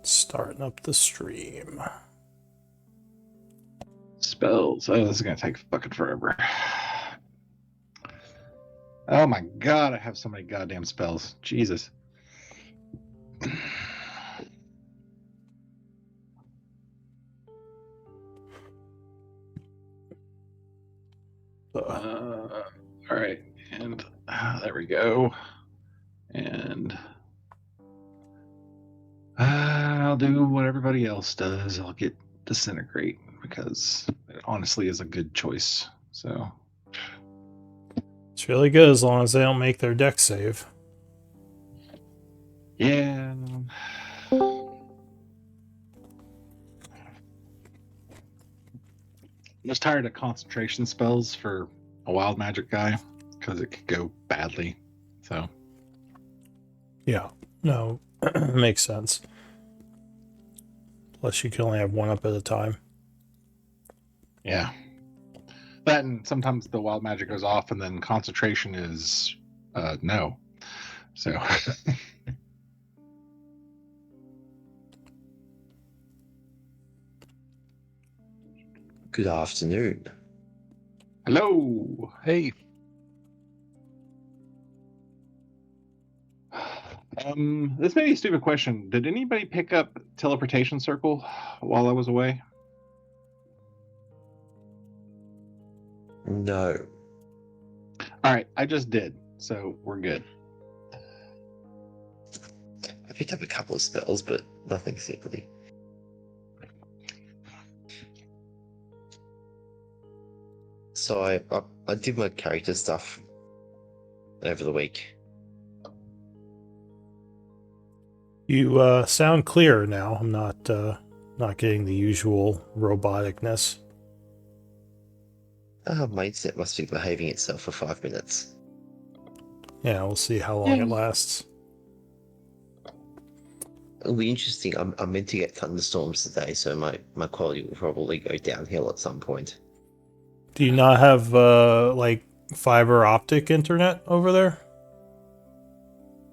Starting up the stream. Spells. Oh, this is gonna take fucking forever. Oh my god, I have so many goddamn spells. Jesus. All right, and there we go. And I'll do what everybody else does. I'll get Disintegrate because it honestly is a good choice. So it's really good as long as they don't make their deck save. Yeah. I'm just tired of concentration spells for a wild magic guy because it could go badly. So yeah, no, makes sense. Plus, you can only have one up at a time. Yeah. That and sometimes the wild magic goes off and then concentration is no. So Good afternoon. Hello. Hey. This may be a stupid question. Did anybody pick up teleportation circle while I was away? No. All right, I just did, so we're good. I picked up a couple of spells, but nothing secretly. So I did my character stuff over the week. You sound clearer now. I'm not getting the usual roboticness. My internet must be behaving itself for 5 minutes. Yeah, we'll see how long it lasts. It'll be interesting. I'm meant to get thunderstorms today, so my quality will probably go downhill at some point. Do you not have like fiber optic internet over there?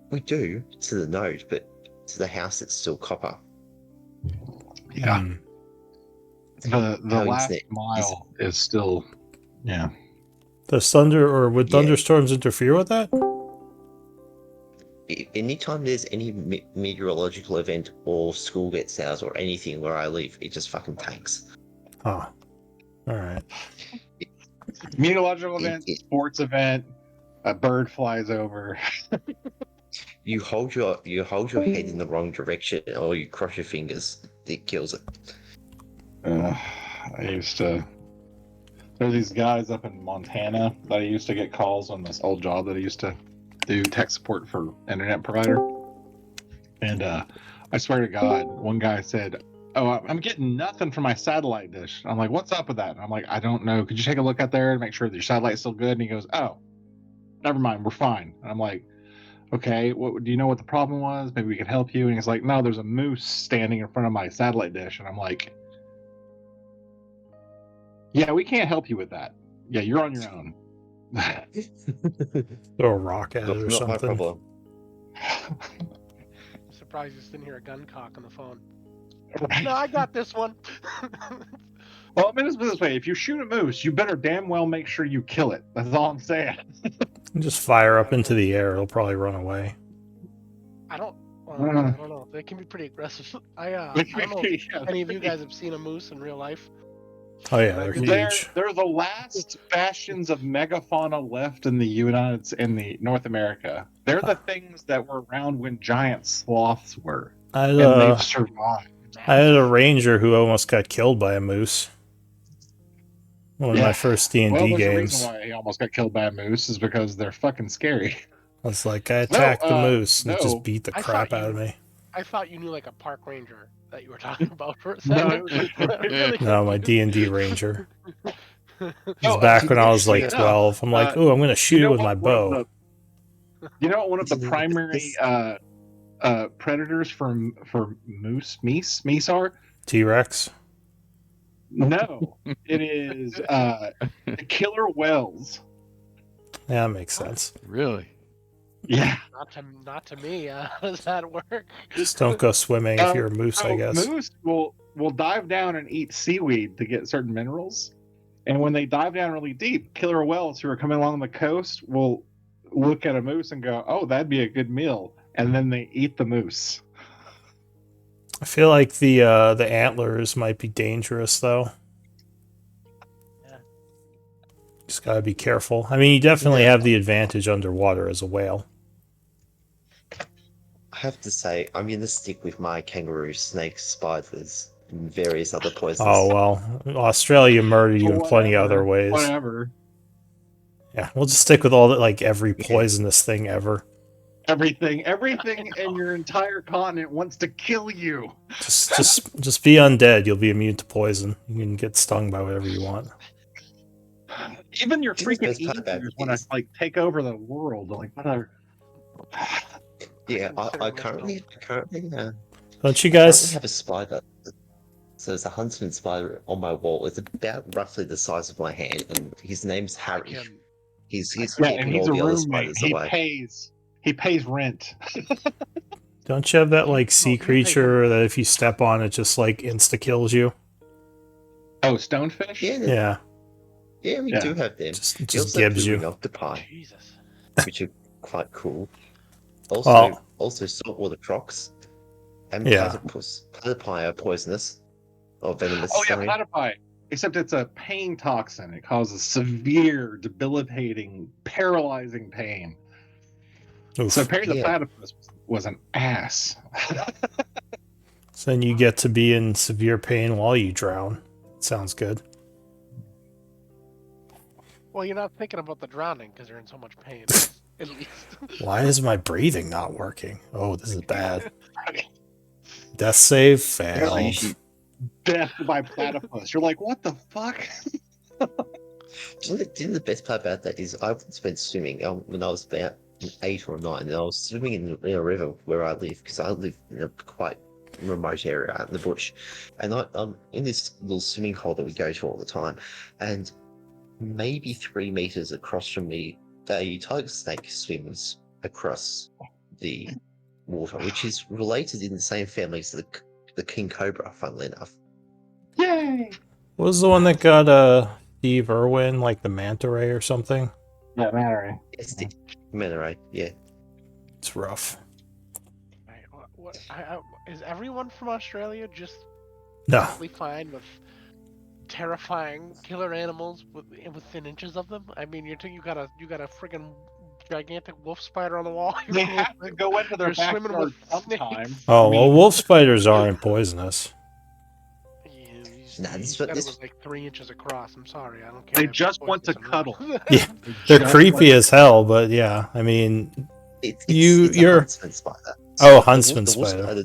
We do to the node, but to the house it's still copper. Yeah. The Our last internet mile is still, yeah. Does thunder or would thunderstorms interfere with that? Anytime there's any meteorological event or school gets out or anything where I live, it just fucking tanks. Huh. All right. Meteorological event, sports event, a bird flies over. You hold your head in the wrong direction or you cross your fingers, it kills it. I used to. There are these guys up in Montana that I used to get calls on this old job that I used to do tech support for internet provider. And I swear to God, one guy said, "Oh, I'm getting nothing from my satellite dish." I'm like, "What's up with that?" And I'm like, "I don't know. Could you take a look out there and make sure that your satellite's still good?" And he goes, "Oh, never mind. We're fine." And I'm like, "Okay, what do you know what the problem was? Maybe we could help you." And he's like, "No, there's a moose standing in front of my satellite dish." And I'm like, "Yeah, we can't help you with that. Yeah, you're on your own." Throw a rock at it or Not something. my problem. I'm surprised you just didn't hear a gun cock on the phone. No, I got this one. Well, I mean, it's this way. If you shoot a moose, you better damn well make sure you kill it. That's all I'm saying. Just fire up into the air. It'll probably run away. I don't know. They can be pretty aggressive. I don't know if any of you guys have seen a moose in real life. Oh yeah, they're huge. They're the last bastions of megafauna left in the North America. They're the things that were around when giant sloths were, and they've survived. I had a ranger who almost got killed by a moose. One of my first D&D games. The reason why he almost got killed by a moose is because they're fucking scary. I was like, I attacked the moose and it just beat the crap out of me. I thought you knew like a park ranger that you were talking about for a second. No, my D&D ranger. It was back when I was like 12. I'm like, oh, I'm going to shoot it with my bow. You know what one of the primary predators for meese are? T-Rex? No, it is the killer whales. Yeah, that makes sense. Really? Yeah. Not to me. How does that work? Just don't go swimming if you're a moose, I guess. Moose will dive down and eat seaweed to get certain minerals. And when they dive down really deep, killer whales who are coming along the coast will look at a moose and go, "Oh, that'd be a good meal," and then they eat the moose. I feel like the antlers might be dangerous, though. Yeah. Just gotta be careful. I mean, you definitely have the advantage underwater as a whale. I have to say, I'm going to stick with my kangaroos, snakes, spiders, and various other poisons. Oh, well, Australia murdered you in plenty of other ways. Whatever. Yeah, we'll just stick with all that, like every poisonous thing ever. Everything in your entire continent wants to kill you. Just be undead. You'll be immune to poison. You can get stung by whatever you want. Even your freaking best part about eaters it want to is- like take over the world. Like whatever. Yeah, I Consider currently Don't you I guys? have a spider. So there's a huntsman spider on my wall. It's about roughly the size of my hand, and his name's Harry. Can- He's Yeah, and keeping he's all a the other roommate. spiders He away. pays rent. Don't you have that like Oh, sea you pay creature him. that if you step on it just like insta kills you? Oh, stonefish. Yeah, Yeah, we Yeah. do have them. just We also have gibbs blue you. ring octopi, Jesus. which are quite cool. Also, Well- saltwater crocs and Yeah. platypus. Platypi are poisonous or venomous. Oh yeah, sorry. platypi. Except it's a pain toxin. It causes severe, debilitating, paralyzing pain. Oof. So apparently the Yeah. platypus was an ass. So then you get to be in severe pain while you drown. Sounds good. Well, you're not thinking about the drowning because you're in so much pain. At least. Why is my breathing not working? Oh, this is bad. Death save failed. usually- Death by platypus. You're like, what the fuck? Do you know the best part about that is I once went swimming when I was about 8 or 9, and I was swimming in a river where I live, because I live in a quite remote area out in the bush, and I'm in this little swimming hole that we go to all the time, and maybe 3 meters across from me, a tiger snake swims across the water, which is related in the same family as the king cobra, funnily enough. Yay! What was the one that got Steve Irwin, like the manta ray or something? Yeah, Mary. It's the manta ray, yeah. It's rough. Right, is everyone from Australia just No. perfectly fine with terrifying killer animals within inches of them? I mean, you got a friggin' gigantic wolf spider on the wall. They have to go into their You're swimming backyard with sometime. snakes. Oh, I mean, well, wolf spiders aren't poisonous. Nah, You this- said it this- was like 3 inches across. I'm sorry, I don't care. They if it's just want to poisonous or not. cuddle. Yeah, they're creepy as hell, but yeah, I mean, It's you're- a huntsman spider. Oh, huntsman the wolf spider.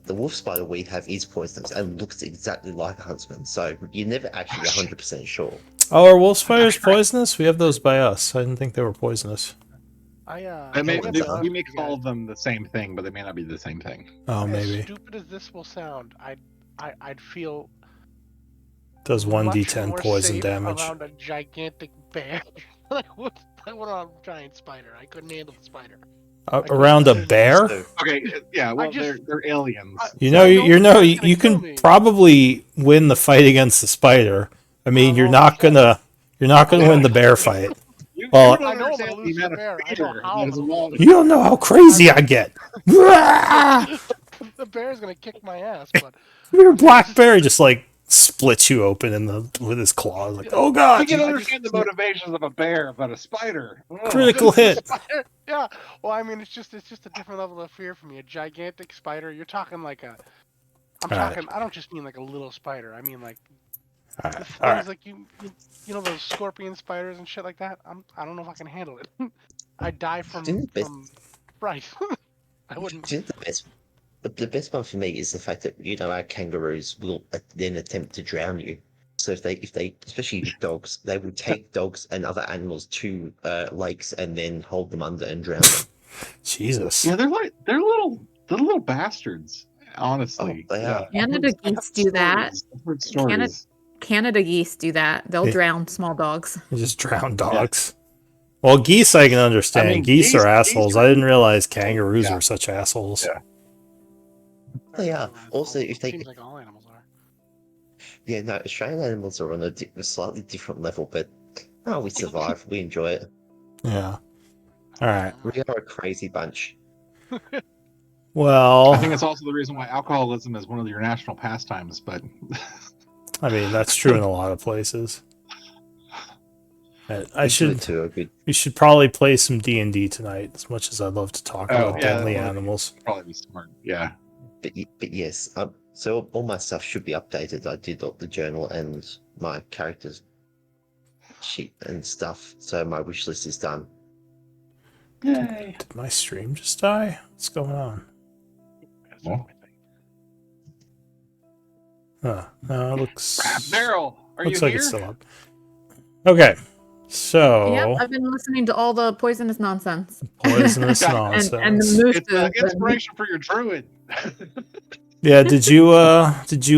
the wolf spider we have is poisonous and looks exactly like a huntsman, so you're never actually 100% sure. Oh, are wolf spiders poisonous? We have those by us. I didn't think they were poisonous. I may, one's a we may call them the same thing, but they may not be the same thing. Oh, As maybe. stupid as this will sound, I'd feel Does much 1d10 more poison safe damage. around a gigantic bear. Like what? I went on a giant spider. I couldn't handle the spider. Around a bear? So, Okay, yeah, well, just- they're aliens. You know, I know you know, it's gonna you kill can me. probably win the fight against the spider. I mean, you're not gonna win the bear fight. you Well, don't I know I'm understand gonna the lose the amount of bear. I know fear how that I'm is gonna involved. lose You don't know how crazy I get. Rah! The bear's gonna kick my ass, but Your black bear just like splits you open with his claws. Like, oh I god, can understand the motivations of a bear, but a spider. Ugh. critical hit. spider. Yeah. Well, I mean, it's just a different level of fear for me. A gigantic spider. You're talking like a. I'm All right. talking. I don't just mean like a little spider. I mean like All the right, things all right. like you know those scorpion spiders and shit like that. I don't know if I can handle it. I die from fright. I wouldn't. do you know the best one for me is the fact that our kangaroos will then attempt to drown you. So if they especially dogs, they will take dogs and other animals to lakes and then hold them under and drown them. Jesus. Yeah, they're little bastards. Honestly, Oh, they are. Canada geese do that. I've heard stories. Canada geese do that. They'll Yeah. drown small dogs. You just drown dogs. Well, geese I can understand. I mean, geese are geese assholes. are- I didn't realize kangaroos Yeah. were such assholes. Yeah. They are. Also, if they, seems like all animals are. yeah, no, Australian animals are on a slightly different level, but oh, we survive. We enjoy it. Yeah. All right. We are a crazy bunch. Well, I think it's also the reason why alcoholism is one of your national pastimes. But I mean that's true in a lot of places. I We do should. it too. A good. We should probably play some D&D tonight. As much as I'd love to talk about yeah, deadly that would animals. probably be smart. Yeah. But yes, so all my stuff should be updated. I did all the journal and my characters sheet and stuff. So my wish list is done. Yay. Did my stream just die? What's going on? That's Well. what I think. Huh. No, it looks. Beryl, are looks you like here? it's still up. Okay. So Yep, I've been listening to all the poisonous nonsense. poisonous And- nonsense. and the mooses. It's inspiration for your druid. Yeah, did you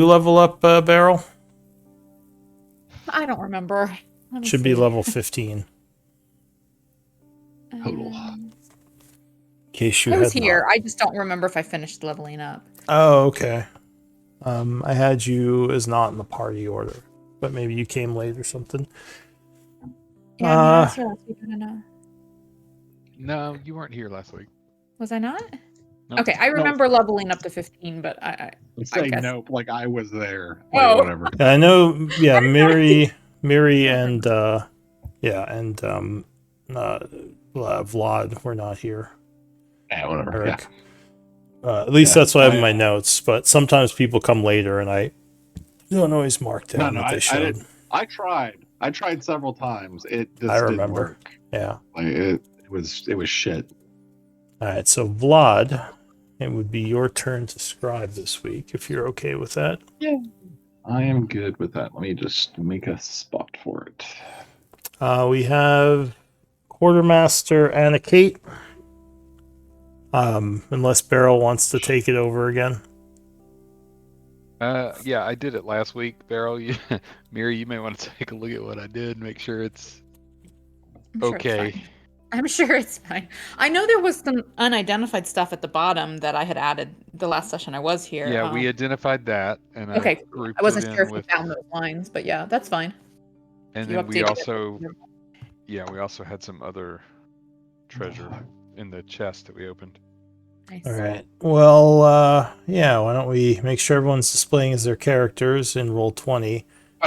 level up Beryl? I don't remember. Let me Should be see. level 15. Total. In case you I was had here. not. I just don't remember if I finished leveling up. Oh, okay. I had you as not in the party order, but maybe you came late or something. Yeah, I mean, I was here last week. I don't know. No, you weren't here last week. Was I not? Nope. Okay, I remember leveling up to 15, but I Say guess. nope, like I was there. Like, Oh. whatever. Yeah, I know. Yeah, Miri, and Vlad were not here. Yeah, whatever. Eric. At least Yeah, that's what I have in I- my notes. But sometimes people come later, and I don't always mark down No, what they I showed. didn't. I tried several times. It just I didn't remember. work. Yeah. Like it was shit. All right. So Vlad, it would be your turn to scribe this week, if you're okay with that. I am good with that. Let me just make a spot for it. We have Quartermaster Anna Kate. Unless Beryl wants to take it over again. Yeah, I did it last week, Beryl. Miri, you may want to take a look at what I did and make sure it's I'm sure it's okay. fine. I'm sure it's fine. I know there was some unidentified stuff at the bottom that I had added the last session I was here. Yeah, we identified that, and Okay, I grouped I wasn't it sure in if with. you found those lines, but yeah, that's fine. And you then we updated it. also, yeah, we also had some other treasure in the chest that we opened. Nice. All right. Well, yeah. Why don't we make sure everyone's displaying as their characters in roll 20,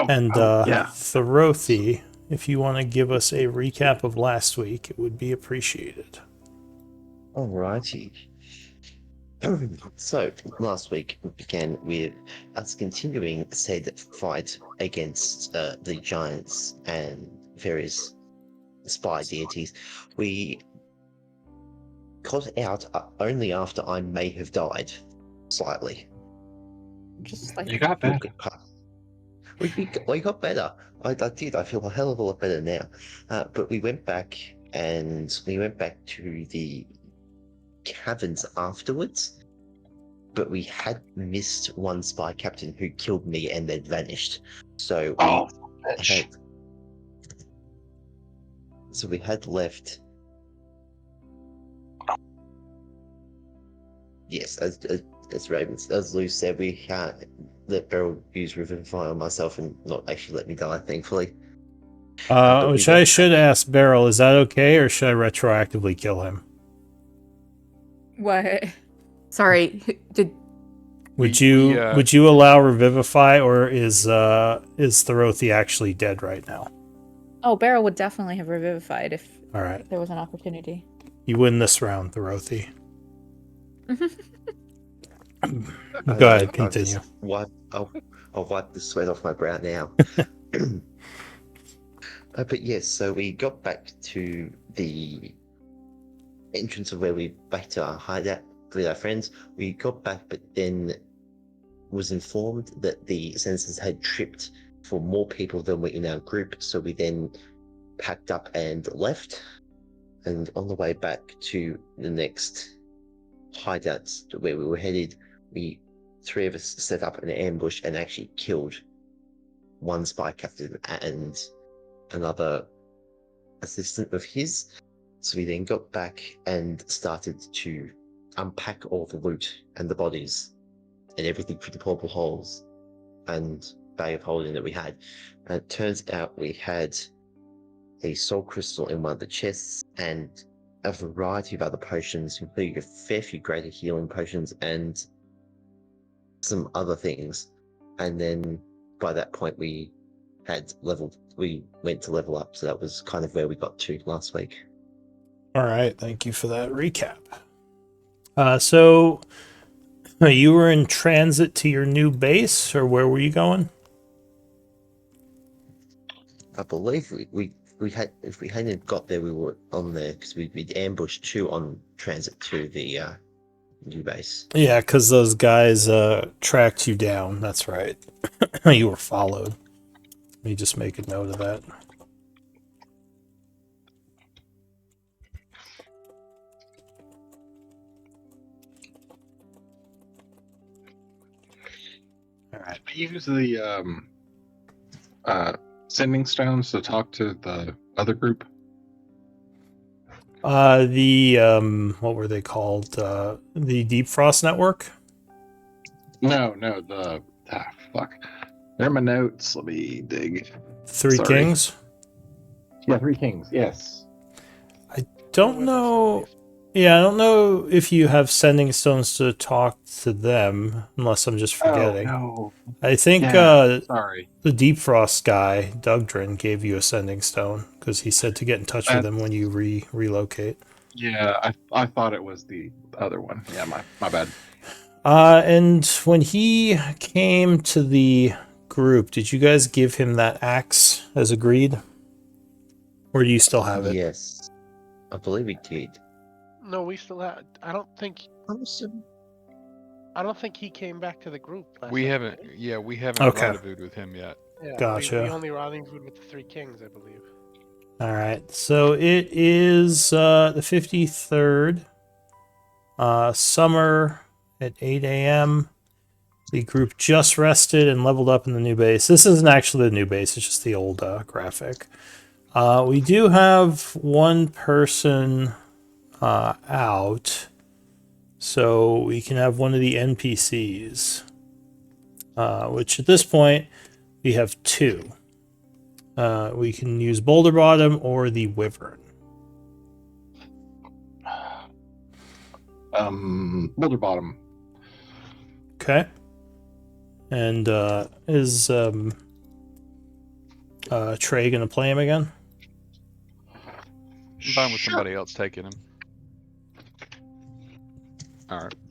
and yeah. Thorothi, if you want to give us a recap of last week, it would be appreciated. Alrighty. So last week we began with us continuing said fight against the giants and various spy deities. We got out only after I may have died slightly. Just like You got that. We got better. I did. I feel a hell of a lot better now. But we went back to the caverns afterwards. But we had missed one spy captain who killed me and then vanished. So we had left. Yes, as Lou said, we can't let Beryl use Revivify on myself and not actually let me die, thankfully. Which I should ask Beryl, is that okay, or should I retroactively kill him? what? Sorry, Would We- you we, would you allow Revivify, or is Thorothi actually dead right now? Oh, Beryl would definitely have revivified if All right, there was an opportunity. you win this round, Thorothi. I'll Go ahead, continue. I'll wipe the sweat off my brow now. But yes, so we got back to the entrance of where we back to our hideout with our friends. We got back, but then was informed that the sensors had tripped for more people than were in our group. So we then packed up and left. And on the way back to the next hideouts to where we were headed, three of us set up an ambush and actually killed one spy captain and another assistant of his. So we then got back and started to unpack all the loot and the bodies and everything through the portal holes and bag of holding that we had. And it turns out we had a soul crystal in one of the chests and a variety of other potions, including a fair few greater healing potions and some other things. And then by that point we went to level up, so that was kind of where we got to last week. All right, thank you for that recap. So you were in transit to your new base, or where were you going? I believe we had, if we hadn't got there, we were on there because we'd ambushed 2 on transit to the new base. Yeah, because those guys tracked you down. That's right. You were followed. Let me just make a note of that. All right. Use the sending stones to talk to the other group. What were they called? The Deep Frost Network? No, fuck. They're in my notes. Let me dig. Three Sorry. Kings? Yeah, 3 Kings. Yes. Don't know. Yeah, I don't know if you have sending stones to talk to them, unless I'm just forgetting. Oh, no. I think Sorry. the Deep Frost guy, Dugdrin, gave you a sending stone because he said to get in touch with him when you relocate. Yeah, I thought it was the other one. Yeah, my bad. And when he came to the group, did you guys give him that axe as agreed? Or do you still have it? Yes, I believe we did. No, we still have. I don't think Awesome. he came back to the group. We session, haven't. did he? Yeah, we haven't Okay. rendezvoused with him yet. Yeah, Gotcha. We only rendezvoused with the 3 Kings, I believe. All right. So it is the 53rd. Summer at 8 a.m. The group just rested and leveled up in the new base. This isn't actually the new base. It's just the old graphic. We do have one person out. So we can have one of the NPCs. Which at this point, we have 2. We can use Boulder Bottom or the Wyvern. Boulder Bottom. Okay. And is Trey gonna play him again? I'm fine with somebody else taking him.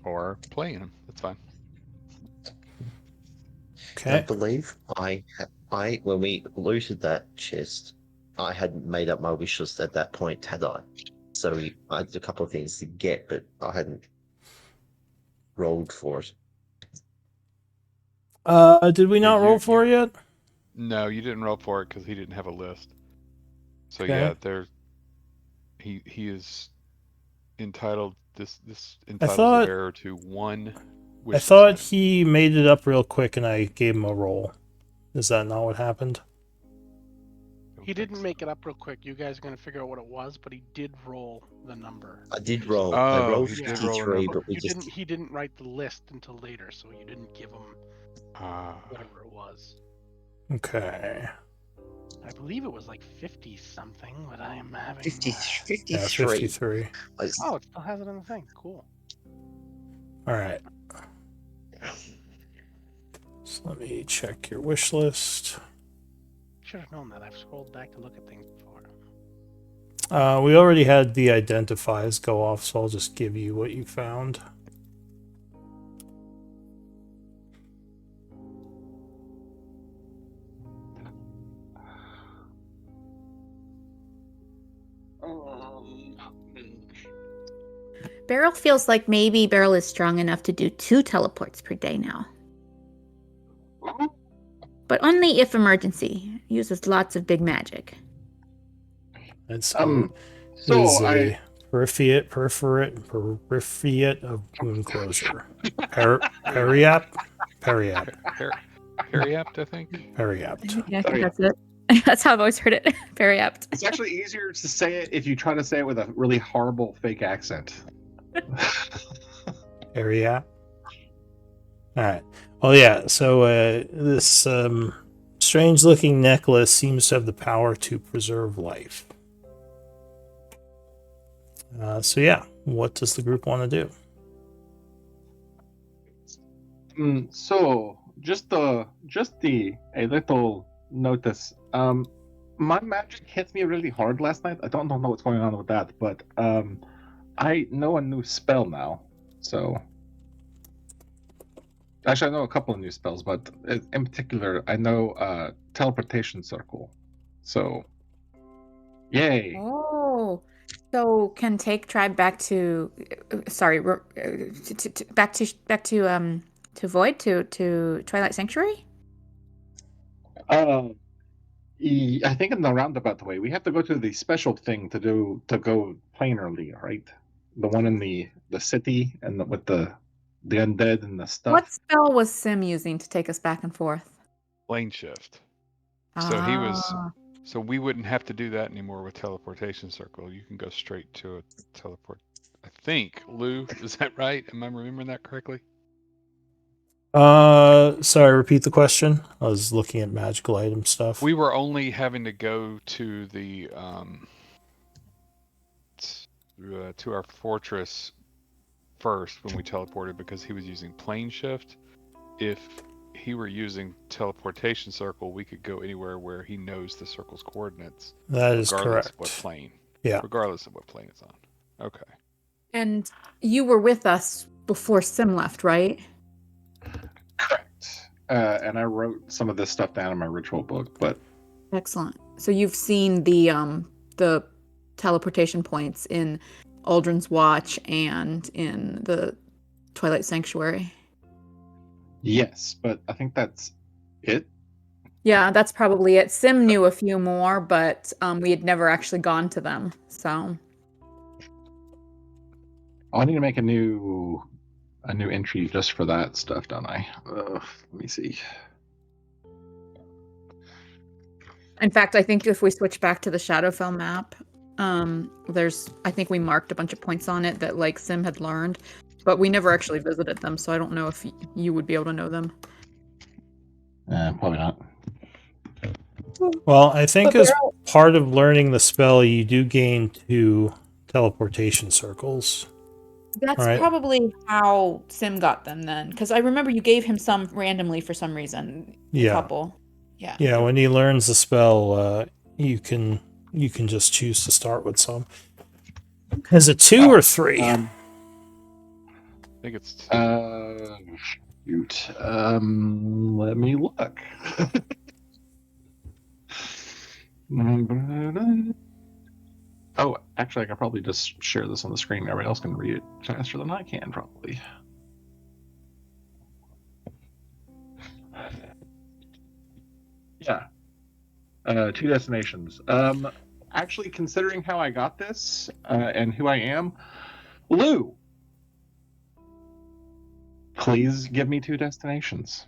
Or playing him. That's fine. Okay. I believe I when we looted that chest, I hadn't made up my wish list at that point, had I? So I had a couple of things to get, but I hadn't rolled for it. Did we not roll for it yet? No, you didn't roll for it because he didn't have a list. So Okay. yeah, he is entitled. This I entitles thought- the bearer to 1 wish I list thought item. he made it up real quick and I gave him a roll. Is that not what happened? Don't He think didn't so. make it up real quick. You guys are gonna figure out what it was, but he did roll the number. I did roll. I Oh, rolled he did roll a 53, number. but we You just didn't. He didn't write the list until later, so you didn't give him Ah, whatever it was. Okay. I believe it was like 50 something, but I am having. 53. Yeah, 53. I just- Oh, it still has it in the thing. Cool. All right. So let me check your wish list. Should have known that. I've scrolled back to look at things before. We already had the identifiers go off, so I'll just give you what you found. Beryl feels like maybe Beryl is strong enough to do 2 teleports per day now. But only if emergency. Uses lots of big magic. It's So is I a peripherate of wound closure. Periapt? Periapt. Periapt, I think. Periapt. Yeah, I think that's it. That's how I've always heard it. Very apt. It's actually easier to say it if you try to say it with a really horrible fake accent. Area. All right. Well, yeah. So this strange-looking necklace seems to have the power to preserve life. So yeah, what does the group want to do? So just a little notice. My magic hit me really hard last night. I don't know what's going on with that, but I know a new spell now. So actually, I know a couple of new spells, but in particular, I know teleportation circle. So, yay! Oh, so can take tribe back to, to Void to Twilight Sanctuary. I think in the roundabout way, we have to go to the special thing to go planarly, right? The one in the city and with the undead and the stuff. What spell was Sim using to take us back and forth? Plane shift. So he was. Ah. So we wouldn't have to do that anymore with teleportation circle. You can go straight to a teleport. I think, Lou, is that right? Am I remembering that correctly? Sorry, repeat the question. I was looking at magical item stuff. We were only having to go to the to our fortress first when we teleported because he was using plane shift. If he were using teleportation circle, we could go anywhere where he knows the circle's coordinates. That is regardless correct. of what plane. Yeah. Regardless of what plane it's on. Okay. And you were with us before Sim left, right? Correct. And I wrote some of this stuff down in my ritual book, but Excellent. So you've seen the teleportation points in Aldrin's Watch and in the Twilight Sanctuary. yes, but I think that's it. Yeah, that's probably it. Sim knew a few more, but we had never actually gone to them. So I need to make a new entry just for that stuff, don't I? Let me see. in fact, I think if we switch back to the Shadowfell map, I think we marked a bunch of points on it that like Sim had learned, but we never actually visited them, so I don't know if you would be able to know them. Probably not. Well, I think as part of learning the spell, you do gain 2 teleportation circles. That's right. probably how Sim got them then, because I remember you gave him some randomly for some reason. A couple. Yeah. Yeah, when he learns the spell, you can just choose to start with some. Is it 2 or 3? I think it's 2. Shoot. Let me look. Oh, actually, I can probably just share this on the screen. Everybody else can read it faster than I can, probably. Yeah. 2 destinations. Actually, considering how I got this and who I am, Lou, please give me 2 destinations.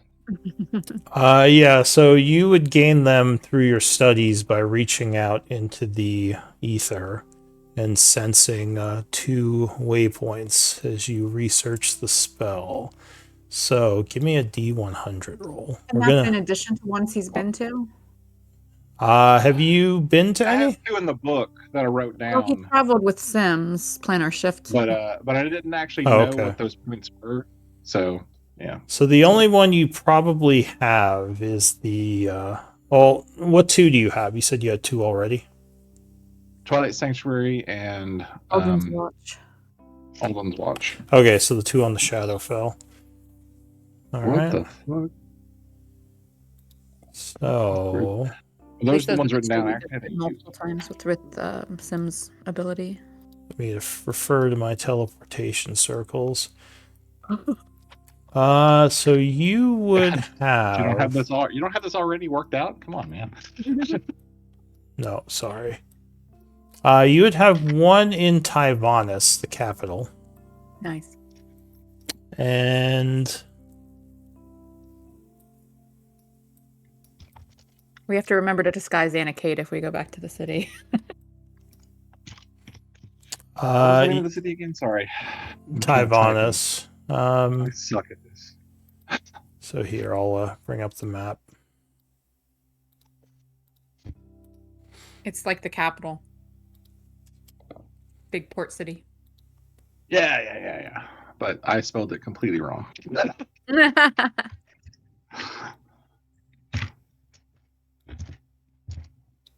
Yeah, so you would gain them through your studies by reaching out into the ether and sensing 2 waypoints as you research the spell. So give me a D100 roll. And that's in addition to ones he's been to? Have you been to I any? have 2 in the book that I wrote down. Well, he traveled with Sims, planar shift. But I didn't actually know what those points were. So yeah. So the only one you probably have is the well, what 2 do you have? You said you had 2 already. Twilight Sanctuary and Aldrin's Watch. Aldrin's Watch. Okay, so the 2 on the Shadowfell. All right. The fuck? So those are the ones written down multiple times with Sim's ability. Let me refer to my teleportation circles. So you would have. You don't have this already worked out? Come on, man. No, sorry. You would have 1 in Tyvanis, the capital. Nice. And We have to remember to disguise Anna Kate if we go back to the city. What was the name Uh, of the city again? Sorry. I'm trying to type in. Tyvanus. I suck at this. So here, I'll bring up the map. It's like the capital. Big port city. Yeah. But I spelled it completely wrong.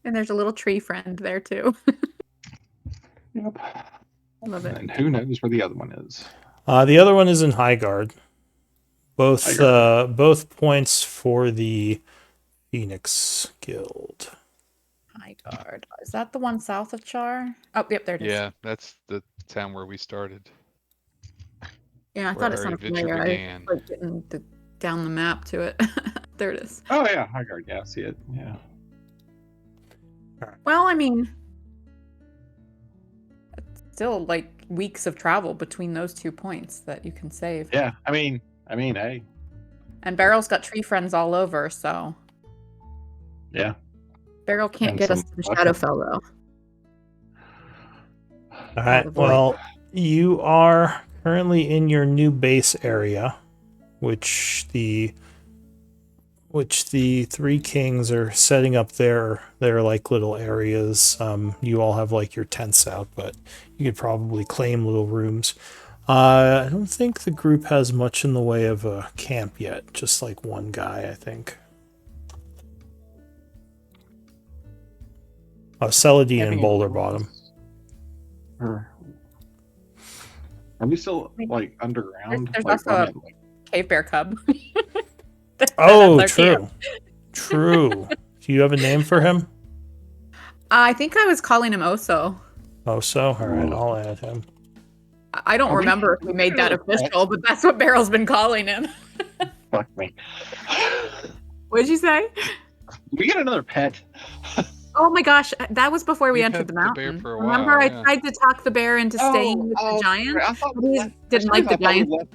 And there's a little tree friend there too. Yep. Love it. And who knows where the other one is? The other one is in Highguard. Both Highguard. both points for the Phoenix Guild. Highguard. Is that the one south of Char? Oh, yep, there it is. Yeah, that's the town where we started. Yeah, I Where thought it our sounded adventure familiar. began. I was getting down the map to it. There it is. Oh yeah, Highguard. Yeah, I see it. Yeah. Well, I mean, it's still like weeks of travel between those 2 points that you can save. Yeah. I mean, hey. And Barrel's got tree friends all over, so Yeah. Barrel can't And get us some to the mushrooms. Shadowfell though. All right. the void. Well, you are currently in your new base area, which the three kings are setting up their like little areas. You all have like your tents out, but you could probably claim little rooms. I don't think the group has much in the way of a camp yet. Just like one guy, I think. Oh, Celadine and Boulder Bottom. Are we still like underground? There's like, also I mean, like, Cave Bear Cub. Oh, That's our true. camp. True. Do you have a name for him? I think I was calling him Oso. Oh, so all right, I'll add him. I don't Are we- remember if we made that Pet? official, but that's what Barrel's been calling him. fuck me. What did you say? We get another pet. Oh my gosh, that was before we We've entered had the the bear mountain. for a Remember, while, I yeah. tried to talk the bear into staying with the giant. I thought He didn't like the giant.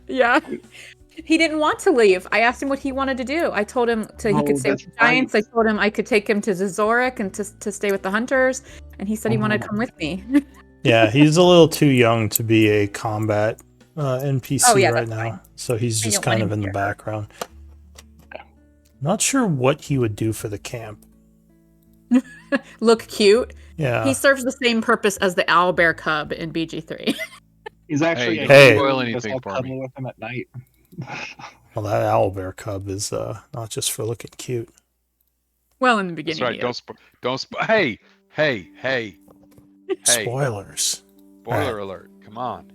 Yeah. He didn't want to leave. I asked him what he wanted to do. I told him he Oh, could stay with that's the giants. right. I told him I could take him to Zazoric and to stay with the hunters. And he said he wanted to come with me. Yeah, he's a little too young to be a combat NPC Oh, yeah, right that's now, fine. so he's I just don't want kind him of in the here. background. Not sure what he would do for the camp. Look cute. Yeah. He serves the same purpose as the owlbear cub in BG3. He's actually Hey, a don't hero. spoil You just anything all for cuddle me. with him at night. Well, that owlbear cub is not just for looking cute. Well, in the beginning. That's right. he is. Don't hey. Spoilers. Spoiler alert. Come on.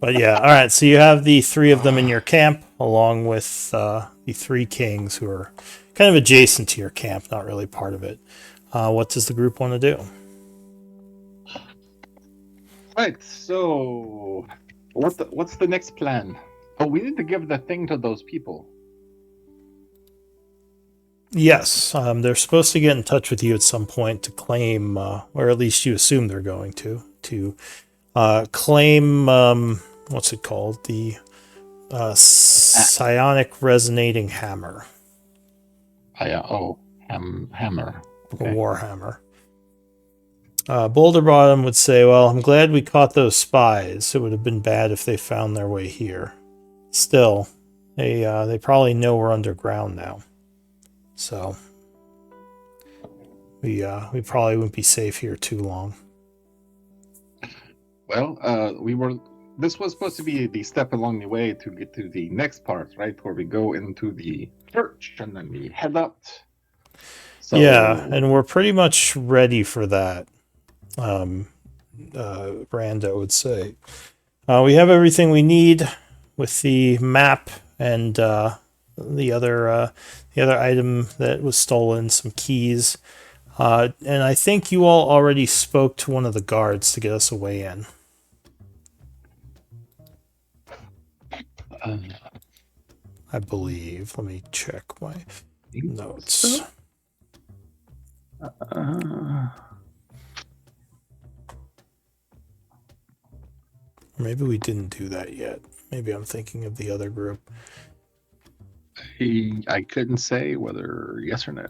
But yeah, all right. So you have the three of them in your camp, along with the three kings who are kind of adjacent to your camp, not really part of it. What does the group want to do? Right. So, what's the next plan? Oh, we need to give the thing to those people. Yes, they're supposed to get in touch with you at some point to claim, or at least you assume they're going to claim, what's it called? The psionic resonating hammer. Hammer. A warhammer. Boulder Bottom would say, well, I'm glad we caught those spies. It would have been bad if they found their way here. Still, they probably know we're underground now. So we probably wouldn't be safe here too long. Well, this was supposed to be the step along the way to get to the next part, right? Where we go into the church and then we head up. So, Yeah, and we're pretty much ready for that. Randa would say, we have everything we need with the map and the other item that was stolen, some keys, and I think you all already spoke to one of the guards to get us a way in. I believe. Let me check my notes. Maybe we didn't do that yet. Maybe I'm thinking of the other group. I couldn't say whether yes or no.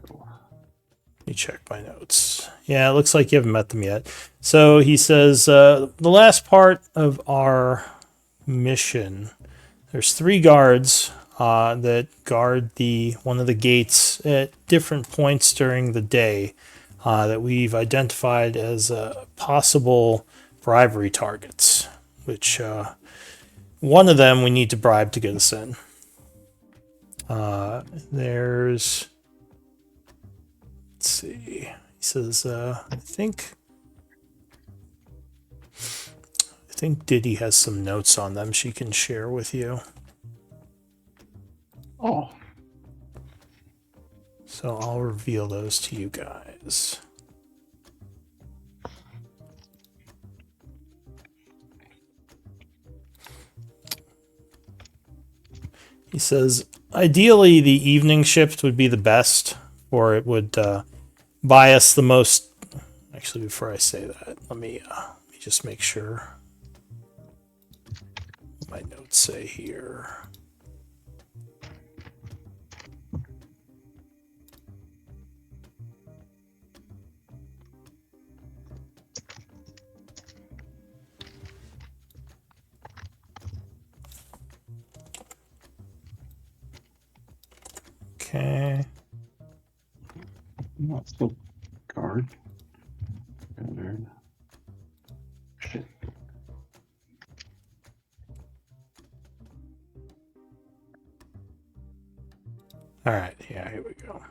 Let me check my notes. Yeah, it looks like you haven't met them yet. So he says, the last part of our mission, there's 3 guards that guard one of the gates at different points during the day that we've identified as possible bribery targets, which one of them we need to bribe to get us in. There's, let's see, he says, I think Diddy has some notes on them she can share with you. Oh, So I'll reveal those to you guys. He says, ideally, the evening shift would be the best, or it would buy us the most. Actually, before I say that, let me just make sure what my notes say here. Okay. not still guard. Guard. Shit. All right. Yeah, here we go.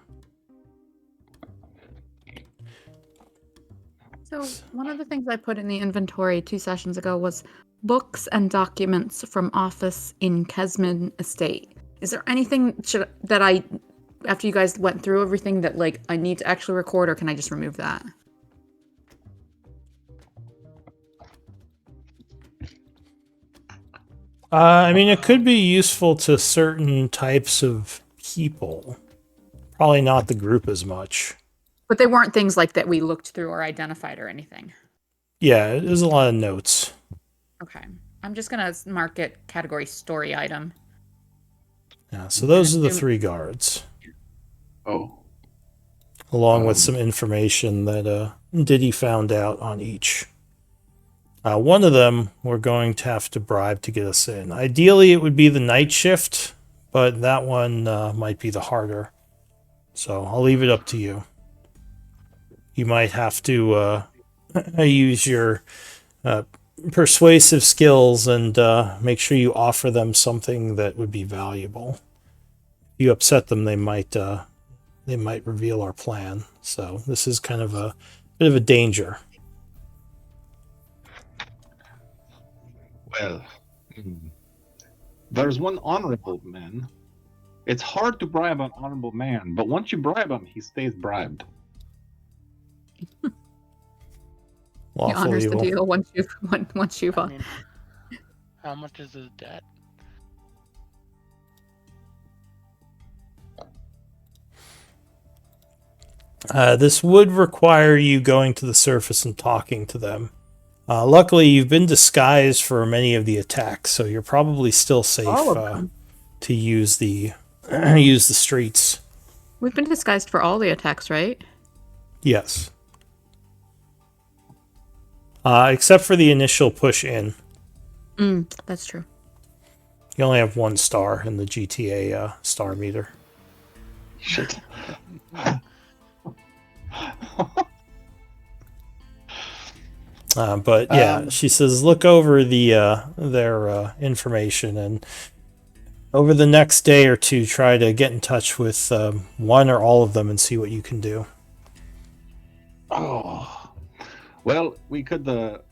So one of the things I put in the inventory 2 sessions ago was books and documents from office in Kesman Estate. Is there anything that I, after you guys went through everything, that like I need to actually record, or can I just remove that? I mean, it could be useful to certain types of people. Probably not the group as much. But they weren't things like that we looked through or identified or anything. Yeah, there's a lot of notes. Okay. I'm just going to mark it category story item. Yeah, so those are the 3 guards, Oh. along with some information that Diddy found out on each. One of them we're going to have to bribe to get us in. Ideally, it would be the night shift, but that one might be the harder. So I'll leave it up to you. You might have to use your persuasive skills and make sure you offer them something that would be valuable. If you upset them, they might reveal our plan. So this is kind of a bit of a danger. Well, there's one honorable man. It's hard to bribe an honorable man, but once you bribe him, he stays bribed. He Lawful honors evil. the deal once you've I mean, how much is his debt? This would require you going to the surface and talking to them. Luckily, you've been disguised for many of the attacks, so you're probably still safe to use the use the streets. We've been disguised for all the attacks, right? Yes. Except for the initial push in. That's true. You only have 1 star in the GTA star meter. Shit. But yeah, she says look over their information, and over the next day or 2, try to get in touch with one or all of them and see what you can do. Oh. Well, we could,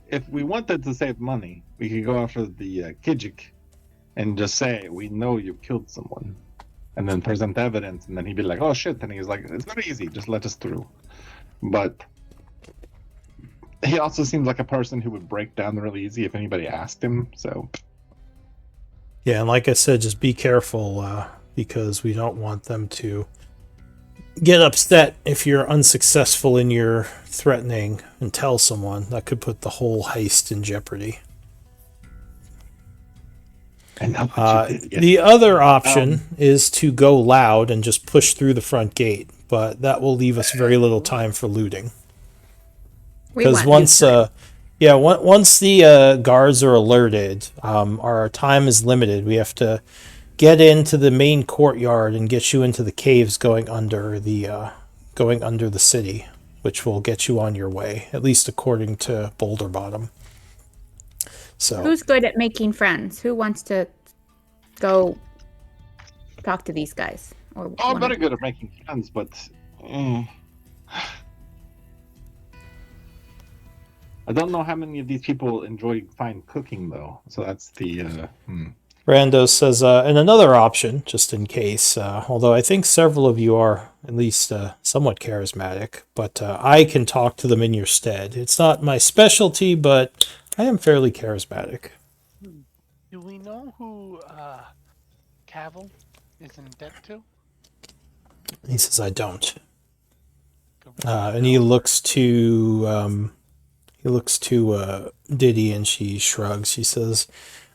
if we wanted to save money, we could go after the Kijik and just say, we know you killed someone. And then present evidence, and then he'd be like, oh shit. And he's like, it's very easy, just let us through. But he also seems like a person who would break down really easy if anybody asked him, so. Yeah, and like I said, just be careful because we don't want them to get upset if you're unsuccessful in your threatening and tell someone. That could put the whole heist in jeopardy. And what you did, yes. The other option is to go loud and just push through the front gate, but that will leave us very little time for looting. We Because want you once the guards are alerted, our time is limited. We have to get into the main courtyard and get you into the caves going under the city, which will get you on your way, at least according to Boulder Bottom. So Who's good at making friends? Who wants to go talk to these guys? Or Oh, I'm wanna- very good at making friends, but I don't know how many of these people enjoy fine cooking, though. So that's the. Rando says, and another option, just in case, although I think several of you are at least somewhat charismatic, but I can talk to them in your stead. It's not my specialty, but I am fairly charismatic. Do we know who Cavill is in debt to? He says, I don't. Could we find And he out? looks to Diddy, and she shrugs. She says,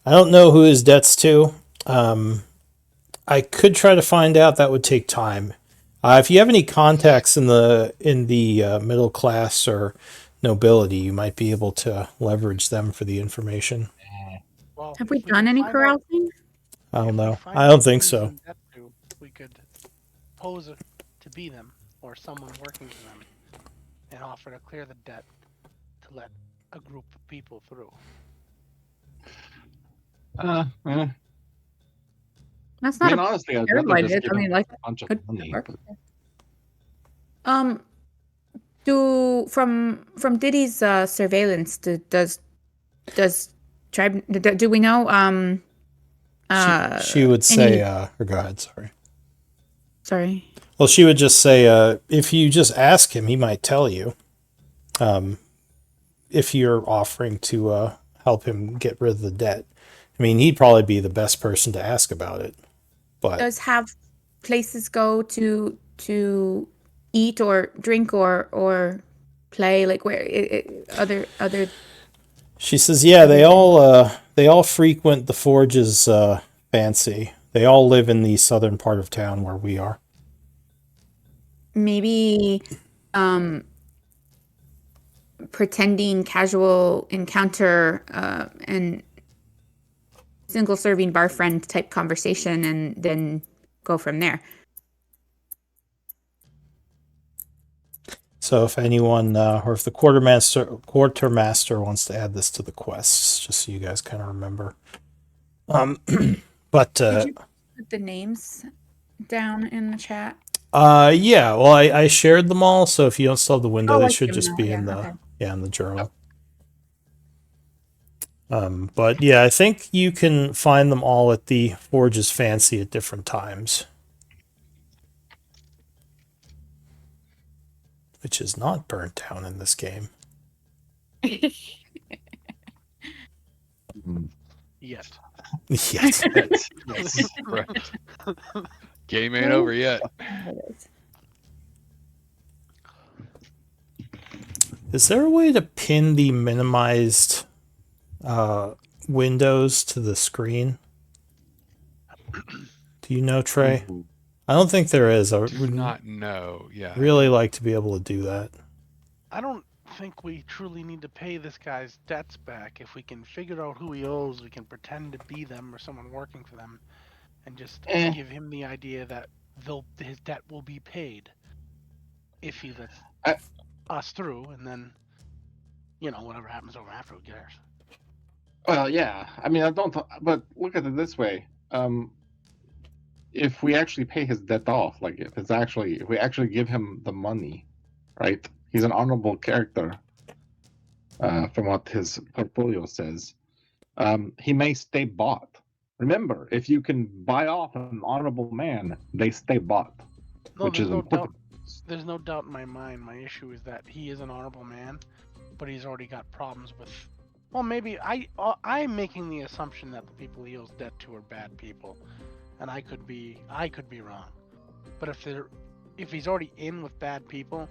I don't know who his debt's to. I could try to find out. That would take time. If you have any contacts in the middle class or nobility, you might be able to leverage them for the information. Well, Have we if done can any find out- carousing? I don't if we know. find I out don't who think he's so. in debt to, we could pose to be them or someone working for them and offer to clear the debt to let a group of people through. That's I not mean, a honestly, I'd terrible rather just idea. give I them mean, like, a bunch of could money. work. But From Diddy's surveillance, does tribe do we know She would say, any- or go ahead, sorry. sorry. Well, she would just say, if you just ask him, he might tell you. If you're offering to help him get rid of the debt. I mean, he'd probably be the best person to ask about it. But Does have places go to eat or drink or play, like where other she says, yeah, they all frequent the Forge's fancy. They all live in the southern part of town where we are. maybe pretending casual encounter and single serving bar friend type conversation and then go from there. So if anyone, or if the quartermaster wants to add this to the quests, just so you guys kind of remember. But Did you put the names down in the chat? yeah, well, I shared them all, so if you don't still have the window, Oh, they I should see just them be now, in yeah, the okay. in the journal. But yeah, I think you can find them all at the Forge's Fancy at different times. Which is not burnt down in this game. Yet. Yes. yes. Right. Game ain't over yet. Is there a way to pin the minimized windows to the screen? Do you know, Trey? Ooh. I don't think there is. I Do would not know. Yeah. really like to be able to do that. I don't think we truly need to pay this guy's debts back. If we can figure out who he owes, we can pretend to be them or someone working for them and just give him the idea that his debt will be paid if he lets us through, and then, whatever happens over after, who cares? Well, yeah. I mean, I don't. But look at it this way. If we actually pay his debt off, like if we actually give him the money, right? He's an honorable character, from what his portfolio says. He may stay bought. Remember, if you can buy off an honorable man, they stay bought, No, which there's is no important. doubt. There's no doubt in my mind. My issue is that he is an honorable man, but he's already got problems with. Well, maybe I'm making the assumption that the people he owes debt to are bad people, and I could be wrong. But if he's already in with bad people,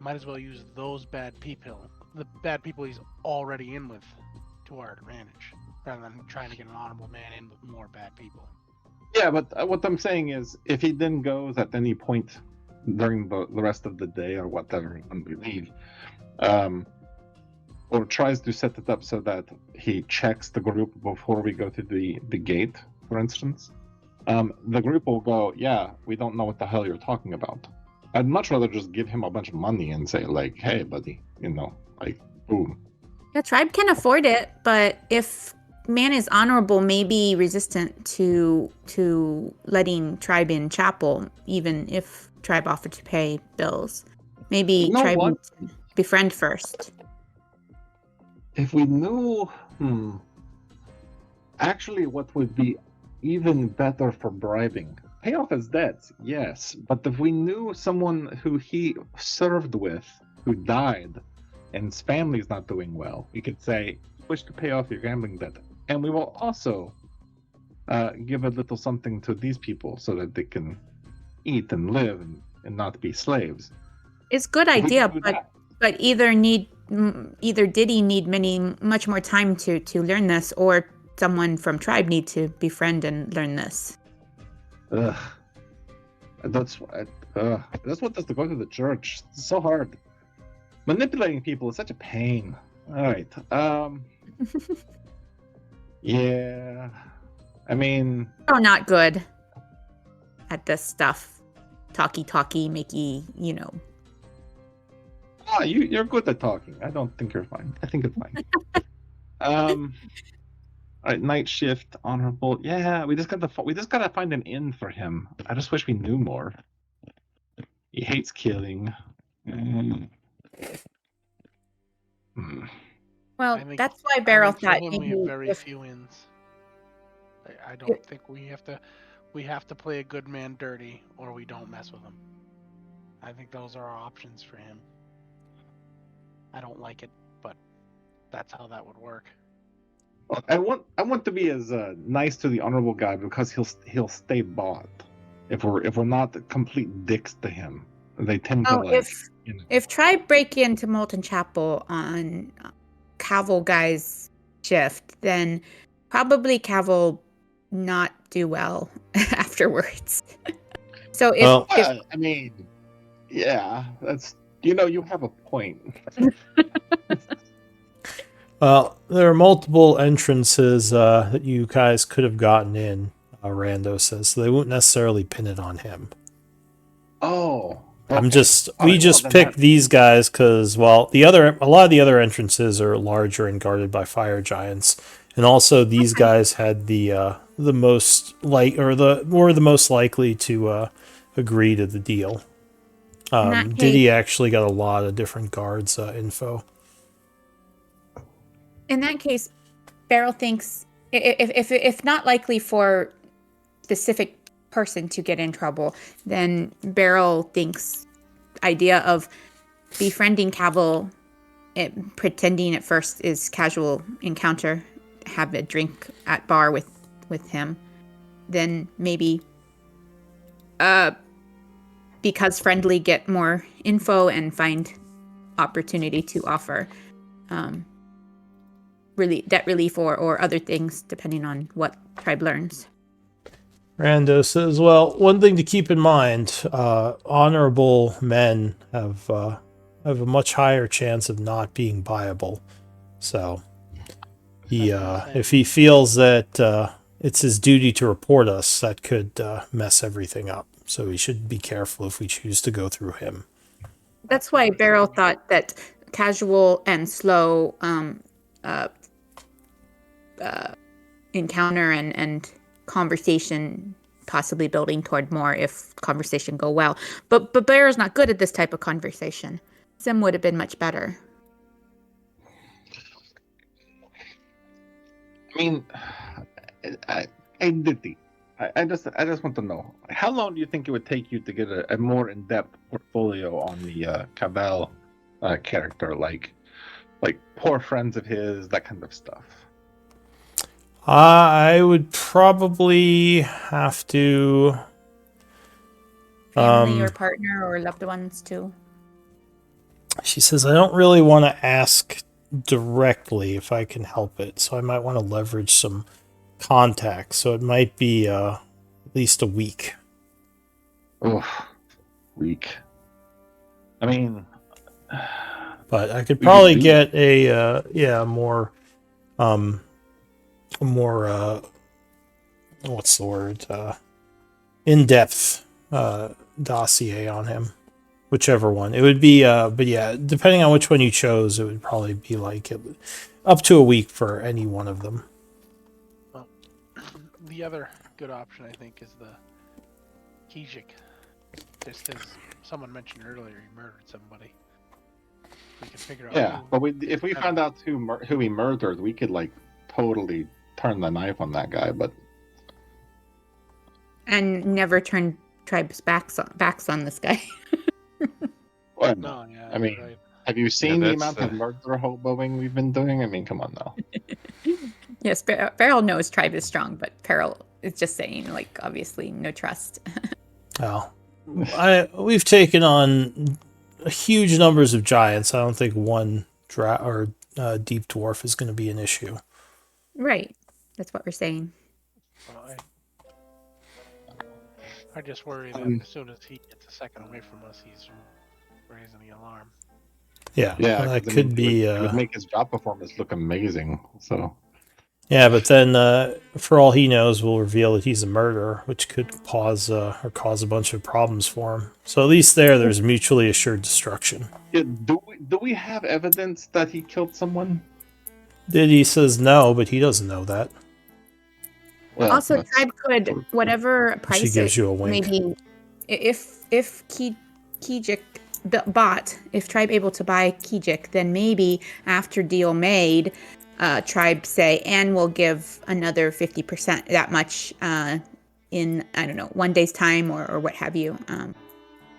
might as well use those bad people, the bad people he's already in with, to our advantage, rather than trying to get an honorable man in with more bad people. Yeah, but what I'm saying is, if he then goes at any point during the rest of the day or whatever when we leave, or tries to set it up so that he checks the group before we go to the gate, for instance. The group will go, yeah, we don't know what the hell you're talking about. I'd much rather just give him a bunch of money and say, like, hey, buddy, like, boom. The tribe can afford it, but if man is honorable, may be resistant to letting tribe in chapel, even if tribe offered to pay bills. Maybe You know tribe what? needs to befriend first. If we knew, actually, what would be even better for bribing? Pay off his debts, yes, but if we knew someone who he served with who died and his family's not doing well, we could say, wish to pay off your gambling debt. And we will also give a little something to these people so that they can eat and live and not be slaves. It's a good If we idea, could do that, but either did he need much more time to learn this, or someone from tribe need to befriend and learn this. ugh, that's what does to go to the church. It's so hard. Manipulating people is such a pain. All right. Yeah. I mean, Oh, not good at this stuff. Talky, makey, you're good at talking. I don't think you're fine. I think you're fine. All right, night shift, honorable. Yeah, we just gotta find an inn for him. I just wish we knew more. He hates killing. Mm. Well, I think- that's why I Beryl think for thought him we have maybe very if few ins. I don't think we have to play a good man dirty, or we don't mess with him. I think those are our options for him. I don't like it, but that's how that would work. Well, I want to be as nice to the honorable guy because he'll stay bought. If we're not complete dicks to him, they tend to like. if tribe break into Molten Chapel on Cavill guy's shift, then probably Cavill not do well afterwards. So if I mean, yeah, that's you have a point. Well, there are multiple entrances that you guys could have gotten in, Rando says, so they won't necessarily pin it on him. Oh. We Okay. just picked these guys because, well, a lot of the other entrances are larger and guarded by fire giants, and also these guys had the most the most likely to agree to the deal. Diddy actually got a lot of different guards info. In that case, Beryl thinks if not likely for specific person to get in trouble, then Beryl thinks idea of befriending Cavill, pretending at first is casual encounter, have a drink at bar with him, then maybe because friendly get more info and find opportunity to offer debt relief or other things depending on what tribe learns. Rando says, well, one thing to keep in mind, honorable men have a much higher chance of not being viable. So if he feels that it's his duty to report us, that could mess everything up. So we should be careful if we choose to go through him. That's why Beryl thought that casual and slow encounter and conversation, possibly building toward more if conversation go well. But Beryl's not good at this type of conversation. Sim would have been much better. I mean, I just want to know, how long do you think it would take you to get a more in-depth portfolio on the Cabal character, like poor friends of his, that kind of stuff? I would probably have to Family or partner or loved ones too. She says, I don't really want to ask directly if I can help it, so I might want to leverage some contacts. So it might be at least a week. Oof. week. I mean, But I could We could probably do get a more more what's the word, in-depth dossier on him, whichever one it would be. But yeah, depending on which one you chose, it would probably be like up to a week for any one of them. Well, the other good option, I think, is the Kijik. Just because someone mentioned earlier he murdered somebody. We can figure out. yeah, who- but if we found out who he murdered, we could like totally turn the knife on that guy. But And never turn Tribe's backs on this guy. well, No, yeah. I mean, you're right. have you seen the that's amount of murder hoboing we've been doing? I mean, come on now. Yes, Beryl knows Tribe is strong, but Peril is just saying, like, obviously, no trust. Oh, we've taken on huge numbers of giants. I don't think one deep dwarf is going to be an issue. Right. That's what we're saying. Well, I just worry that as soon as he gets a second away from us, he's raising the alarm. Yeah, Yeah, well, that 'cause, I could mean, be. it would make his job performance look amazing. So Yeah, but then for all he knows, we'll reveal that he's a murderer, which could cause a bunch of problems for him. So at least there's mutually assured destruction. yeah, do we have evidence that he killed someone? Diddy says no, but he doesn't know that. Well, Also, that's- Tribe could, whatever price She gives it, you a wink. maybe if Kijik bought, if Tribe able to buy Kijik, then maybe after deal made, Tribe say, and we'll give another 50%, that much in, I don't know, 1 day's time or what have you.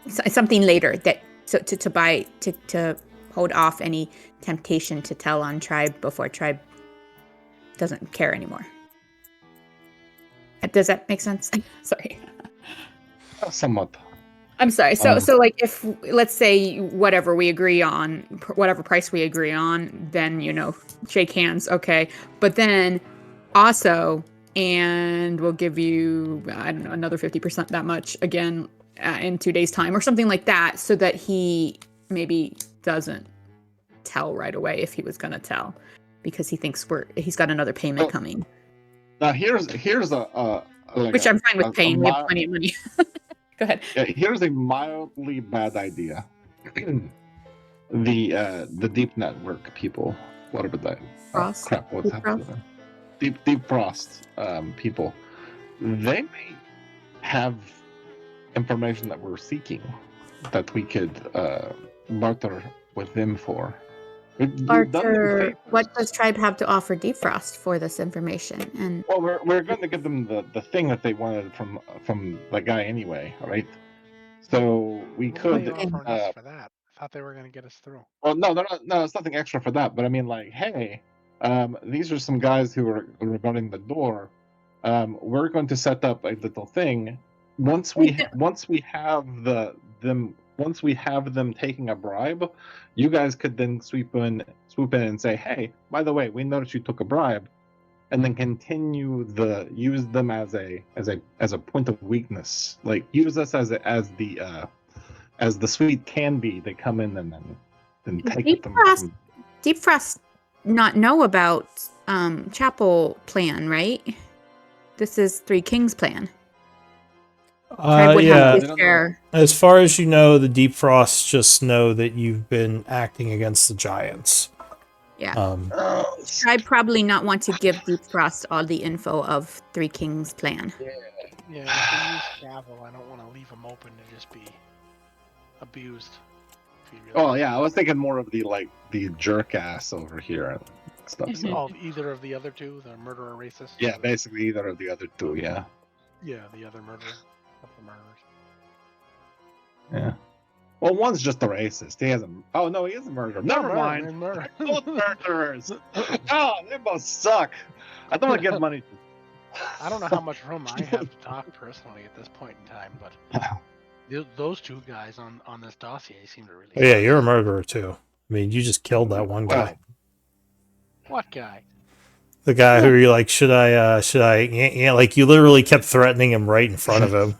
Something later that to buy to hold off any temptation to tell on Tribe before Tribe doesn't care anymore. Does that make sense? Sorry. somewhat. I'm sorry. So like if let's say whatever we agree on, whatever price we agree on, then shake hands, okay. But then also, and we'll give you I don't know another 50% that much again in 2 days time or something like that, so that he maybe doesn't tell right away if he was gonna tell because he thinks he's got another payment coming. Now here's a like Which I'm fine with paying. We have mild, plenty of money. Go ahead. yeah, here's a mildly bad idea. The deep network people, whatever that Frost? crap, what's Deep happening? Frost? Deep frost people, they may have information that we're seeking that we could barter with them for. We've done them Arthur, favors. what does Tribe have to offer Deep Frost for this information? And Well, we're going to give them the thing that they wanted from the guy anyway, right? So we What are they could. offering us for that? I thought they were going to get us through. Well, no, it's nothing extra for that. But I mean, like, hey, these are some guys who are regarding the door. We're going to set up a little thing. Once we have them taking a bribe, you guys could then swoop in and say, hey, by the way, we noticed you took a bribe, and then use them as a point of weakness. Like use us as the sweet candy they come in and take Deep it from. Frost, Deep Frost not know about Chapel plan, right? This is Three Kings plan. Tribe would have Yeah. to share. As far as you know, the Deep Frosts just know that you've been acting against the giants. Yeah. Tribe probably not want to give Deep Frost all the info of Three Kings plan. Yeah, if we use travel, I don't want to leave him open to just be abused. Oh yeah, I was thinking more of the jerk ass over here and stuff. So. Oh, either of the other two, the murderer racist. Yeah, basically either of the other two. Yeah. Yeah, the other murderer of the murderers. Yeah. Well, one's just a racist. He hasn't. Oh no, he is a murderer. Never mind. Both murderers. Oh, they both suck. I don't want to give money. I don't know how much room I have to talk personally at this point in time, but those two guys on this dossier seem to really. Oh, yeah, you're a murderer too. I mean, you just killed that one guy. What guy? The guy who you're like, should I, yeah, like you literally kept threatening him right in front of him.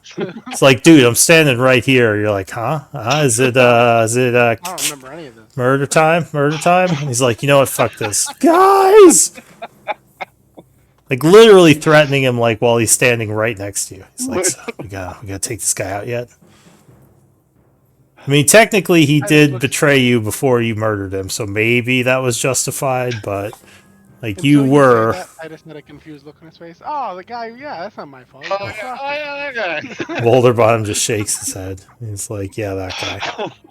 It's like, dude, I'm standing right here. You're like, huh? Is it, I don't remember any of this. murder time? Murder time? And he's like, you know what? Fuck this. Guys! Like literally threatening him like while he's standing right next to you. He's like, so, we gotta take this guy out yet. I mean, technically he did betray you before you murdered him, so maybe that was justified, but like Until you say were that, I just had a confused look on his face. Oh, the guy. Yeah, that's not my fault. Oh, yeah, that guy. Boulder Bottom just shakes his head. He's like, yeah, that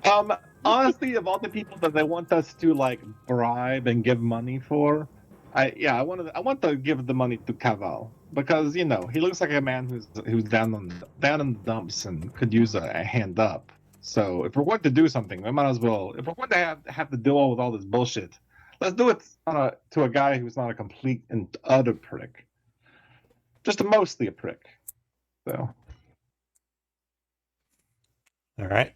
guy. Honestly, of all the people that they want us to like bribe and give money for, I want to give the money to Caval because he looks like a man who's down in the dumps and could use a hand up. So if we're going to do something, we might as well. If we're going to have to deal with all this bullshit, let's do it to a guy who's not a complete and utter prick, just mostly a prick. So. All right.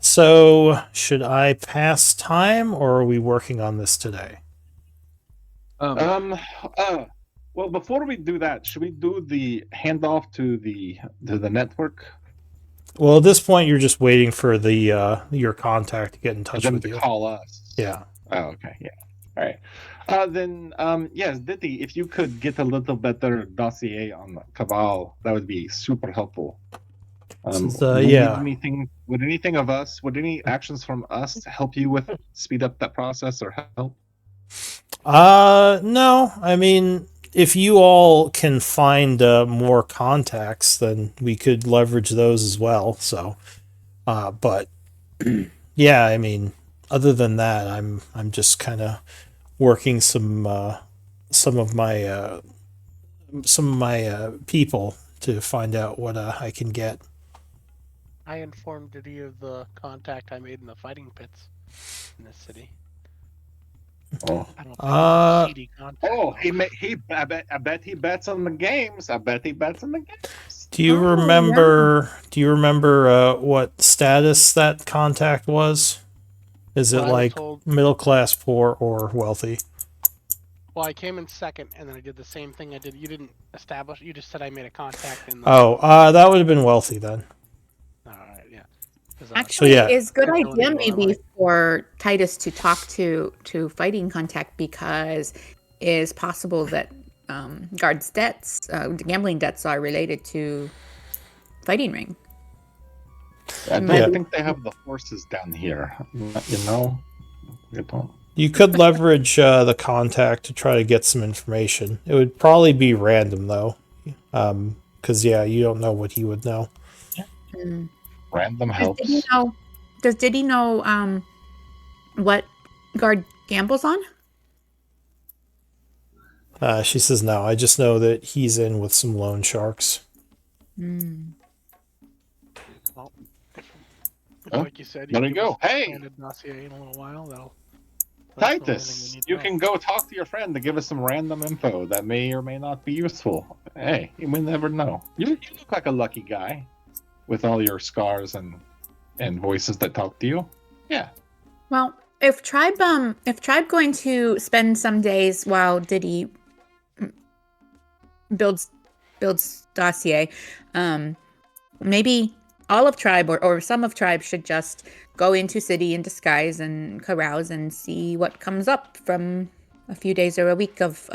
So, should I pass time, or are we working on this today? Well, before we do that, should we do the handoff to the network? Well, at this point, you're just waiting for the your contact to get in touch Them with to you. call us. Yeah. Oh, okay. Yeah. All right. Then, yes, Diddy, if you could get a little better dossier on Cabal, that would be super helpful. Yeah. Would any actions from us help you with speed up that process or help? No. I mean, if you all can find more contacts, then we could leverage those as well. So, but yeah, I mean, other than that, I'm just kind of working some of my people to find out what I can get. I informed Diddy of the contact I made in the fighting pits in this city. Oh. I don't think seedy contact. Oh, I bet he bets on the games. Do you remember? Yeah. Do you remember what status that contact was? Is it like middle class, poor, or wealthy? Well, I came in second, and then I did the same thing I did. You didn't establish. You just said I made a contact. That would have been wealthy then. All right, yeah. Actually, it's a good idea maybe for Titus to talk to fighting contact because it is possible that guards' debts, gambling debts, are related to fighting ring. I think they have the horses down here. You could leverage the contact to try to get some information. It would probably be random though, because you don't know what he would know. Random helps. Does Diddy know what guard gambles on? She says no. I just know that he's in with some loan sharks. Well, like you said, there you go. Hey, dossier in a little while. Titus, you can go talk to your friend to give us some random info that may or may not be useful. Hey, you may never know. You look like a lucky guy with all your scars and voices that talk to you. Yeah. Well, if Tribe going to spend some days while Diddy builds dossier, maybe all of Tribe or some of Tribe should just go into city in disguise and carouse and see what comes up from a few days or a week of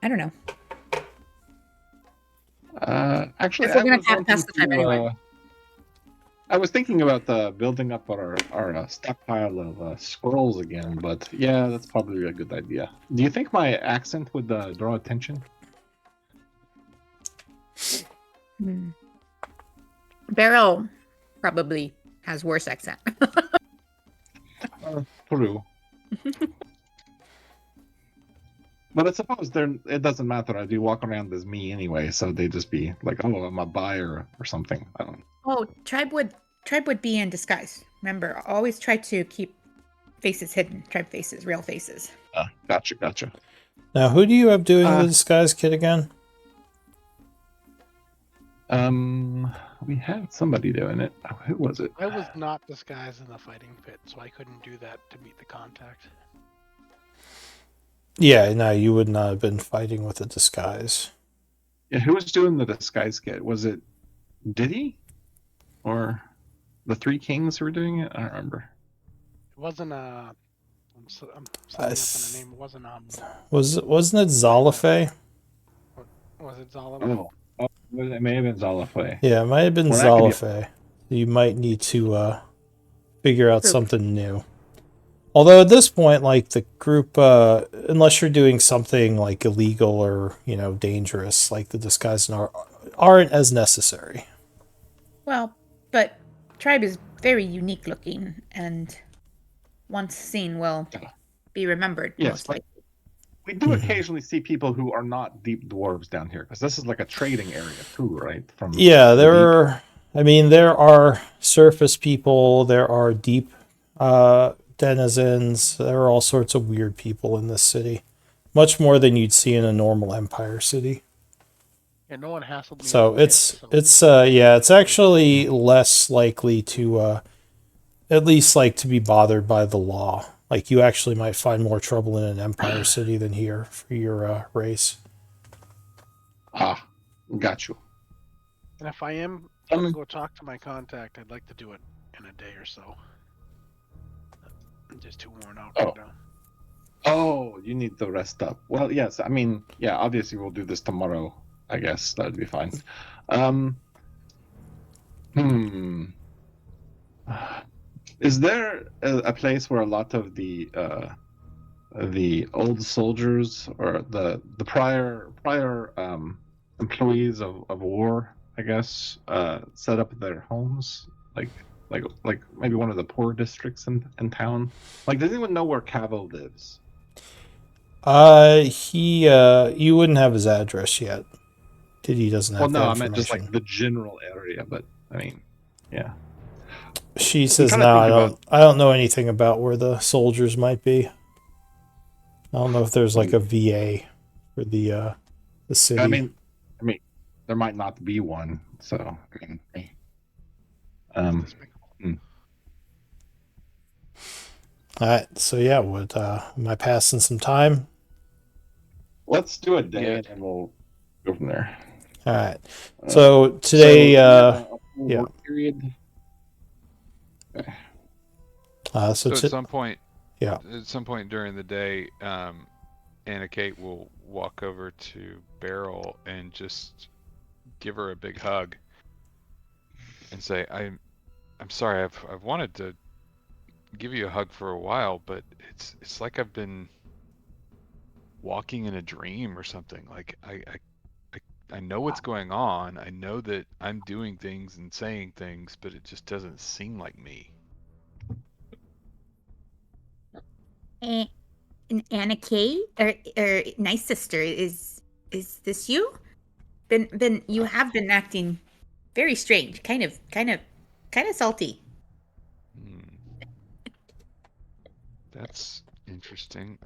I don't know. Actually, we're gonna pass the time anyway. I was thinking about building up our stockpile of scrolls again, but yeah, that's probably a good idea. Do you think my accent would draw attention? Beryl probably has worse accent. True. But I suppose it doesn't matter. I do walk around as me anyway, so they just be like, "Oh, I'm a buyer" or something. I don't know. Oh, Tribe would be in disguise. Remember, always try to keep faces hidden. Tribe faces, real faces. Gotcha. Now, who do you have doing the disguise kit again? We had somebody doing it. Oh, who was it? I was not disguised in the fighting pit, so I couldn't do that to meet the contact. Yeah, no, you would not have been fighting with a disguise. Yeah, who was doing the disguise kit? Was it Diddy? Or the Three Kings who were doing it? I don't remember. It wasn't I'm setting up on a name. It wasn't Wasn't it Zalafe? Was it Zala? Oh, it may have been Zalafay. Yeah, it might have been Well, that could be- Zalafe. You might need to figure out True. something new. Although at this point, like the group, unless you're doing something like illegal or dangerous, like the disguises aren't as necessary. Well, but tribe is very unique looking, and once seen will be remembered. Yes, most but likely. we do Mhm. occasionally see people who are not deep dwarves down here because this is like a trading area too, right? From Yeah, the deep. there are surface people, there are deep denizens, there are all sorts of weird people in this city. Much more than you'd see in a normal Empire city. Yeah, no one hassled me. So in the pit, so it's actually less likely to at least like to be bothered by the law. Like you actually might find more trouble in an Empire city than here for your race. Ah, got you. And if I am gonna Um, go talk to my contact, I'd like to do it in a day or so. I'm just too worn out right now. Oh, you need to rest up. Well, yes. I mean, yeah. Obviously, we'll do this tomorrow. I guess that'd be fine. Hmm. Is there a place where a lot of the old soldiers or the prior employees of war, I guess, set up their homes, like maybe one of the poor districts in town? Like, does anyone know where Cavill lives? You wouldn't have his address yet. He doesn't have Well, the no, I meant just information. like the general area, but I mean, yeah. She says, trying to "No, think about- I don't know anything about where the soldiers might be. I don't know if there's like a VA for the city." I mean, there might not be one. So, I mean, um, All right, so yeah, am I passing some time? let's do a day Yeah. and then we'll go from there. All right. So today, a full yeah. work period. So So to- at some point, yeah. At some point during the day, Anna Kate will walk over to Beryl and just give her a big hug and say, "I'm sorry. I've wanted to give you a hug for a while, but it's like I've been walking in a dream or something. Like I know what's going on. I know that I'm doing things and saying things, but it just doesn't seem like me." And Anna Kate, or nice sister, is this you? Been you have been acting very strange, kind of salty. That's interesting.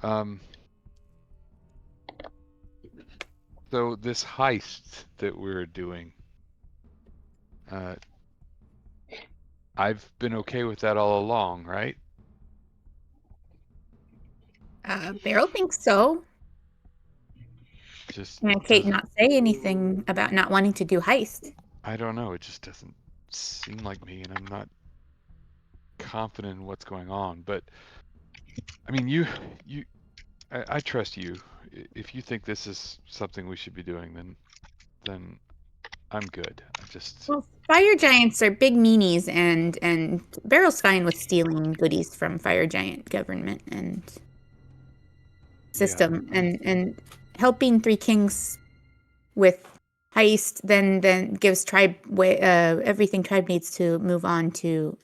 So this heist that we're doing, I've been okay with that all along, right? Beryl thinks so. Just And Kate doesn't. not say anything about not wanting to do heist. I don't know. It just doesn't seem like me, and I'm not confident in what's going on. But I mean, I trust you. If you think this is something we should be doing, then I'm good. I just. Well, fire giants are big meanies, and Beryl's fine with stealing goodies from fire giant government and system, and helping Three Kings with heist then gives tribe everything tribe needs to move on to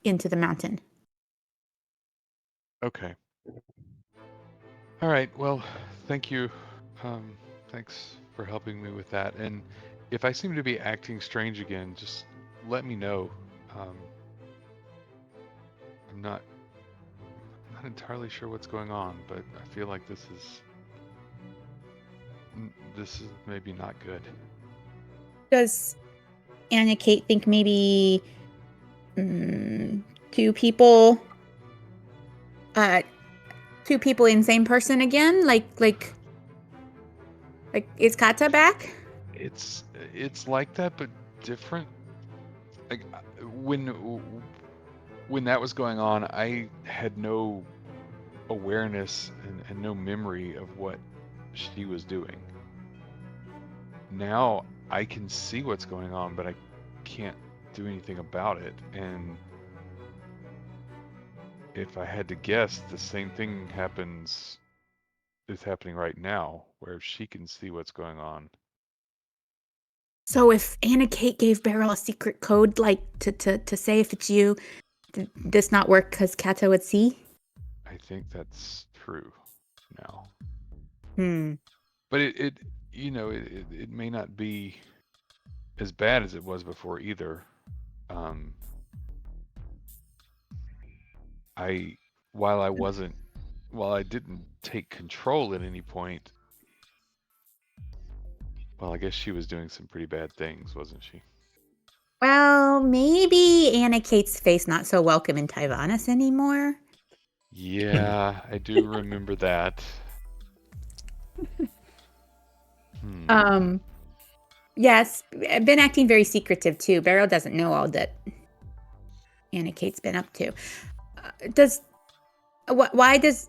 into the mountain. Okay. All right. Well, thank you. Thanks for helping me with that. And if I seem to be acting strange again, just let me know. I'm not entirely sure what's going on, but I feel like this is maybe not good. Does Anna Kate think maybe two people in same person again? Like is Kata back? It's like that, but different. Like when that was going on, I had no awareness and no memory of what she was doing. Now I can see what's going on, but I can't do anything about it. And if I had to guess, the same thing is happening right now, where she can see what's going on. So if Anna Kate gave Beryl a secret code, like to say if it's you, did this not work because Kata would see? I think that's true now. But it may not be as bad as it was before either. While I didn't take control at any point, well, I guess she was doing some pretty bad things, wasn't she? Well, maybe Anna Kate's face not so welcome in Tyvanis anymore. Yeah, I do remember that. Yes, been acting very secretive too. Beryl doesn't know all that Anna Kate's been up to. Why does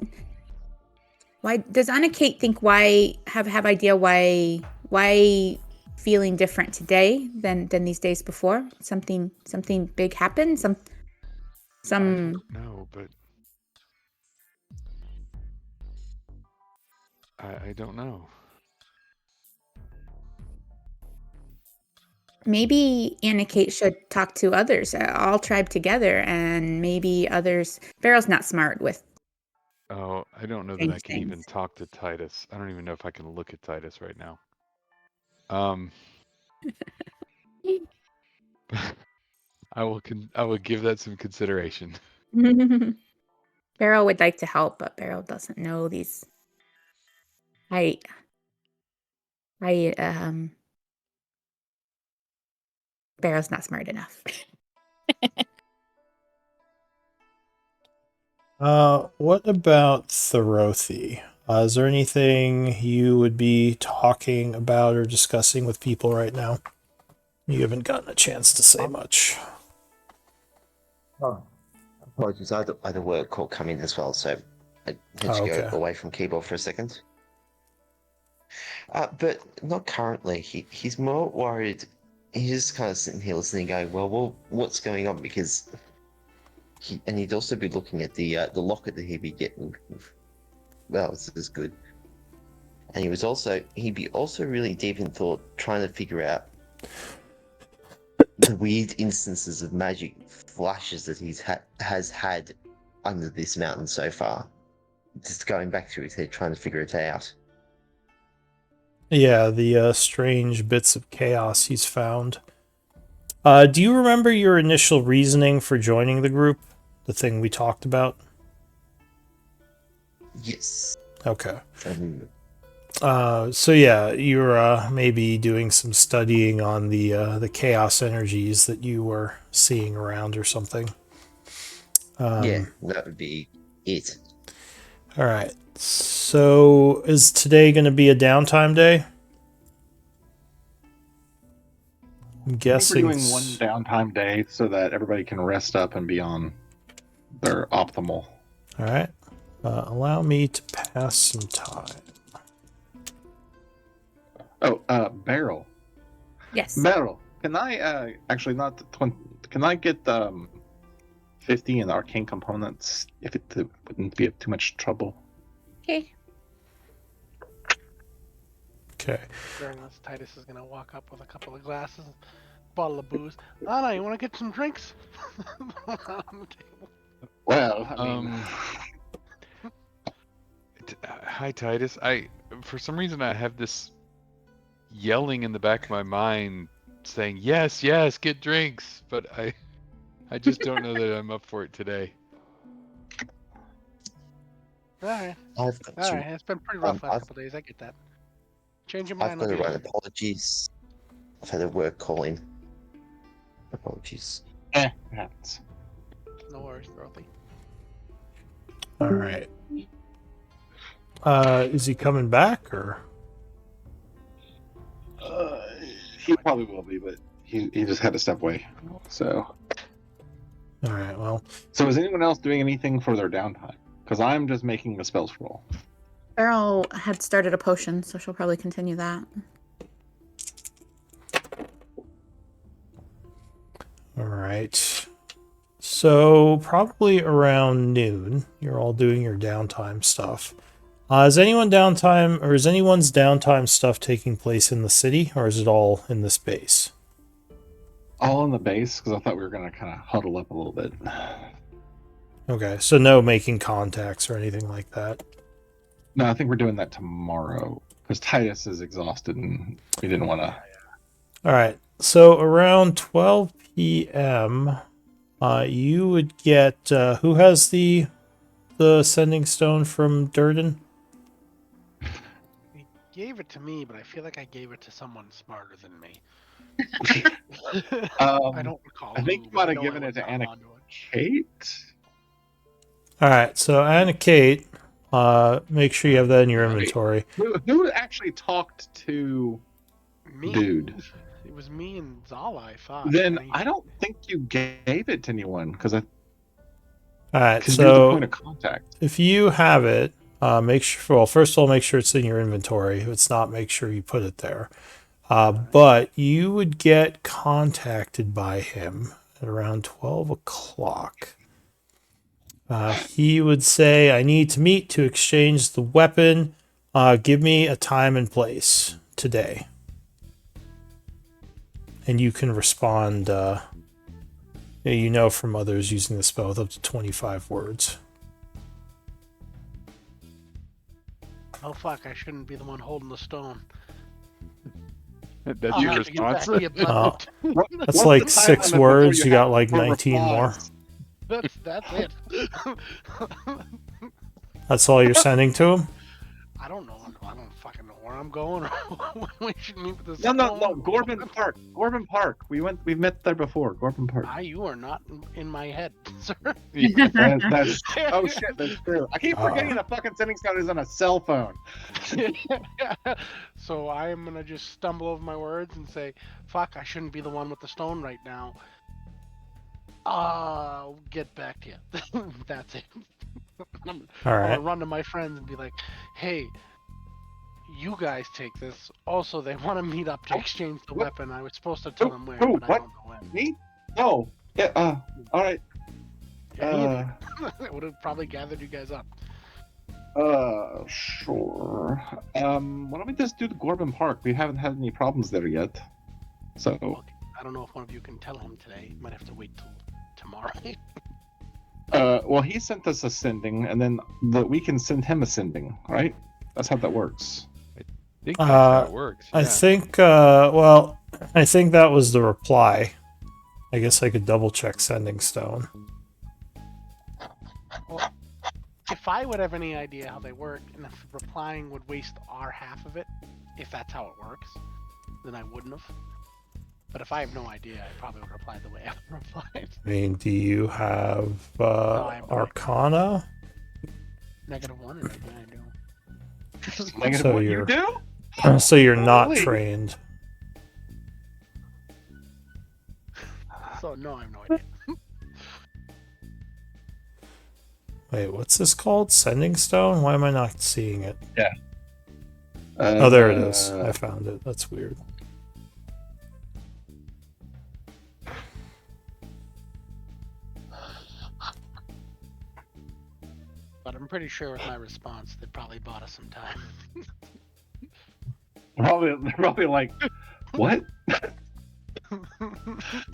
Anna Kate think have idea why feeling different today than these days before? Something big happened? Some I don't know, but I don't know. Maybe Anna Kate should talk to others, all tribe together, and maybe others. Beryl's not smart with. Oh, I don't know that I can even talk to Titus. I don't even know if I can look at Titus right now. I will give that some consideration. Beryl would like to help, but Beryl doesn't know these. Beryl's not smart enough. What about Thorothi? Is there anything you would be talking about or discussing with people right now? You haven't gotten a chance to say much. Oh, apologies. I had a work call come in as well, so I had to go away from keyboard for a second. But not currently. He's more worried. He's just kind of sitting here listening, going, "Well, what's going on?" Because he'd also be looking at the locket that he'd be getting. Well, this is good. And he'd be also really deep in thought, trying to figure out the weird instances of magic flashes that has had under this mountain so far. Just going back through his head, trying to figure it out. Yeah, the strange bits of chaos he's found. Do you remember your initial reasoning for joining the group? The thing we talked about? Yes. Okay. So yeah, you're maybe doing some studying on the chaos energies that you were seeing around or something. Yeah, that would be it. All right. So is today going to be a downtime day? I'm guessing we're doing one downtime day so that everybody can rest up and be on their optimal. All right. Allow me to pass some time. Oh, Beryl. Yes. Beryl, can I actually not can I get 50 in arcane components if it wouldn't be too much trouble? Okay. Okay. During this, Titus is gonna walk up with a couple of glasses, bottle of booze. Anna, you want to get some drinks? On the table. Well, I mean, Hi Titus. For some reason I have this yelling in the back of my mind saying yes, get drinks, but I just don't know that I'm up for it today. All right. I've got All right. It's been pretty rough last I've- couple days. I get that. Change your I've mind. got to Let me write know. apologies. I've had a work call in. Apologies. It happens. No worries, Dorothy. All right. Is he coming back or? He probably will be, but he just had to step away. So All right. Well, is anyone else doing anything for their downtime? Because I'm just making the spells roll. Beryl had started a potion, so she'll probably continue that. all right. So probably around noon, you're all doing your downtime stuff. Is anyone's downtime stuff taking place in the city, or is it all in this base? All on the base, because I thought we were going to kind of huddle up a little bit. Okay, so no making contacts or anything like that. No, I think we're doing that tomorrow, because Titus is exhausted and we didn't want to. All right, so around 12 p.m., you would get who has the sending stone from Durden? He gave it to me, but I feel like I gave it to someone smarter than me. I don't recall. I think who, you but might have know given I it to went Anna onto it. Kate. All right, so Anna Kate, make sure you have that in your inventory. Who actually talked to Me. Dude? It was me and Zala, I thought. Then and he- I don't think you gave it to anyone, because All right, you're the so point of contact. if you have it, make sure. Well, first of all, make sure it's in your inventory. If it's not, make sure you put it there. But you would get contacted by him at around 12 o'clock. He would say, "I need to meet to exchange the weapon. Give me a time and place today." And you can respond. You know from others using the spell with up to 25 words. Oh fuck! I shouldn't be the one holding the stone. That's I'll your have to get response. back to you, bud. That's What's like the time 6 limit words. before You got have like for 19 more. replies? That's it. That's all you're sending to him? I don't know. I don't fucking know where I'm going or when we should meet with this. No. Gorban Park. Gorban Park. We've met there before. Gorban Park. You are not in my head, sir. That's oh shit. That's true. I keep forgetting the fucking sending stone is on a cell phone. So I am gonna just stumble over my words and say, "Fuck! I shouldn't be the one with the stone right now." I'll get back to you. That's it. I'm All right. gonna run to my friends and be like, "Hey, you guys take this. Also, they want to meet up to exchange the What? weapon. I was supposed to tell them where, Who? but I What? don't know when." Me? No. Yeah. All right. Any of you. It would have probably gathered you guys up. Sure. Why don't we just do the Gorban Park? We haven't had any problems there yet. So. Okay. I don't know if one of you can tell him today. You might have to wait till tomorrow. Well, he sent us a sending, and then we can send him a sending, right? That's how that works. I think that's how it works. I yeah. think, I think that was the reply. I guess I could double check sending stone. Well, if I would have any idea how they work, and if replying would waste our half of it, if that's how it works, then I wouldn't have. But if I have no idea, I probably would reply the way I would reply. I mean, do you have I have no Arcana? -1 or anything I do. Negative So what you you're- do? So you're not Holy. trained. So no, I have no idea. Wait, what's this called? Sending stone? Why am I not seeing it? Uh, Oh, there it is. I found it. That's weird. But I'm pretty sure with my response, they probably bought us some time. They're probably like, what?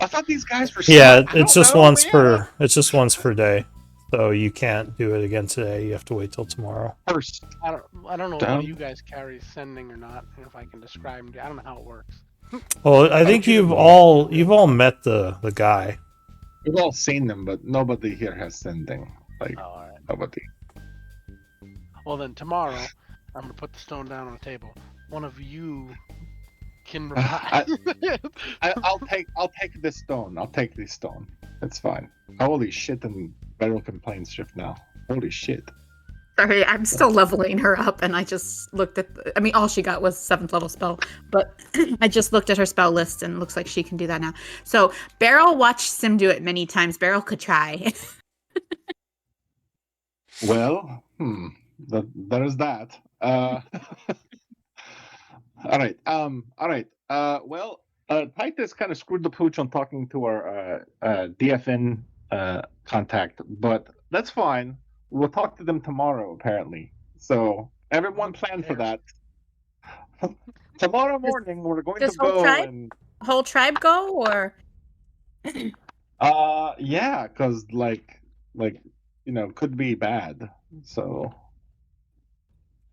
I thought these guys were. Yeah, smart. I it's don't just know, once man. per. It's just once per day. So you can't do it again today. You have to wait till tomorrow. First. I don't know Dumb. if you guys carry sending or not, and if I can describe. I don't know how it works. Well, I think you've all met the guy. We've all seen them, but nobody here has sending. Like Oh, all right. nobody. Well, then tomorrow, I'm gonna put the stone down on the table. One of you can reply. I'll take this stone. I'll take this stone. It's fine. Holy shit! And Beryl can plane shift now. Holy shit! Sorry, I'm still leveling her up, and I just looked at. I mean, all she got was 7th level spell, but I just looked at her spell list, and it looks like she can do that now. So Beryl watched Sim do it many times. Beryl could try. Well, there's that. All right. All right. Well, Titus kind of screwed the pooch on talking to our DFN contact, but that's fine. We'll talk to them tomorrow, apparently. So everyone plan for that. Tomorrow morning, we're going to Does whole go tribe? and Whole tribe go or? yeah, because like could be bad. So.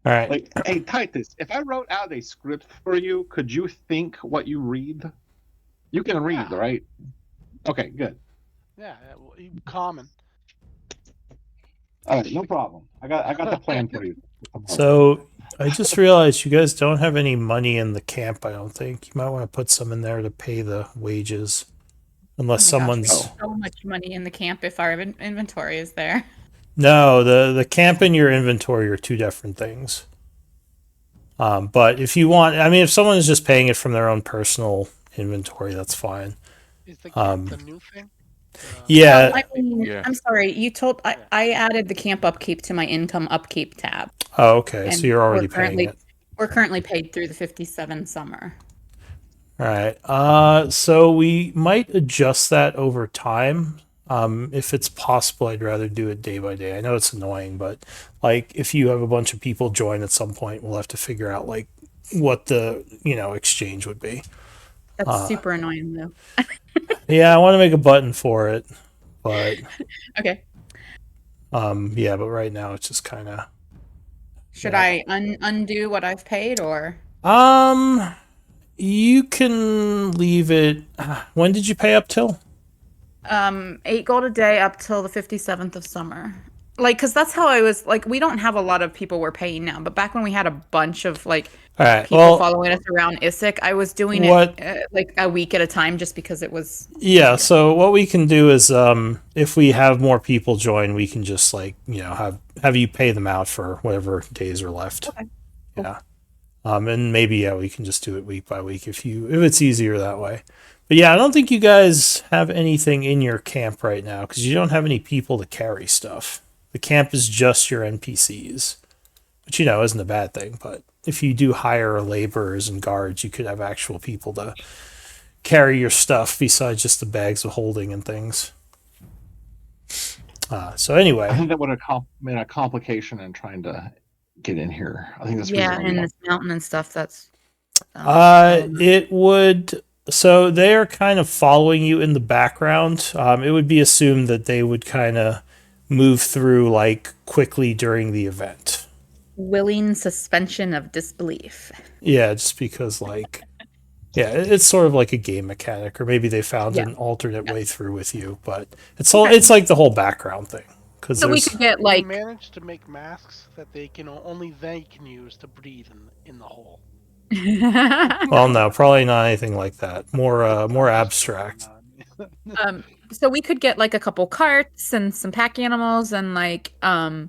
All right. Like, hey Titus, if I wrote out a script for you, could you think what you read? You can read, Yeah. right? Okay, good. Yeah, common. All right, no problem. I got the plan for you. So I just realized you guys don't have any money in the camp. I don't think you might want to put some in there to pay the wages, unless Oh my gosh, we someone's. have so much money in the camp if our inventory is there. No, the camp and your inventory are two different things. But if you want, I mean, if someone is just paying it from their own personal inventory, that's fine. Is the camp the new thing? Yeah. I mean, Yeah. I'm sorry. You told I added the camp upkeep to my income upkeep tab. Oh, okay. And So you're already we're paying currently it. we're currently paid through the 57 summer. All right. So we might adjust that over time. If it's possible, I'd rather do it day by day. I know it's annoying, but like if you have a bunch of people join at some point, we'll have to figure out like what the exchange would be. That's super annoying though. Yeah, I want to make a button for it, but Okay. yeah, but right now it's just kind of. Should I undo what I've paid or? You can leave it. When did you pay up till? 8 gold a day up till the 57th of summer. Like, cause that's how I was like. We don't have a lot of people we're paying now, but back when we had a bunch of like All right. people Well, following us around Issyk, I was doing What- it like a week at a time, just because it was. yeah. So what we can do is, if we have more people join, we can just like have you pay them out for whatever days are left. Okay. Yeah. And maybe we can just do it week by week if it's easier that way. But yeah, I don't think you guys have anything in your camp right now because you don't have any people to carry stuff. The camp is just your NPCs, which isn't a bad thing. But if you do hire laborers and guards, you could have actual people to carry your stuff besides just the bags of holding and things. So anyway, I think that would have made a complication in trying to get in here. I think that's Yeah, reasonable. and this mountain and stuff. That's. it would. So they are kind of following you in the background. It would be assumed that they would kind of move through like quickly during the event. Willing suspension of disbelief. Yeah, just because like, yeah, it's sort of like a game mechanic, or maybe they found Yeah. an alternate way through with you. But it's like the whole background thing. Because So we could get We like. managed to make masks that only they can use to breathe in the hole. well, no, probably not anything like that. More abstract. So we could get like a couple carts and some pack animals and like Yeah,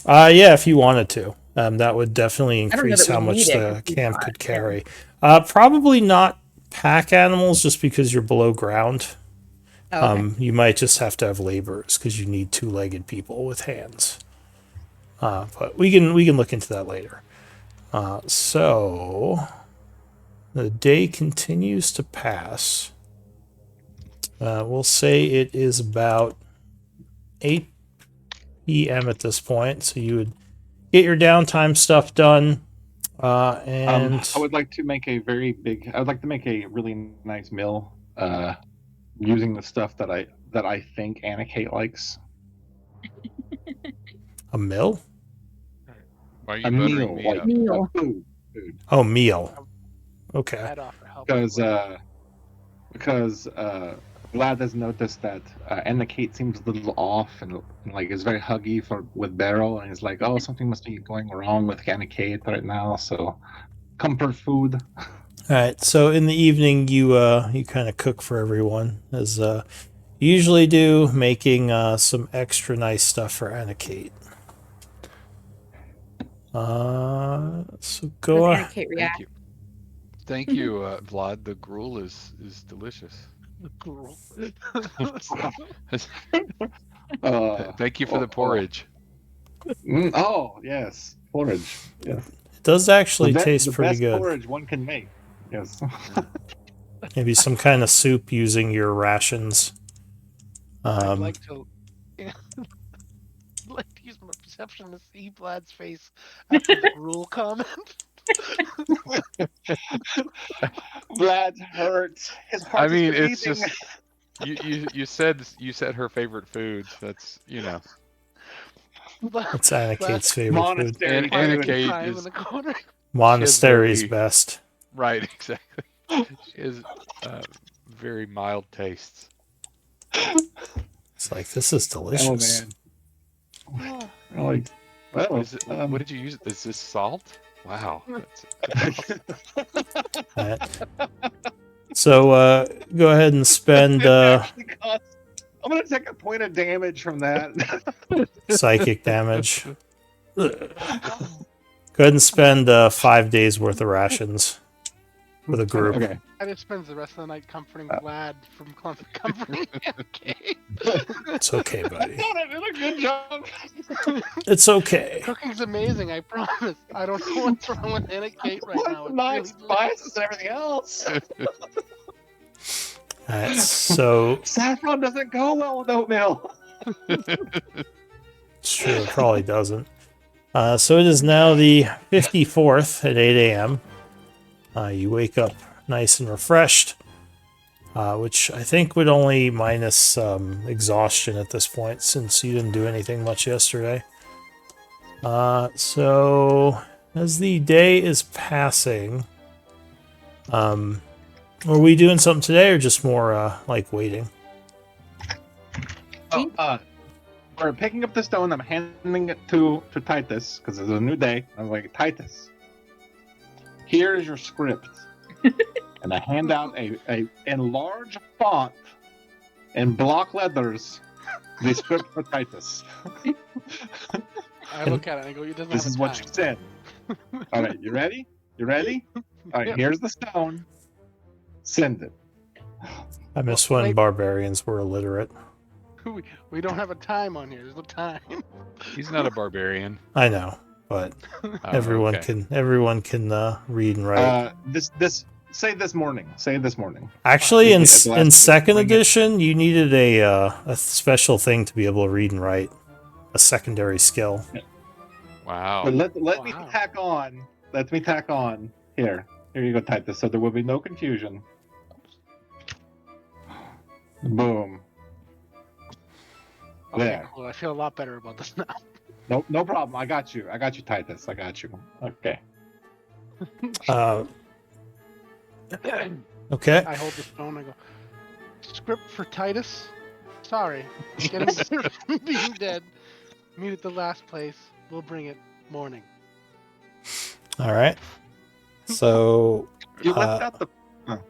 if you wanted to, that would definitely don't know increase that how we much need it the if we camp got- could carry. Probably not pack animals, just because you're below ground. oh, okay. You might just have to have laborers because you need two-legged people with hands. But we can look into that later. So the day continues to pass. We'll say it is about 8 p.m. at this point, so you would get your downtime stuff done. And I would like to make a really nice meal using the stuff that I think Anna Kate likes. a mill? Why are you A buttering meal, me like up? Meal. food. Oh, meal. Okay. I'd offer help. Because Vlad has noticed that Anna Kate seems a little off and like is very huggy with Beryl, and he's like, oh, something must be going wrong with Anna Kate right now. So comfort food. All right. So in the evening, you kind of cook for everyone, as you usually do, making some extra nice stuff for Anna Kate. So go Does on. Anna Kate react? Thank you, Vlad. The gruel is delicious. Cool. Thank you for the porridge. Oh yes, porridge. Yes, It does actually the taste pretty best good. porridge one can make. Yes. Maybe some kind of soup using your rations. I'd like to. I'd like to use my perception to see Vlad's face after the gruel comment. Vlad's hurt. His I heart is mean, it's beating. just you said her favorite foods. That's It's Anna Kate's favorite food. Monastery and Anna food. Kate Crying in is the corner. Monastery's very- best. right, exactly. She has very mild tastes. It's like, this is Oh delicious. man. Like, well, What is it? What did you use? Is this salt? Wow. Alright. So go ahead and spend actually cost- I'm gonna take a point of damage from that. psychic damage. Go ahead and spend 5 days worth of rations for the group. Okay. I just spends the rest of the night comforting Vlad from comforting Kate. It's okay, buddy. I did a good job. It's okay. Cooking's amazing, I promise. I don't know what's wrong with Anna Kate right now. What's It's nice really spices and everything else? Alright, so Saffron doesn't go well with oatmeal. it's true, it probably doesn't. So it is now the 54th at 8 a.m. You wake up nice and refreshed, which I think would only minus exhaustion at this point, since you didn't do anything much yesterday. So as the day is passing, are we doing something today, or just more like waiting? We're picking up the stone. I'm handing it to Titus because it's a new day. I'm like, Titus, here's your script, and I hand out a in large font in block letters the script for Titus. I look at it and I go, "You doesn't This have is a what time." you said. All right, you ready? You ready? All right, Yep. here's the stone. Send it. I miss Well, when maybe- barbarians were illiterate. We don't have a time on here. There's no time. He's not a barbarian. I know, but Oh, everyone okay. can read and write. Say this morning. Say this morning. Actually, in at the last in minute, second bring it. edition, you needed a special thing to be able to read and write, a secondary skill. Wow. But let me Wow. tack on. Let me tack on. Here you go, Titus. So there will be no confusion. Boom. Okay, There. cool. I feel a lot better about this now. No problem. I got you, Titus. I got you. Okay. Uh, okay. I hold the stone. I go, script for Titus. Sorry, getting better from being dead. Meet at the last place. We'll bring it morning. All right. So, You left out the. all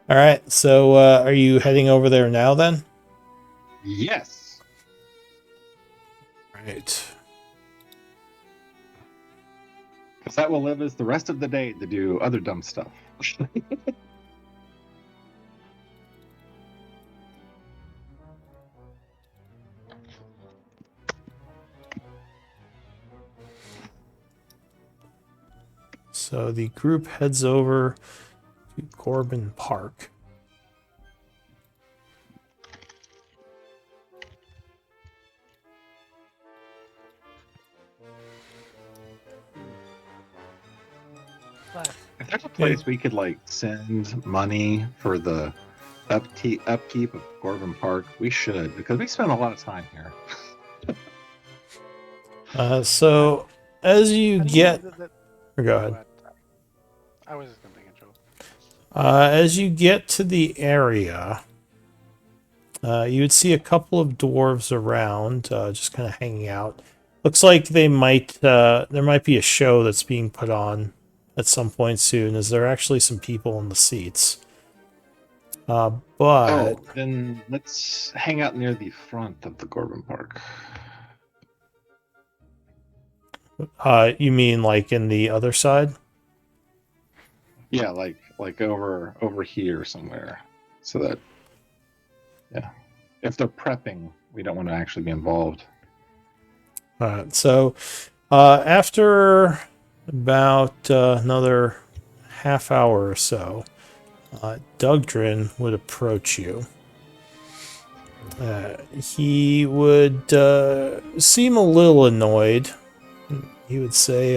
right. So, are you heading over there now then? Yes. Right. Because that will live us the rest of the day to do other dumb stuff. So the group heads over to Corbin Park. If there's a place we could like send money for the upkeep of Corbin Park, we should, because we spend a lot of time here. So as you get, or go ahead. I was just gonna make a joke. As you get to the area, you would see a couple of dwarves around, just kind of hanging out. Looks like there might be a show that's being put on at some point soon, as there are actually some people in the seats. But Oh, then let's hang out near the front of the Gorman Park. you mean like in the other side? Yeah, like over here somewhere, so that if they're prepping, we don't want to actually be involved. So after about another half hour or so, Dugdrin would approach you. He would seem a little annoyed. He would say,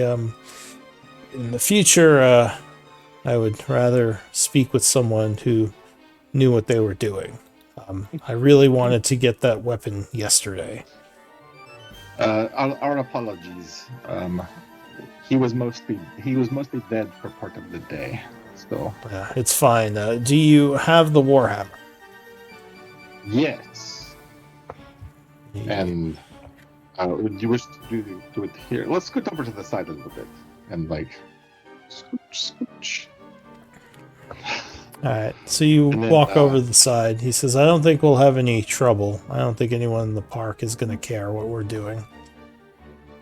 in the future, I would rather speak with someone who knew what they were doing. I really wanted to get that weapon yesterday. Our apologies. He was mostly dead for part of the day. So It's fine. Do you have the Warhammer? yes. And would you wish to do it here? Let's scoot over to the side a little bit and scooch. Alright, so you And then, walk over the side. He says, I don't think we'll have any trouble. I don't think anyone in the park is going to care what we're doing.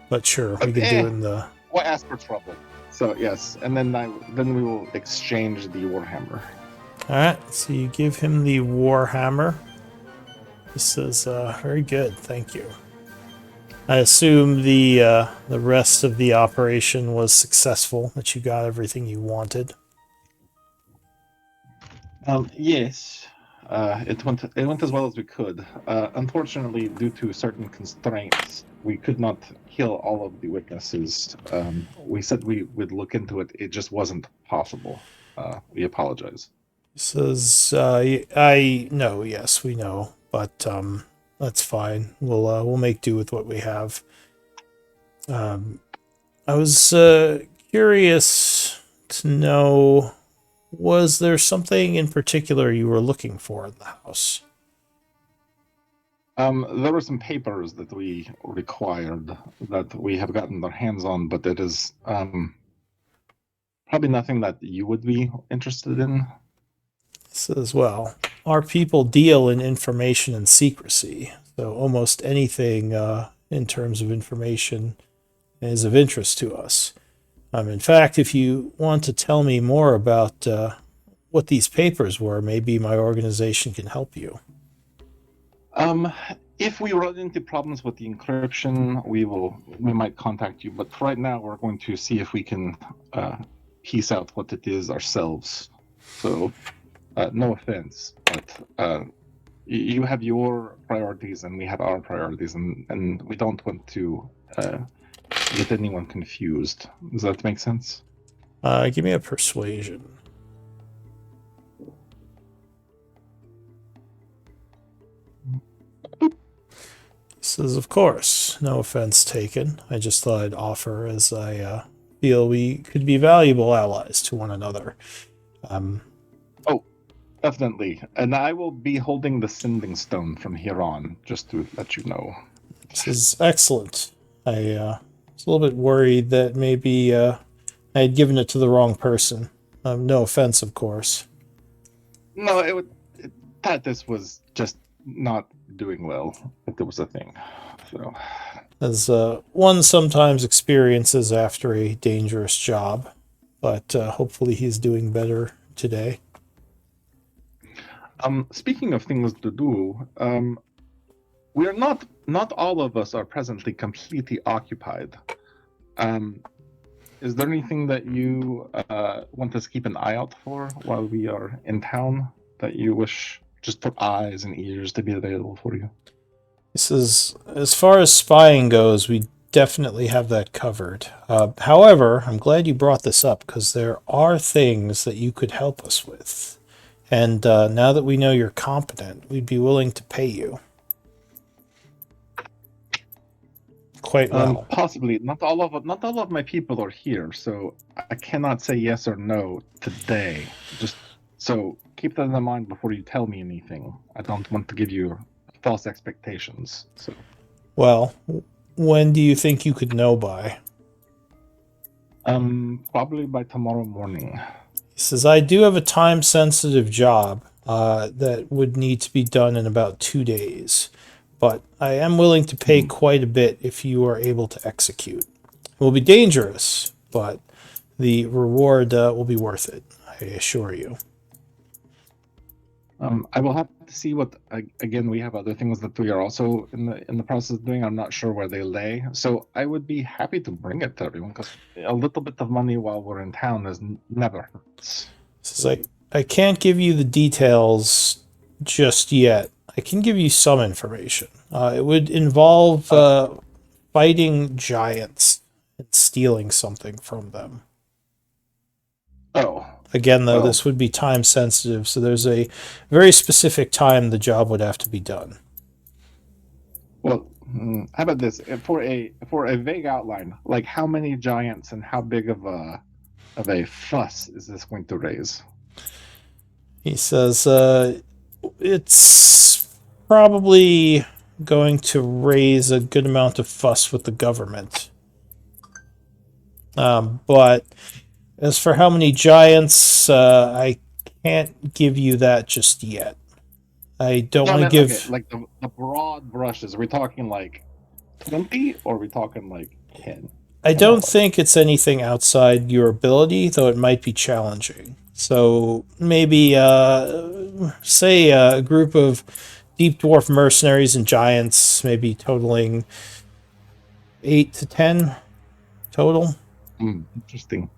But sure, we can do it in the... Why ask for trouble? So yes, and then we will exchange the Warhammer. Alright, so you give him the Warhammer. He says, very good, thank you. I assume the rest of the operation was successful, that you got everything you wanted. Yes, it went as well as we could. Unfortunately, due to certain constraints, we could not kill all of the witnesses. We said we would look into it. It just wasn't possible. We apologize. He says, I know, yes, we know, but that's fine. We'll make do with what we have. I was curious to know, was there something in particular you were looking for in the house? There were some papers that we required that we have gotten our hands on, but it is probably nothing that you would be interested in. Says, well, our people deal in information and secrecy, so almost anything in terms of information is of interest to us. In fact, if you want to tell me more about what these papers were, maybe my organization can help you. If we run into problems with the encryption, we might contact you. But right now, we're going to see if we can piece out what it is ourselves. So, no offense, but you have your priorities and we have our priorities, and we don't want to get anyone confused. Does that make sense? Give me a persuasion. Says, of course, no offense taken. I just thought I'd offer, as I feel we could be valuable allies to one another. Oh, definitely. And I will be holding the sending stone from here on, just to let you know. This is excellent. I was a little bit worried that maybe I had given it to the wrong person. No offense, of course. No, Tatis was just not doing well, if there was a thing. So, as one sometimes experiences after a dangerous job, but hopefully he's doing better today. Speaking of things to do, we are not all of us are presently completely occupied. Is there anything that you want us to keep an eye out for while we are in town that you wish just for eyes and ears to be available for you? This is, as far as spying goes, we definitely have that covered. However, I'm glad you brought this up, because there are things that you could help us with. And now that we know you're competent, we'd be willing to pay you. Quite well. Possibly. Not all of my people are here, so I cannot say yes or no today. Just so keep that in mind before you tell me anything. I don't want to give you false expectations. So, well, when do you think you could know by? Probably by tomorrow morning. He says, I do have a time-sensitive job that would need to be done in about 2 days, but I am willing to pay quite a bit if you are able to execute. It will be dangerous, but the reward will be worth it, I assure you. I will have to see what. Again, we have other things that we are also in the process of doing. I'm not sure where they lay, so I would be happy to bring it to everyone because a little bit of money while we're in town is never hurts. Says, I can't give you the details just yet. I can give you some information. It would involve fighting giants and stealing something from them. Oh, Again, though, Well- this would be time sensitive, so there's a very specific time the job would have to be done. well, how about this? For a vague outline, like how many giants and how big of a fuss is this going to raise? He says it's probably going to raise a good amount of fuss with the government. But as for how many giants, I can't give you that just yet. I don't want to give... Okay, like the broad brushes. Are we talking like 20 or are we talking like 10? I don't think it's anything outside your ability, though it might be challenging. So maybe, say, a group of deep dwarf mercenaries and giants, maybe totaling 8 to 10 total. Interesting.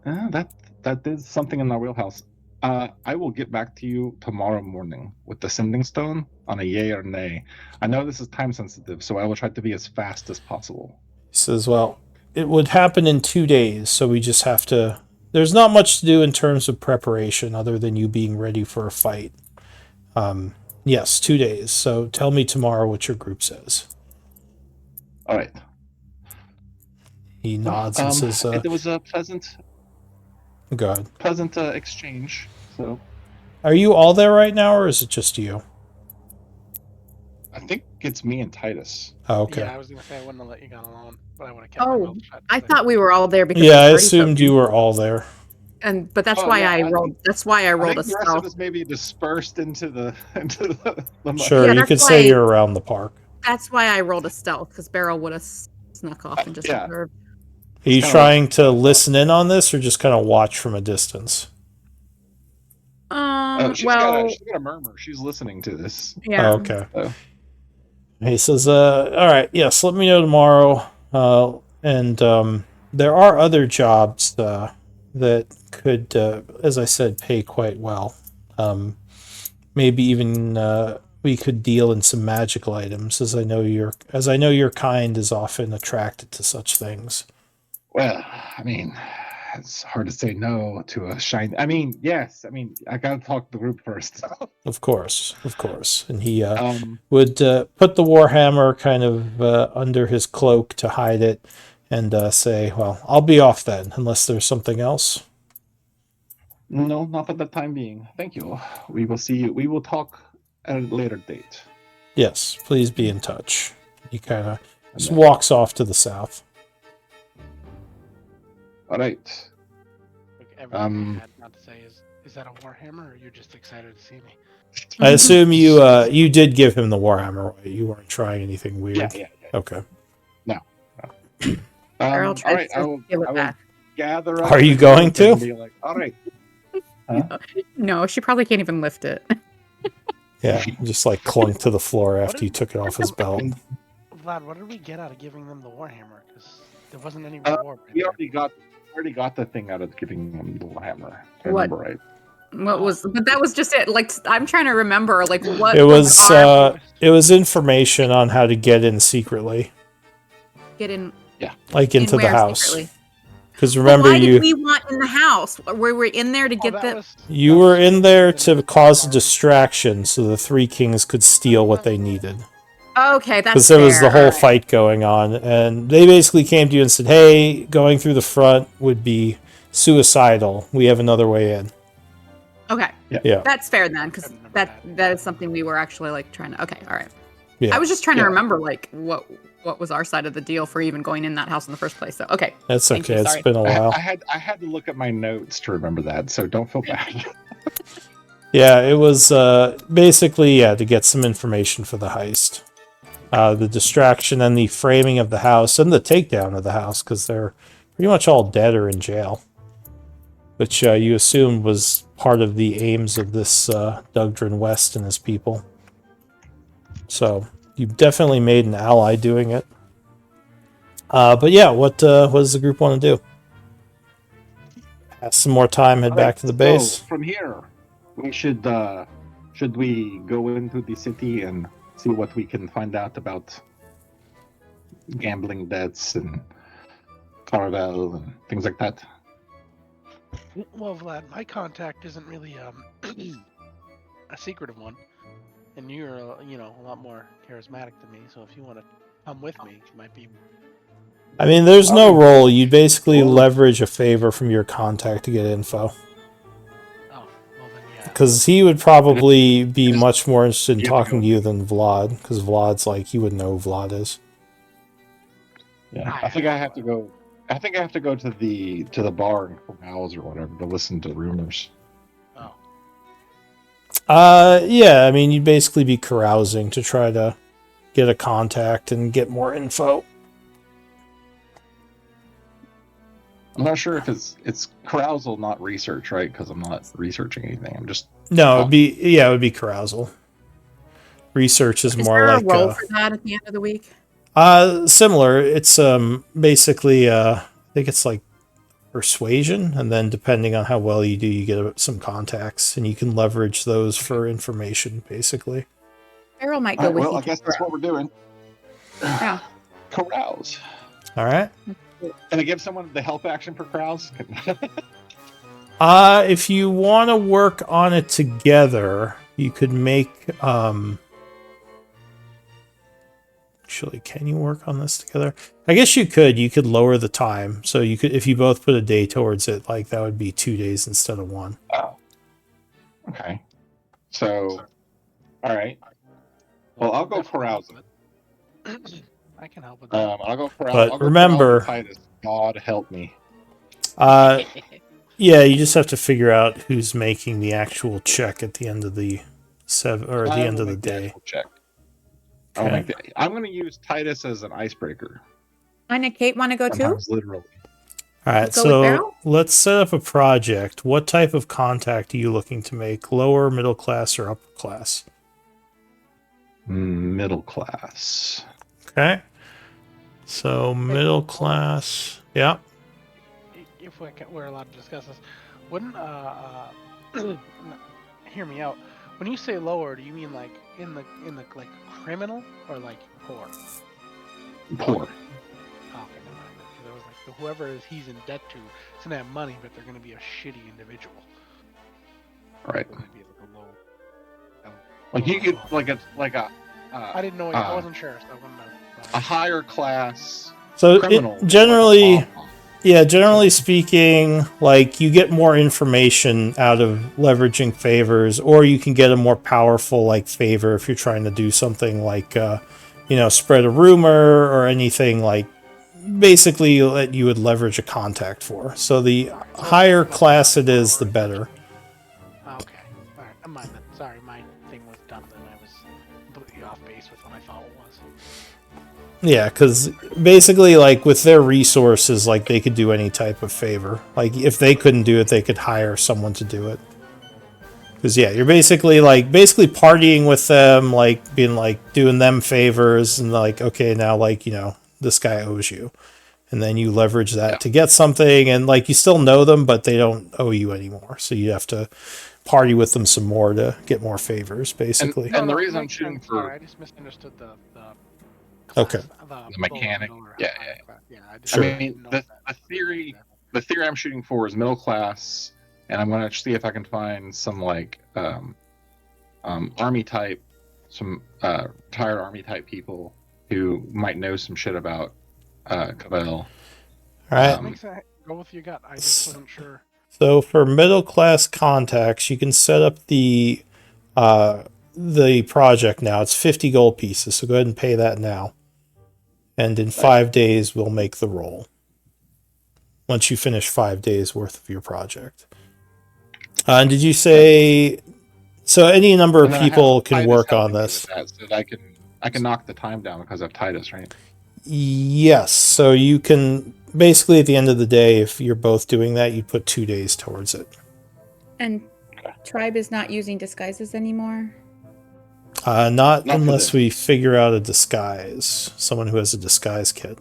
That is something in our wheelhouse. I will get back to you tomorrow morning with the sending stone on a yay or nay. I know this is time sensitive, so I will try to be as fast as possible. He says, well, it would happen in 2 days, so we just have to... There's not much to do in terms of preparation other than you being ready for a fight. Yes, 2 days. So tell me tomorrow what your group says. All right. He nods and says, it was a pleasant go ahead. Exchange. So Are you all there right now, or is it just you? I think it's me and Titus. Oh, okay. Yeah, I was gonna say I wouldn't have let you go alone, but I would have kept my Oh, mouth shut. I thought we were all there because Yeah, I of the party assumed token. you were all there. But that's Oh, why yeah, I I rolled. think- That's why I I rolled think a the rest of stealth. us maybe dispersed into the Sure, Yeah, you that's could say why- you're around the park. That's why I rolled a stealth because Beryl would have snuck off and just Yeah. observed. Are you kinda trying to listen in on this, or just kind of watch from a distance? she's Well, got a murmur. She's listening to this. yeah. Oh, okay. So. He says, all right, yes, let me know tomorrow. And there are other jobs that could, as I said, pay quite well. Maybe even we could deal in some magical items, as I know your kind is often attracted to such things. Well, I mean, it's hard to say no to a shiny. I mean, yes. I mean, I gotta talk to the group first. Of course. And he would put the warhammer kind of under his cloak to hide it, and say, "Well, I'll be off then, unless there's something else." No, not for the time being. Thank you. We will see you. We will talk at a later date. Yes, please be in touch. He kind of just walks off to the south. All right. Look, everything I had not to say is that a warhammer, or you're just excited to see me? I assume you did give him the warhammer, right? You weren't trying anything weird. Yeah. Okay. Beryl All tries right. to I will give it back. gather up. Are you the going group and to? Be like, all right. No, she probably can't even lift it. Yeah, just like clunked to the floor after you took it off his belt. Vlad, what did we get out of giving them the warhammer? Because there wasn't any Uh, reward. right We there. already got the thing out of giving him the hammer. If I What? remember right. What was? But that was just it. Like I'm trying to remember. Like what? It was our- it was information on how to get in secretly, get in. like into in the where house. secretly? Because But remember, why you did we want in the house? Were we in there to Oh, get that the? was- you that were was- in there to cause a distraction, so the Three Kings could steal what they needed. Okay, that's Because there was the fair, whole alright. fight going on, and they basically came to you and said, "Hey, going through the front would be suicidal. We have another way in." Okay, Yeah. that's fair then, because I remember that is something we were actually like trying to. Okay, all right. Yeah, I was just trying to Yeah. remember like what was our side of the deal for even going in that house in the first place. So okay. that's Thank okay. you, It's sorry. been a while. I had to look at my notes to remember that, so don't feel bad. Yeah, it was basically to get some information for the heist. The distraction and the framing of the house and the takedown of the house because they're pretty much all dead or in jail. Which you assumed was part of the aims of this Dougdrin West and his people. So you definitely made an ally doing it. But yeah, what does the group want to do? Have some more time, head back to the base. So from here, we should we go into the city and see what we can find out about gambling debts and Carvel and things like that? Well, Vlad, my contact isn't really a secretive one, and you're a lot more charismatic than me. So if you want to come with me, it might be. I mean, there's no role. You basically Cool. leverage a favor from your contact to get info. Oh, well then, yeah. Because he would probably be Just- much more interested in you have to talking go. to you than Vlad. Because Vlad's like, he would know who Vlad is. Yeah, I think I have to go. I think I have to go to the bar in Corvallis or whatever to listen to rumors. Oh, Yeah, I mean, you'd basically be carousing to try to get a contact and get more info. I'm not sure if it's carousal, not research, right? Because I'm not researching anything. I'm just No, it would be carousal. Research is Is more there like a role for that at the end of the week? similar. It's basically I think it's like persuasion, and then depending on how well you do, you get some contacts, and you can leverage those for information, basically. Errol might all go right, with well, you. I guess that's what we're doing. Yeah. Carouse. All right. Can I give someone the help action for carouse? If you want to work on it together, you could make actually, can you work on this together? I guess you could. You could lower the time. So you could, if you both put a day towards it, like that would be 2 days instead of 1. Oh. Okay. So, all right. Well, I'll go carousing. I can help with that. I'll go carousing. But I'll go remember- carousing Titus. God help me. Yeah, you just have to figure out who's making the actual check at the end of the the I end will of the make day. actual check. I'll Okay. make the, I'm going to use Titus as an icebreaker. Mine and Kate want to go too? Sometimes literally. All right, Let's go with so Beryl? let's set up a project. What type of contact are you looking to make? Lower, middle class, or upper class? Middle class. Okay. So middle class. Yeah. If we're allowed to discuss this, wouldn't hear me out. When you say lower, do you mean like in the like criminal or like poor? Poor. Oh, okay, never mind. Because I was like, whoever he's in debt to is gonna have money, but they're gonna be a shitty individual. Right. They're gonna be like a low. Like you could like a I didn't know. I wasn't sure, so I wouldn't know. a higher class So criminal. generally, yeah, generally speaking, like you get more information out of leveraging favors, or you can get a more powerful like favor if you're trying to do something like, spread a rumor or anything like. Basically, that you would leverage a contact for. So the higher class it is, the better. Okay. All right. I'm mind that. Sorry, my thing was dumb. Then I was completely off base with what I thought it was. Yeah, because basically, like with their resources, like they could do any type of favor. Like if they couldn't do it, they could hire someone to do it. Because yeah, you're basically partying with them, like being like doing them favors, and like okay, now like this guy owes you, and then you leverage that to get something, and like you still know them, but they don't owe you anymore, so you have to party with them some more to get more favors, basically. And the it reason I'm makes shooting sense. for- Sorry, I just misunderstood the Okay. the mechanic. lower Yeah, higher yeah. class. Yeah, I just Sure. I didn't mean, know the that. theory I'm shooting for is middle class, and I'm going to see if I can find some like army type, some retired army type people who might know some shit about Cavell. All right. That makes sense. Go with your gut. I just wasn't sure. So for middle class contacts, you can set up the the project now. It's 50 gold pieces, so go ahead and pay that now. And in 5 days, we'll make the roll. Once you finish 5 days worth of your project. And did you say... So any number of And then I people have can Titus work on helping me this. with that, so that I can knock the time down because of Titus, right? Yes, so you can... Basically, at the end of the day, if you're both doing that, you put 2 days towards it. And Tribe is not using disguises anymore. Not Not for unless this. we figure out a disguise. Someone who has a disguise kit.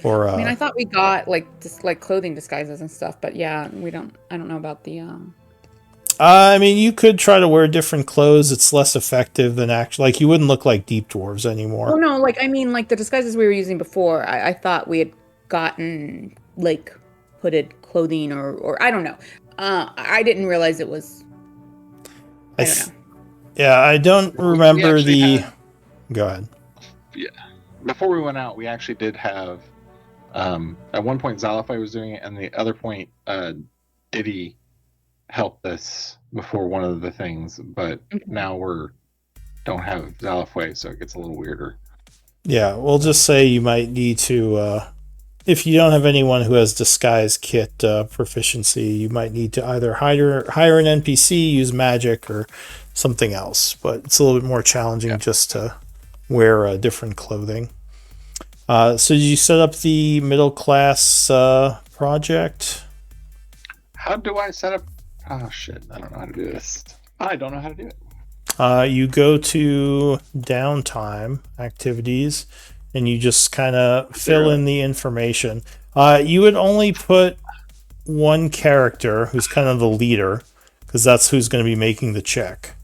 Or I mean, I thought we got like just like clothing disguises and stuff, but yeah, we don't. I don't know about the. I mean, you could try to wear different clothes. It's less effective than actually. Like, you wouldn't look like deep dwarves anymore. Oh no, like I mean, like the disguises we were using before. I thought we had gotten like hooded clothing or I don't know. I didn't realize it was. I don't know. Yeah, I don't We remember actually the. had- Go ahead. Before we went out, we actually did have. At one point, Zalafai was doing it, and the other point, Diddy helped us before one of the things. But now don't have Zalafai, so it gets a little weirder. Yeah, we'll just say you might need to. If you don't have anyone who has disguise kit proficiency, you might need to either hire an NPC, use magic, or something else. But it's a little bit more challenging just to wear different clothing. So did you set up the middle class project? How do I set up? Oh shit! I don't know how to do this. I don't know how to do it. You go to downtime activities, and you just kind of fill in the information. You would only put one character who's kind of the leader, because that's who's going to be making the check.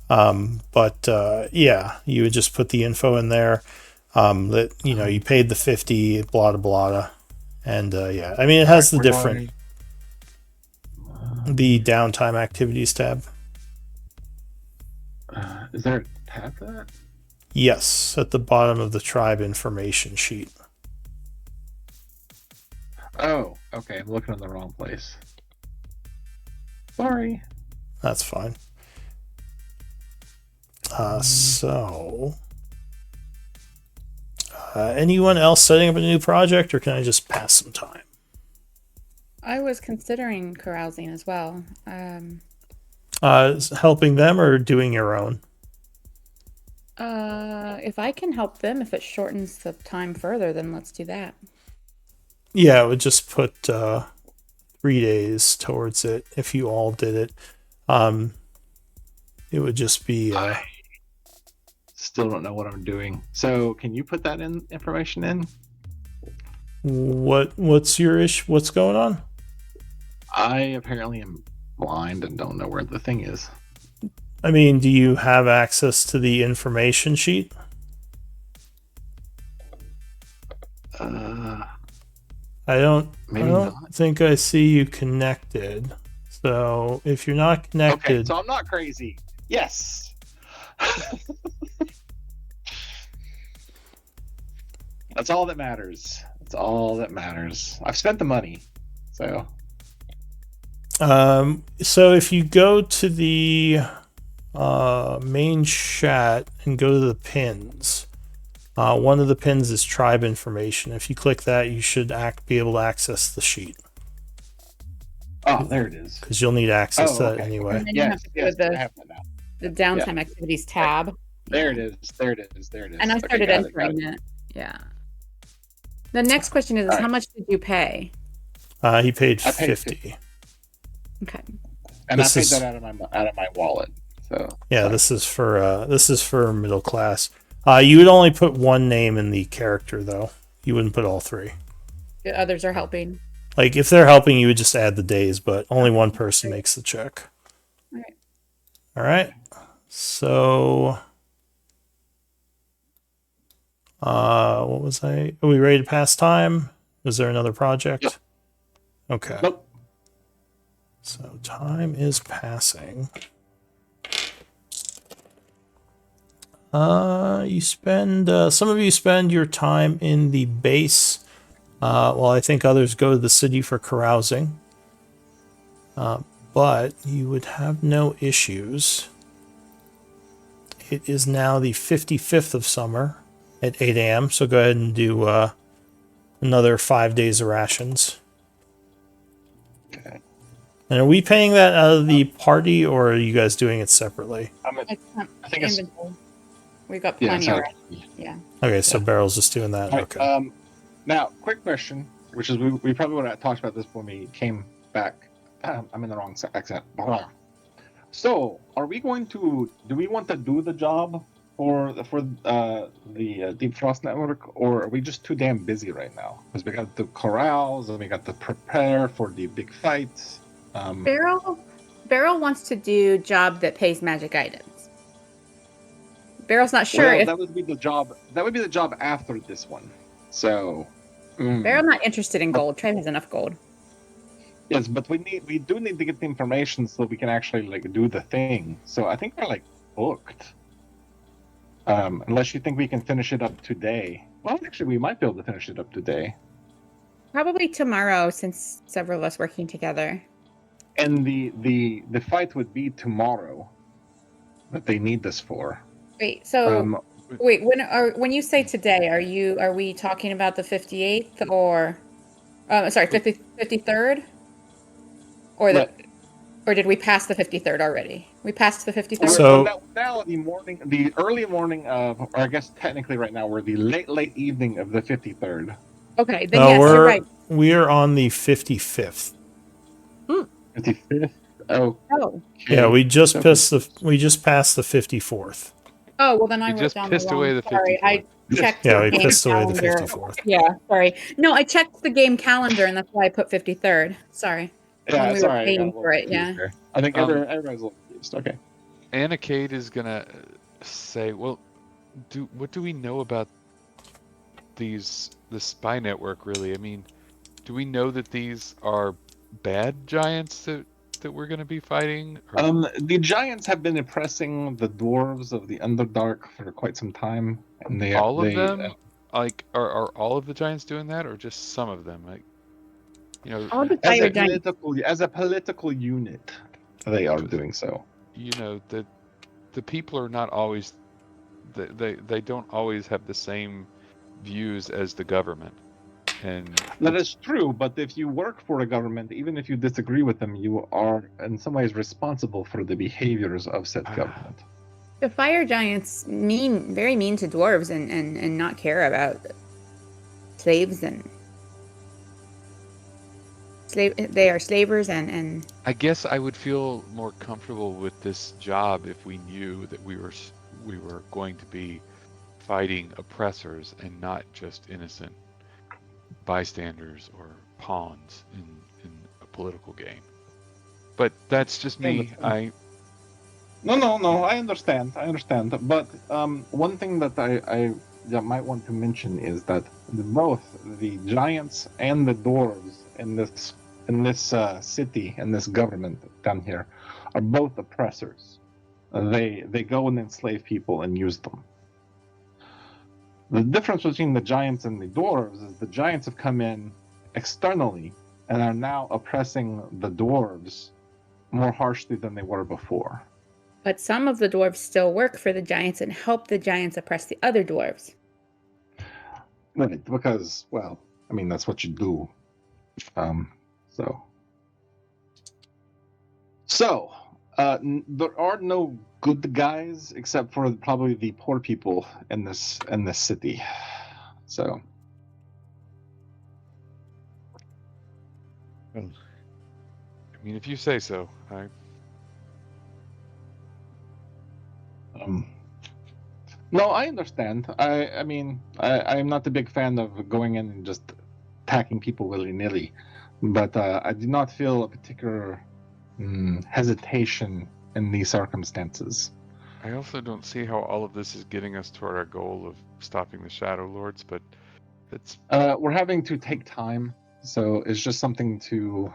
Yeah, you would just put the info in there. That you paid the 50, blah blah, and yeah, I mean it has the different the downtime activities tab. Is there a tab for that? Yes, at the bottom of the tribe information sheet. Oh, okay. I'm looking in the wrong place. Sorry. That's fine. Anyone else setting up a new project, or can I just pass some time? I was considering carousing as well. Helping them or doing your own? If I can help them, if it shortens the time further, then let's do that. Yeah, it would just put 3 days towards it if you all did it. It would just be. I still don't know what I'm doing. So, can you put that information in? What's your issue? What's going on? I apparently am blind and don't know where the thing is. I mean, do you have access to the information sheet? I don't not. think I see you connected. So if you're not connected, Okay, so I'm not crazy. Yes. That's all that matters. That's all that matters. I've spent the money, so. So if you go to the main chat and go to the pins, one of the pins is tribe information. If you click that, you should be able to access the sheet. Oh, there it is. Because you'll need access to that okay. anyway. And then you have to go to I have that now. the downtime activities tab. There it is. There it is. There it is. And I Okay, started got entering it. Yeah. The next question is, how much did you pay? He paid I paid 50. Okay. And This I paid is- that out of my wallet. So Yeah, this is for middle class. You would only put one name in the character though. You wouldn't put all three. The others are helping. Like if they're helping, you would just add the days, but only one person makes the check. Alright. All right. So, what was I? Are we ready to pass time? Was there another project? Yep. Okay. Nope. So time is passing. You spend some of you spend your time in the base, while I think others go to the city for carousing. but you would have no issues. It is now the 55th of summer at 8 a.m., so go ahead and do another 5 days of rations. Okay. And are we paying that out of the party, or are you guys doing it separately? I think it's Inventory. We've got yeah. plenty So, of rations. Yeah. Okay, so Yeah. Barrel's just doing that. all right, Okay. now, quick question, which is we probably would have talked about this when we came back. I'm in the wrong accent. So, are we going to? Do we want to do the job for the Deep Frost Network, or are we just too damn busy right now? Because we got the corrals and we got to prepare for the big fights. Beryl wants to do job that pays magic items. Beryl's not sure Well, if that would be the job. That would be the job after this one. So, Beryl's not interested in But- gold. Trev has enough gold. yes, but we do need to get the information so we can actually like do the thing. So I think we're like booked. Unless you think we can finish it up today. Well, actually, we might be able to finish it up today. Probably tomorrow, since several of us working together. And the fight would be tomorrow that they need this for. Wait, so Um, wait, when you say today, are we talking about the 58th or sorry, 53rd? Or did we pass the 53rd already? We passed the 53rd? So- now the early morning of, or I guess technically right now, we're the late evening of the 53rd. Okay, then No, yes, you're right. we're on the 55th. 55th? Oh, Oh. Yeah, we just Okay. passed the 54th. Oh, well then I We wrote just down pissed the wrong. away the Sorry, I 54th. checked Yeah, the we game pissed away the calendar. 54th. Yeah, sorry. No, I checked the game calendar and that's why I put 53rd. Sorry. Yeah, When we sorry. were I got a paying little for it, confused yeah. there. I think everybody's a little confused. Okay. Anna Kate is gonna say, well, what do we know about the spy network really? I mean, do we know that these are bad giants that we're gonna be fighting? Or... The giants have been oppressing the dwarves of the Underdark for quite some time, and all of them? Like, are all of the giants doing that, or just some of them? Like, you know, All the as fire a giants. political unit, they are doing so. you know, the people are not always they don't always have the same views as the government. And That is true, but if you work for a government, even if you disagree with them, you are in some ways responsible for the behaviors of said government. The fire giants very mean to dwarves and not care about slaves and they are slavers and I guess I would feel more comfortable with this job if we knew that we were going to be fighting oppressors and not just innocent bystanders or pawns in a political game. But that's just me. No. I understand. But one thing that I might want to mention is that both the giants and the dwarves in this city, in this government down here, are both oppressors. They go and enslave people and use them. The difference between the giants and the dwarves is the giants have come in externally and are now oppressing the dwarves more harshly than they were before. but some of the dwarves still work for the giants and help the giants oppress the other dwarves. Right, because, well, I mean, that's what you do. So, there are no good guys except for probably the poor people in this city. So, I mean, if you say so. no, I understand. I mean, I'm not a big fan of going in and just attacking people willy-nilly, but I do not feel a particular hesitation in these circumstances. I also don't see how all of this is getting us toward our goal of stopping the Shadowlords, but it's... we're having to take time, so it's just something to...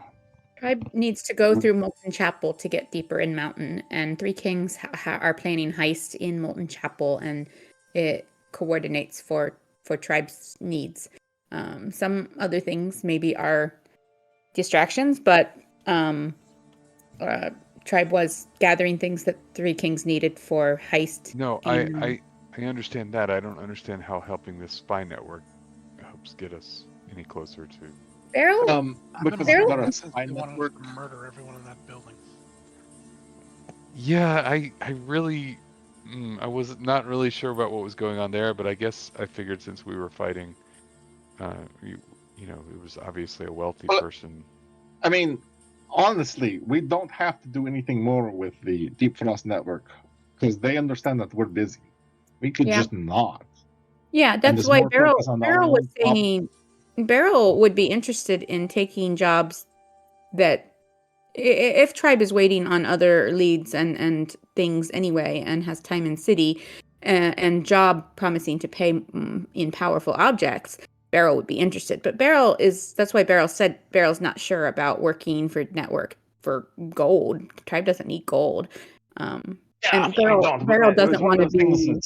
Tribe needs to go through Molten Chapel to get deeper in Mountain, and Three Kings are planning heist in Molten Chapel, and it coordinates for Tribe's needs. Some other things maybe are distractions, but tribe was gathering things that Three Kings needed for heist. No, and I understand that. I don't understand how helping this spy network helps get us any closer to. Beryl. I've been Because Beryl- they're a wondering since spy they wanted network. us to murder everyone in that building. Yeah, I really, I was not really sure about what was going on there, but I guess I figured since we were fighting, you know, it was obviously a wealthy Well, person. I mean, honestly, we don't have to do anything more with the Deep Frost network because they understand that we're busy. We could Yeah. just not. Yeah, And that's there's why more focus on our Beryl was own problem. saying Beryl would be interested in taking jobs that if Tribe is waiting on other leads and things anyway and has time in city and job promising to pay in powerful objects, Beryl would be interested. But that's why Beryl said Beryl's not sure about working for network for gold. Tribe doesn't need gold. And we don't. But Beryl it was doesn't one want of to those things be. that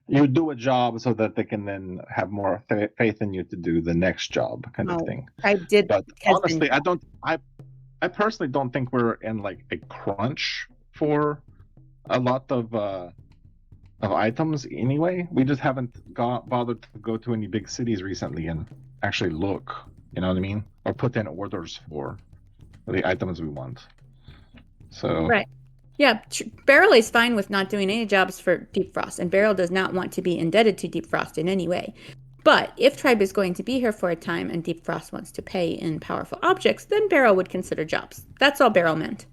you do a job so that they can then have more faith in you to do the next job, kind of No, thing. Tribe But has been. honestly, I personally don't think we're in like a crunch for a lot of items anyway. We just haven't bothered to go to any big cities recently and actually look. You know what I mean? Or put in orders for the items we want. So Right. Yeah, Beryl is fine with not doing any jobs for Deep Frost, and Beryl does not want to be indebted to Deep Frost in any way. But if Tribe is going to be here for a time and Deep Frost wants to pay in powerful objects, then Beryl would consider jobs. That's all Beryl meant.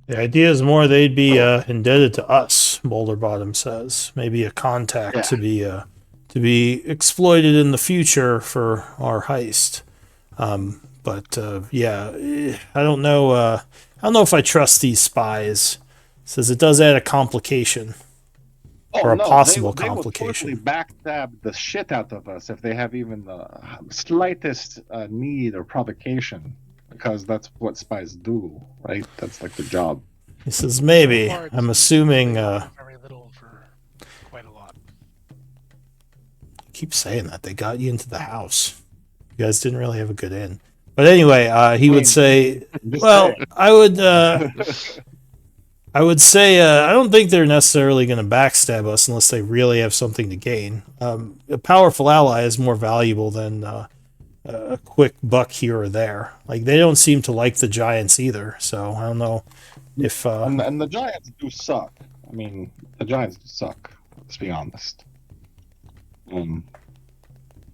The idea is more they'd be indebted to us, Boulder Bottom says. Maybe a contact Yeah. to be exploited in the future for our heist. But I don't know. I don't know if I trust these spies. Says it does add a complication. Or a possible they would complication. totally backstab the shit out of us if they have even the slightest need or provocation, because that's what spies do, right? That's like their job. He says maybe. So far, it I'm seems assuming. they offer very little for quite a lot. Keep saying that they got you into the house. You guys didn't really have a good in. But anyway, he would say, Just "Well, saying. I would say I don't think they're necessarily going to backstab us unless they really have something to gain. A powerful ally is more valuable than a quick buck here or there. Like they don't seem to like the giants either. So I don't know if and the Giants do suck. I mean, the Giants do suck. Let's be honest.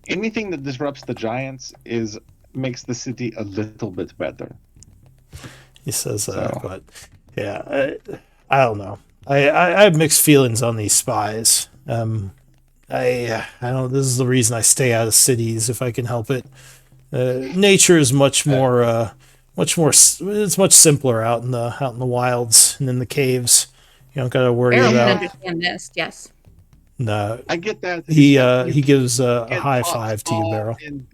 Anything that disrupts the Giants makes the city a little bit better. he says So. but yeah, I don't know. I have mixed feelings on these spies. I don't. This is the reason I stay out of cities if I can help it. Nature is much more. It's much simpler out in the wilds and in the caves. You don't got to worry Beryl would about. understand this, yes. No, I get that. he gives a get high hot five to you, spa Beryl. and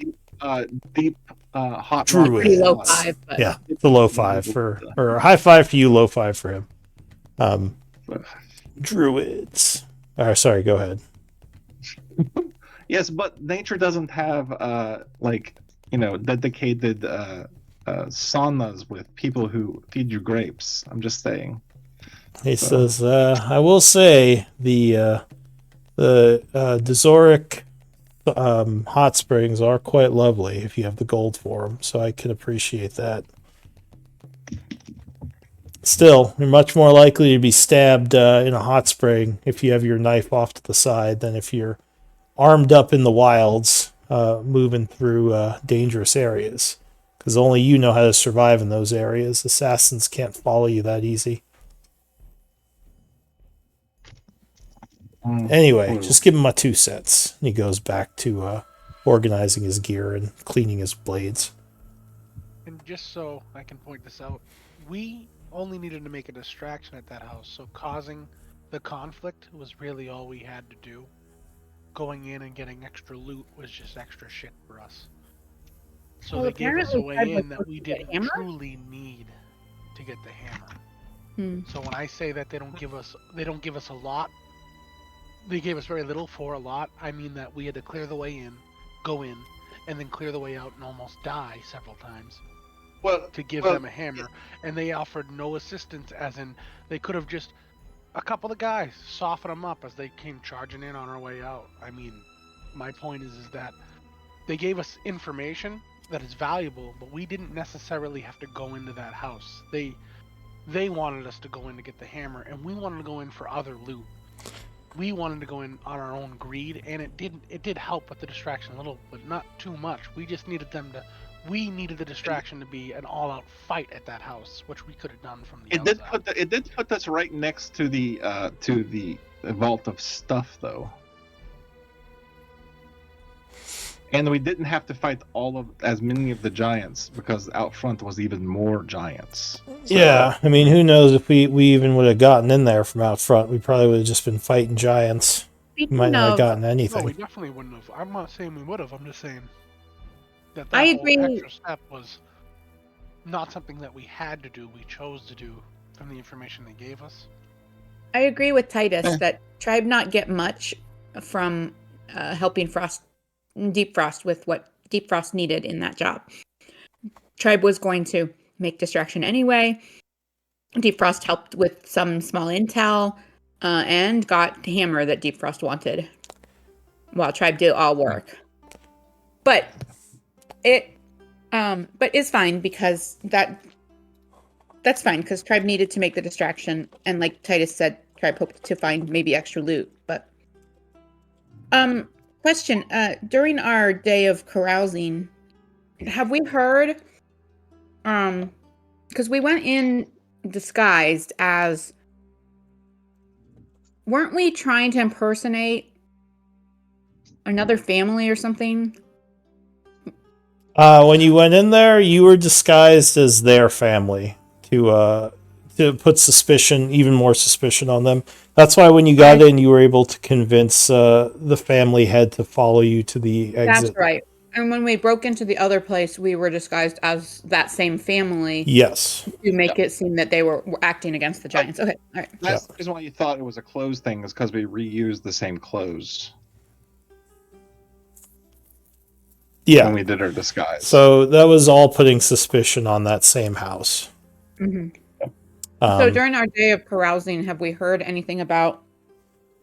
deep hot Druid. rock Pretty low spots. 5, but Yeah, the low five or a high five for you, low five for him. Druids. Sorry, go ahead. Yes, but nature doesn't have dedicated saunas with people who feed you grapes. I'm just saying. He says, I will say the Dezoric hot springs are quite lovely if you have the gold for them, so I can appreciate that. Still, you're much more likely to be stabbed in a hot spring if you have your knife off to the side than if you're armed up in the wilds, moving through dangerous areas. Because only you know how to survive in those areas. Assassins can't follow you that easy. Anyway, just give him my 2 cents. And he goes back to organizing his gear and cleaning his blades. And just so I can point this out, we only needed to make a distraction at that house, so causing the conflict was really all we had to do. Going in and getting extra loot was just extra shit for us. So Well, they gave us a apparently way Fred was in that we supposed to get a didn't hammer? truly need to get the hammer. Hmm. So when I say that they don't give us a lot, they gave us very little for a lot, I mean that we had to clear the way in, go in, and then clear the way out and almost die several times Well, to give well, them a hammer, and they offered no assistance, as in they could have just a couple of guys soften them up as they came charging in on our way out. I mean, my point is that they gave us information that is valuable, but we didn't necessarily have to go into that house. They wanted us to go in to get the hammer, and we wanted to go in for other loot. We wanted to go in on our own greed, and it did help with the distraction a little, but not too much. We just needed we needed the distraction to be an all-out fight at that house, which we could have done from the outside. it did put us right next to the vault of stuff, though. And we didn't have to fight as many of the giants, because out front was even more giants. So, Yeah, I mean, who knows if we even would have gotten in there from out front? We probably would have just been fighting giants. We might not have gotten No, anything. we definitely wouldn't have. I'm not saying we would have. I'm just saying that I whole agree. extra step was not something that we had to do. We chose to do from the information they gave us. I agree with Titus that Tribe not get much from helping Deep Frost with what Deep Frost needed in that job. Tribe was going to make distraction anyway. Deep Frost helped with some small intel and got the hammer that Deep Frost wanted, while Tribe did all work. But it's fine because that's fine because Tribe needed to make the distraction, and like Titus said, Tribe hoped to find maybe extra loot. But question: during our day of carousing, have we heard? Because we went in disguised as. Weren't we trying to impersonate another family or something? When you went in there, you were disguised as their family to put suspicion, even more suspicion on them. That's why when you got in, you were able to convince the family head to follow you to the exit. That's right. And when we broke into the other place, we were disguised as that same family. Yes. To make it seem that they were acting against the giants. Okay, all right. That's the reason why you thought it was a clothes thing, is because we reused the same clothes. Yeah. When we did our disguise. So that was all putting suspicion on that same house. Mm-hmm. So during our day of carousing, have we heard anything about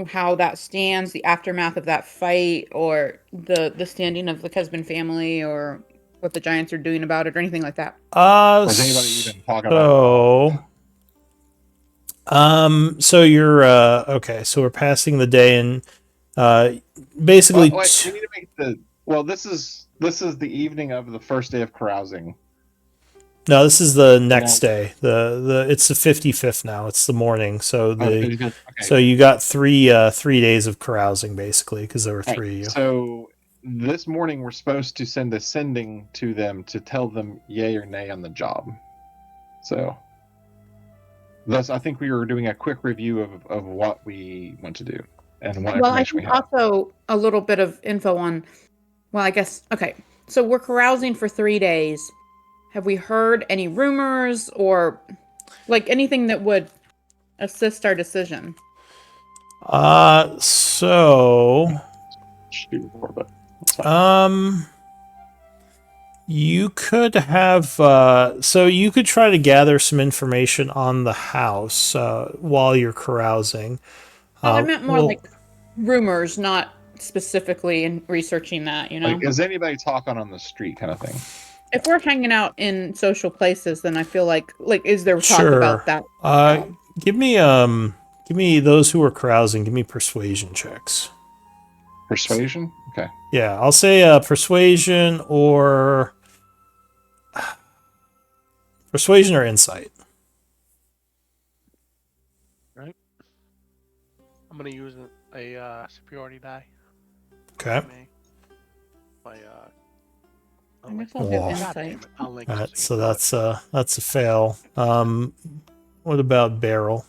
how that stands, the aftermath of that fight, or the standing of the Kesben family, or what the giants are doing about it, or anything like that? Does anybody even talk about it? So you're okay. So we're passing the day, and basically, we need to make this is the evening of the first day of carousing. No, this is the next day. It's the 55th now. It's the morning. So so you got three days of carousing basically, because there were three of you. So this morning we're supposed to send a sending to them to tell them yay or nay on the job. So thus I think we were doing a quick review of what we want to do and what information we have. Also a little bit of info on I guess okay. So we're carousing for 3 days. Have we heard any rumors or like anything that would assist our decision? You could have so you could try to gather some information on the house while you're carousing. I meant more like rumors, not specifically in researching that, you know. Like, is anybody talking on the street kind of thing? If we're hanging out in social places, then I feel like is there talk about that? Give me those who are carousing. Give me persuasion checks. Persuasion? Okay. Yeah, I'll say persuasion or insight. Right. I'm gonna use a superiority die. Okay. I guess I'll have insight. All right, so that's a fail. What about Beryl?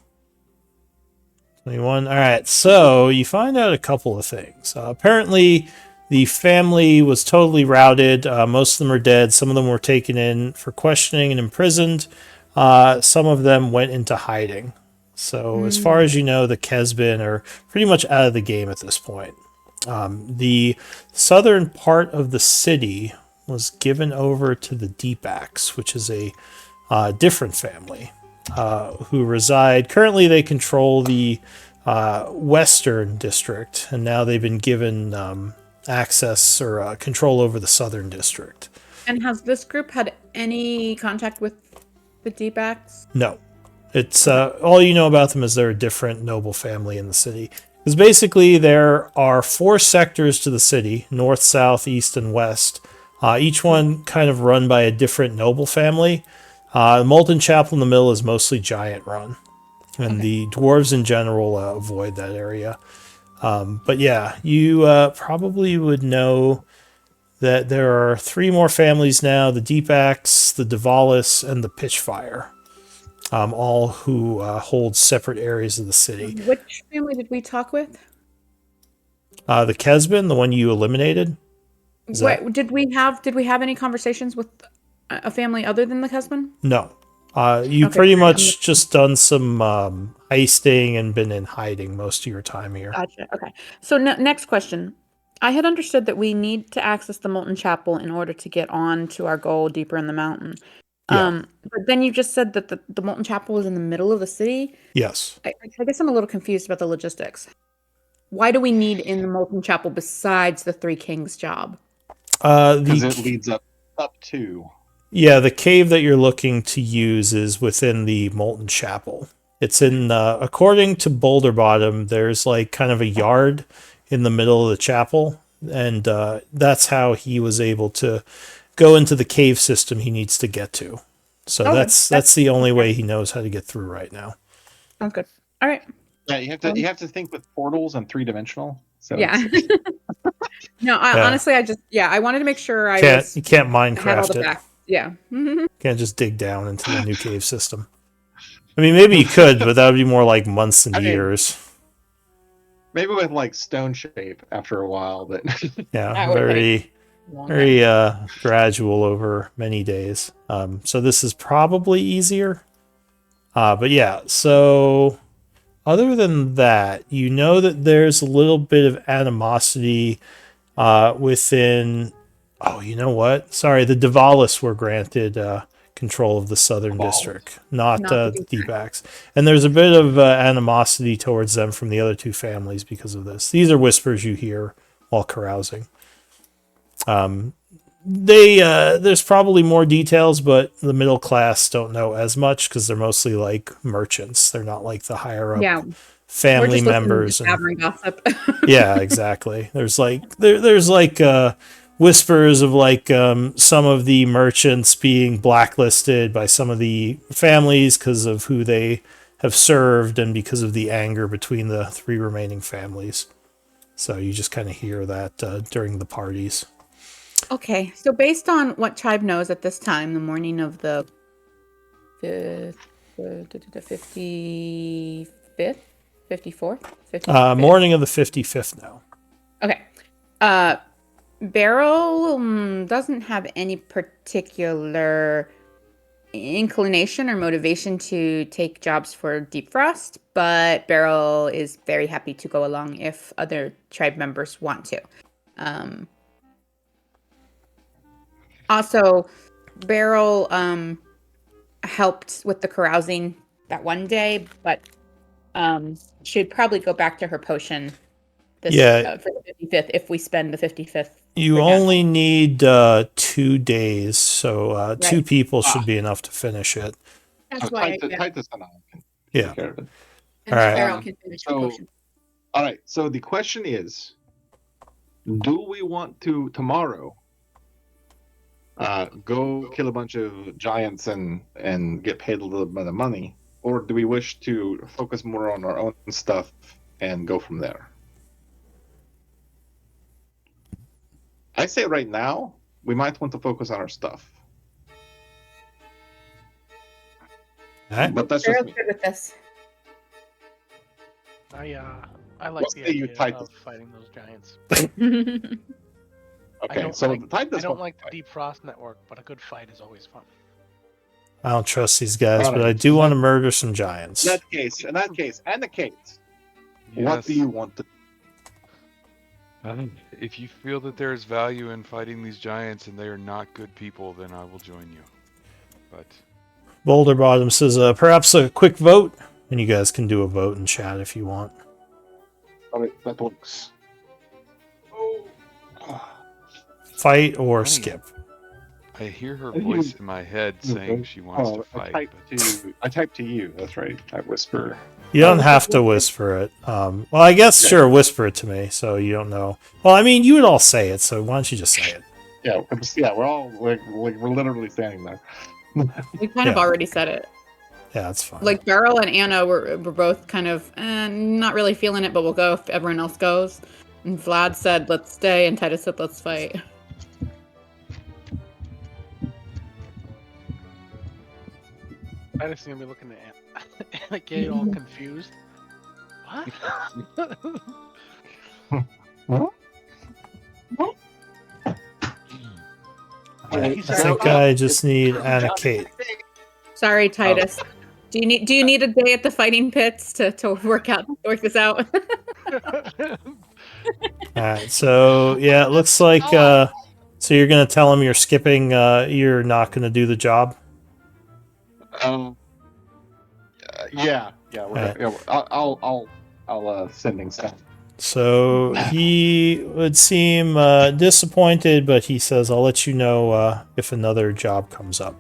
21. All right, so you find out a couple of things. Apparently, the family was totally routed. Most of them are dead. Some of them were taken in for questioning and imprisoned. Some of them went into hiding. So as far as you know, the Kesben are pretty much out of the game at this point. The southern part of the city was given over to the Deepax, which is a different family who reside. Currently, they control the Western District, and now they've been given access or control over the Southern District. And has this group had any contact with the D-backs? No. It's all you know about them is they're a different noble family in the city. Because basically there are 4 sectors to the city, north, south, east, and west. Each one kind of run by a different noble family. The Molten Chapel in the middle is mostly giant run. And the dwarves in general avoid that area. But yeah, you probably would know that there are 3 more families now, the Deepax, the Davalis, and the Pitchfire. All who hold separate areas of the city. Which family did we talk with? The Kesbin, the one you eliminated. What, did we have any conversations with a family other than the Kesbin? No. You pretty much just done some heisting and been in hiding most of your time here. Gotcha. Okay. So next question. I had understood that we need to access the Molten Chapel in order to get on to our goal deeper in the mountain. Yeah. But then you just said that the Molten Chapel is in the middle of the city. Yes. I guess I'm a little confused about the logistics. Why do we need in the Molten Chapel besides the Three Kings job? Because it leads up to. Yeah, the cave that you're looking to use is within the Molten Chapel. It's in, according to Boulder Bottom, there's like kind of a yard in the middle of the chapel, and that's how he was able to go into the cave system he needs to get to. So that's the only way he knows how to get through right now. Sounds good. All right. Yeah, you have to think with portals and 3-dimensional. So Yeah. No, honestly, I wanted to make sure you can't had all Minecraft the it. facts. Yeah. Can't just dig down into the new cave system. I mean, maybe you could, but that would be more like months and years. Maybe with like stone shape after a while, but yeah, very gradual over many days. So this is probably easier. But yeah, so other than that, you know that there's a little bit of animosity within. Oh, you know what? Sorry, the Davalis were granted control of the Southern District, not the Deepax. And there's a bit of animosity towards them from the other 2 families because of this. These are whispers you hear while carousing. There's probably more details, but the middle class don't know as much because they're mostly like merchants. They're not like the higher up family members. And gossip. Yeah, exactly. There's like whispers of like some of the merchants being blacklisted by some of the families because of who they have served and because of the anger between the 3 remaining families. So you just kind of hear that during the parties. Okay, so based on what Chive knows at this time, the morning of the 55th, 54th? 55th? Morning of the 55th now. Okay. Beryl doesn't have any particular inclination or motivation to take jobs for Deep Frost, but Beryl is very happy to go along if other tribe members want to. Also, Beryl helped with the carousing that one day, but she'd probably go back to her potion for the 55th if we spend the 55th. You only need 2 days, so 2 people should be enough to finish it. That's why Titus and I can take care of it. All right. Beryl can finish her potion. All right, so the question is, do we want to tomorrow go kill a bunch of giants and get paid a little bit of money, or do we wish to focus more on our own stuff and go from there? I say right now we might want to focus on our stuff. Right. But that's just me. Good with this. I like the idea of fighting those giants. Okay, so I don't like the Deep Frost Network, but a good fight is always fun. I don't trust these guys, but I do want to murder some giants. In that case, Anna Kate, what do you want to If you feel that there is value in fighting these giants and they are not good people, then I will join you. But Boulder Bottom says, perhaps a quick vote, and you guys can do a vote in chat if you want. All right, that works. Fight or Funny. skip. I hear her I think voice you- in my head saying she wants to fight. I typed to you. That's right. I whisper. You don't have to whisper it. Well, I guess, sure, whisper it to me, so you don't know. Well, I mean, you would all say it, so why don't you just say it? Yeah, we're all like we're literally standing there. We kind of Yeah. already said it. Yeah, that's fine. Like Beryl and Anna were both kind of not really feeling it, but we'll go if everyone else goes. And Vlad said, "Let's stay," and Titus said, "Let's fight." I just gonna be looking at like get all confused. What? Alright, He's I like, think I just need Anna Kate. Sorry, Titus. Do you need a day at the fighting pits to work this out? Alright, so yeah, it looks like so you're gonna tell him you're skipping, you're not gonna do the job. Yeah. Alright. I'll sending stuff. So he would seem disappointed, but he says, "I'll let you know if another job comes up."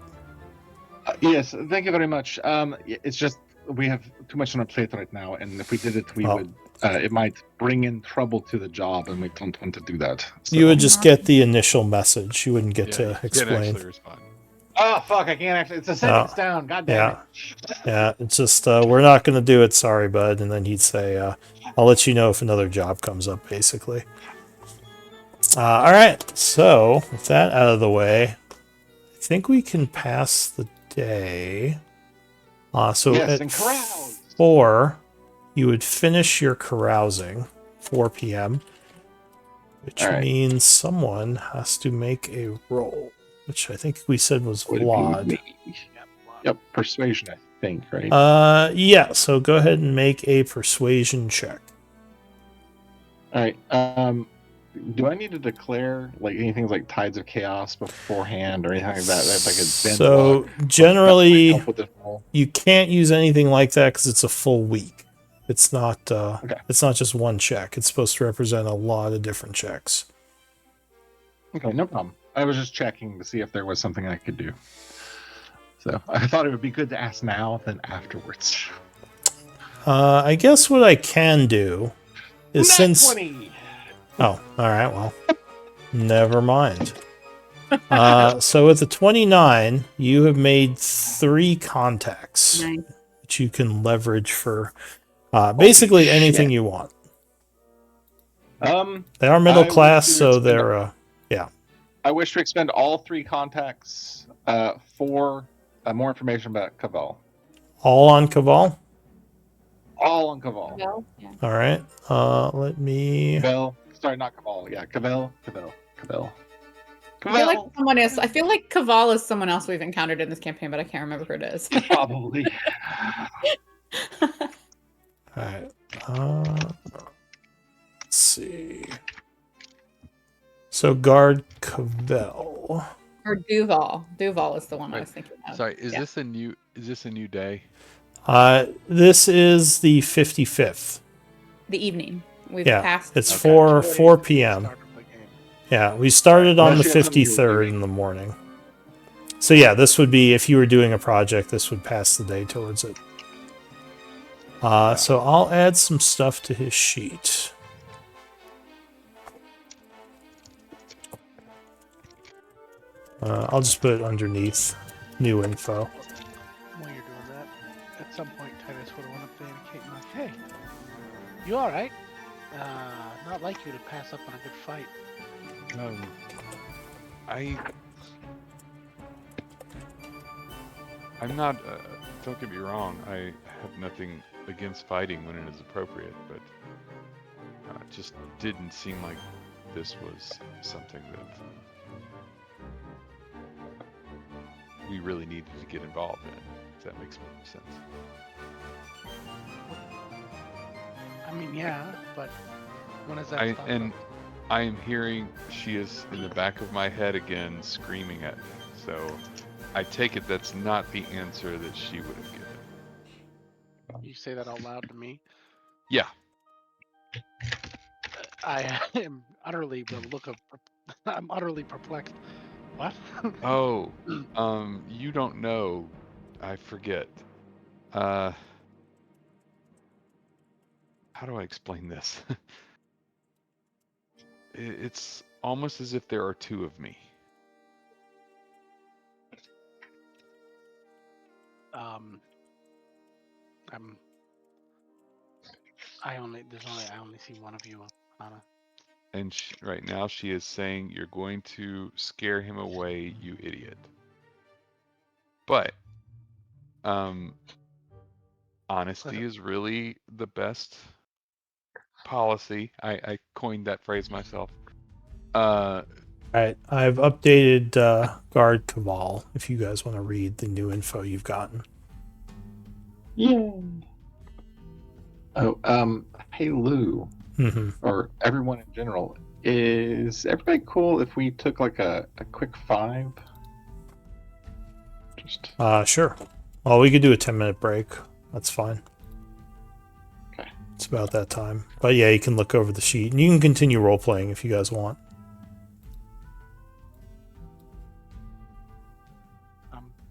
Yes, thank you very much. It's just we have too much on our plate right now, and if we did it, we would. It might bring in trouble to the job, and we don't want to do that. So. You would just get the initial message. You wouldn't get Yeah, to you can't explain. actually respond. Oh fuck! I can't actually. It's a sentence down. God damn it. Yeah, it's just we're not going to do it. Sorry, bud. And then he'd say, "I'll let you know if another job comes up." Basically. All right. So with that out of the way, I think we can pass the day. So Yes, at and carouse. 4, you would finish your carousing. 4 p.m. Which All right. means someone has to make a roll, which I think we said was Vlad. Yep, persuasion. I think, right? Yeah. So go ahead and make a persuasion check. All right. Do I need to declare like anything like tides of chaos beforehand or anything like that? That's like a So block? generally, Help with this roll? you can't use anything like that because it's a full week. It's not. Okay. It's not just one check. It's supposed to represent a lot of different checks. Okay, no problem. I was just checking to see if there was something I could do. So I thought it would be good to ask now than afterwards. I guess what I can do is Nat since. 20! Oh, all right. Well, never mind. So with the 29, you have made 3 contacts, Nice. which you can leverage for basically shit. anything you want. They are I middle wish class, to so expend they're I wish to expend all 3 contacts for more information about Cabal. all on Cabal. All on Cabal. Well, yeah. All right. Let me. Cabal. Sorry, not Cabal. Yeah, Cabal. I feel like someone else. I feel like Caval is someone else we've encountered in this campaign, but I can't remember who it is. Probably. All right. Let's see. So guard Cavell. Or Duval. Duval is the one I was thinking of. Sorry, is Yeah. this a new day? This is the 55th. The evening. We've Yeah, passed. it's Okay. 4 p.m. Start of the game. Yeah, we started on the Unless you have something to 53rd do. in the morning. So yeah, this would be if you were doing a project, this would pass the day towards it. So I'll add some stuff to his sheet. I'll just put it underneath new info. While you're doing that, at some point Titus would have went up to Kate and like, "Hey, you all right? Not like you to pass up on a good fight." I'm not. Don't get me wrong. I have nothing against fighting when it is appropriate, but it just didn't seem like this was something that we really needed to get involved in. If that makes sense. I mean, yeah, but when is that? I stop and us? I am hearing she is in the back of my head again screaming at me. So I take it that's not the answer that she would have given. You say that out loud to me. Yeah. I am utterly the look of. I'm utterly perplexed. What? Oh, you don't know. I forget. How do I explain this? It's almost as if there are two of me. I'm. I only see one of you, Anna. And right now she is saying, "You're going to scare him away, you idiot." But honesty is really the best policy. I coined that phrase myself. All right, I've updated Guard Cabal. If you guys want to read the new info you've gotten. Yeah. Oh, hey Lou, Mm-hmm. or everyone in general, is everybody cool if we took like a quick 5? Just Sure. Well, we could do a 10-minute break. That's fine. okay. It's about that time. But yeah, you can look over the sheet and you can continue role playing if you guys want.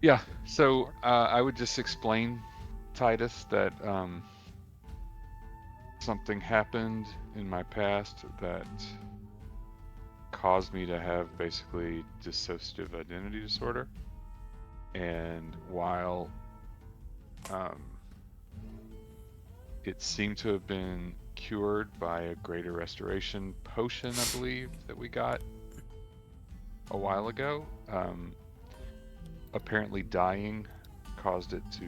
Yeah. So I would just explain, Titus, that something happened in my past that caused me to have basically dissociative identity disorder. And while it seemed to have been cured by a greater restoration potion, I believe, that we got a while ago, apparently dying caused it to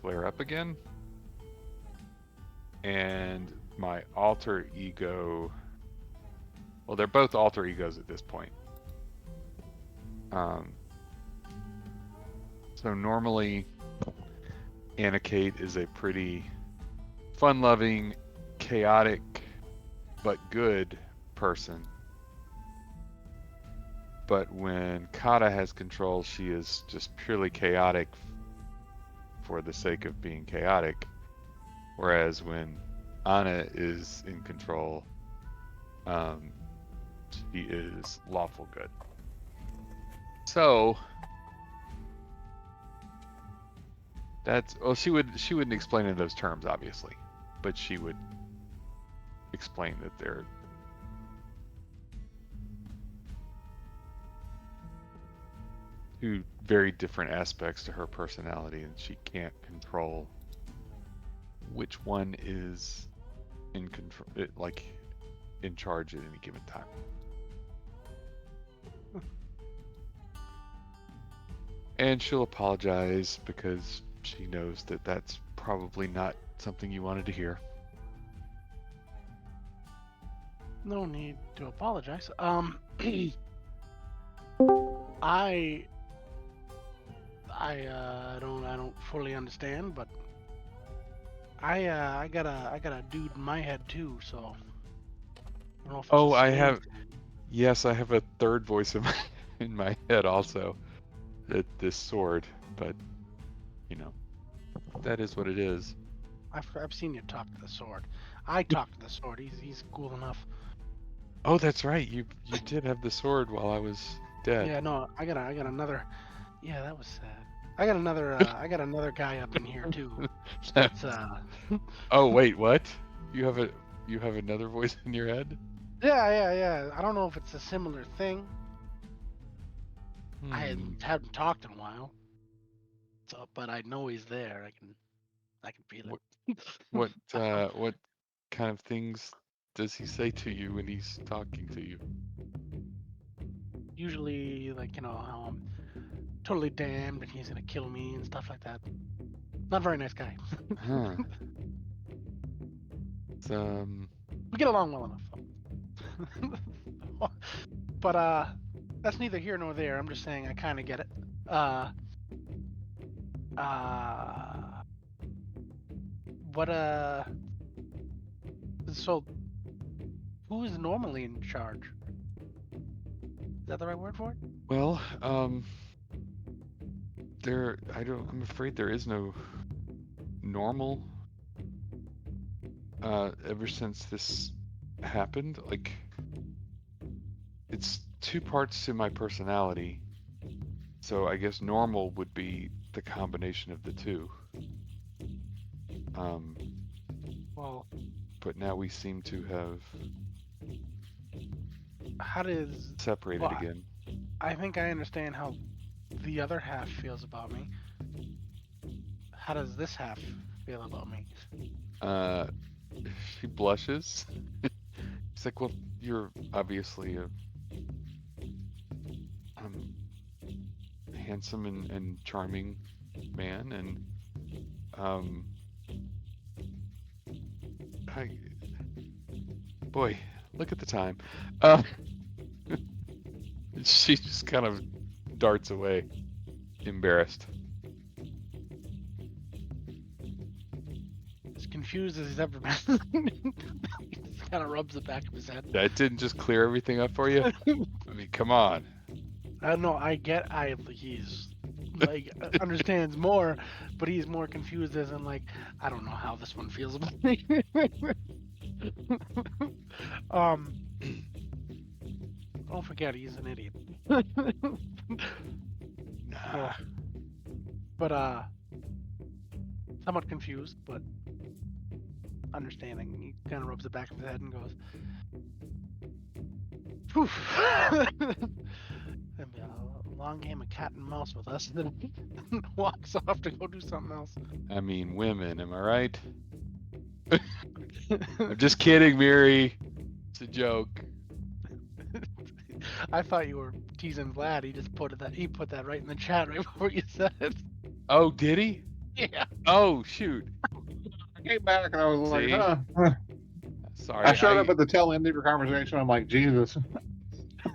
flare up again. And my alter ego, well, they're both alter egos at this point. So normally Anikate is a pretty fun-loving, chaotic, but good person. But when Kata has control, she is just purely chaotic for the sake of being chaotic. Whereas when Anna is in control, she is lawful good. So that's, well, she wouldn't explain in those terms, obviously, but she would explain that they're two very different aspects to her personality, and she can't control which one is in control, like in charge at any given time. And she'll apologize because she knows that that's probably not something you wanted to hear. No need to apologize. I don't fully understand, but I got a dude in my head too, so I don't know if it's Oh, the I same. have, yes, I have a third voice in my head also. This sword, but you know, that is what it is. I've seen you talk to the sword. I talk to the sword. He's cool enough. Oh, that's right. You did have the sword while I was dead. Yeah, no, I got another. Yeah, that was sad. I got another guy up in here too. It's Oh wait, what? You have another voice in your head? yeah. I don't know if it's a similar thing. I Hmm. haven't talked in a while. So, but I know he's there. I can feel it. What kind of things does he say to you when he's talking to you? Usually, like, how I'm totally damned and he's gonna kill me and stuff like that. Not a very nice guy. Huh. It's, We get along well enough. But that's neither here nor there. I'm just saying I kind of get it. What so Who is normally in charge? Is that the right word for it? Well, I'm afraid there is no normal. Ever since this happened, like, it's two parts to my personality. So I guess normal would be the combination of the two. Well, But now we seem to have how does? separated Well, again. I think I understand how the other half feels about me. How does this half feel about me? She blushes. She's like, well, you're obviously a handsome and charming man, and boy, look at the time. She just kind of darts away, embarrassed. As confused as he's ever been. He just kind of rubs the back of his head. That didn't just clear everything up for you? I mean, come on. I don't know. He's like understands more, but he's more confused as in like I don't know how this one feels about me. Don't forget he's an idiot. Nah. But somewhat confused, but understanding. He kind of rubs the back of his head and goes, "Poof." That'd be a long game of cat and mouse with us, and then walks off to go do something else. I mean, women, am I right? I'm just kidding, Miri. It's a joke. I thought you were teasing Vlad. He put that right in the chat right before you said it. Oh, did he? Yeah. Oh, shoot. I came back and I was See? like, Sorry. I showed up at the tail end of your conversation. I'm like, Jesus.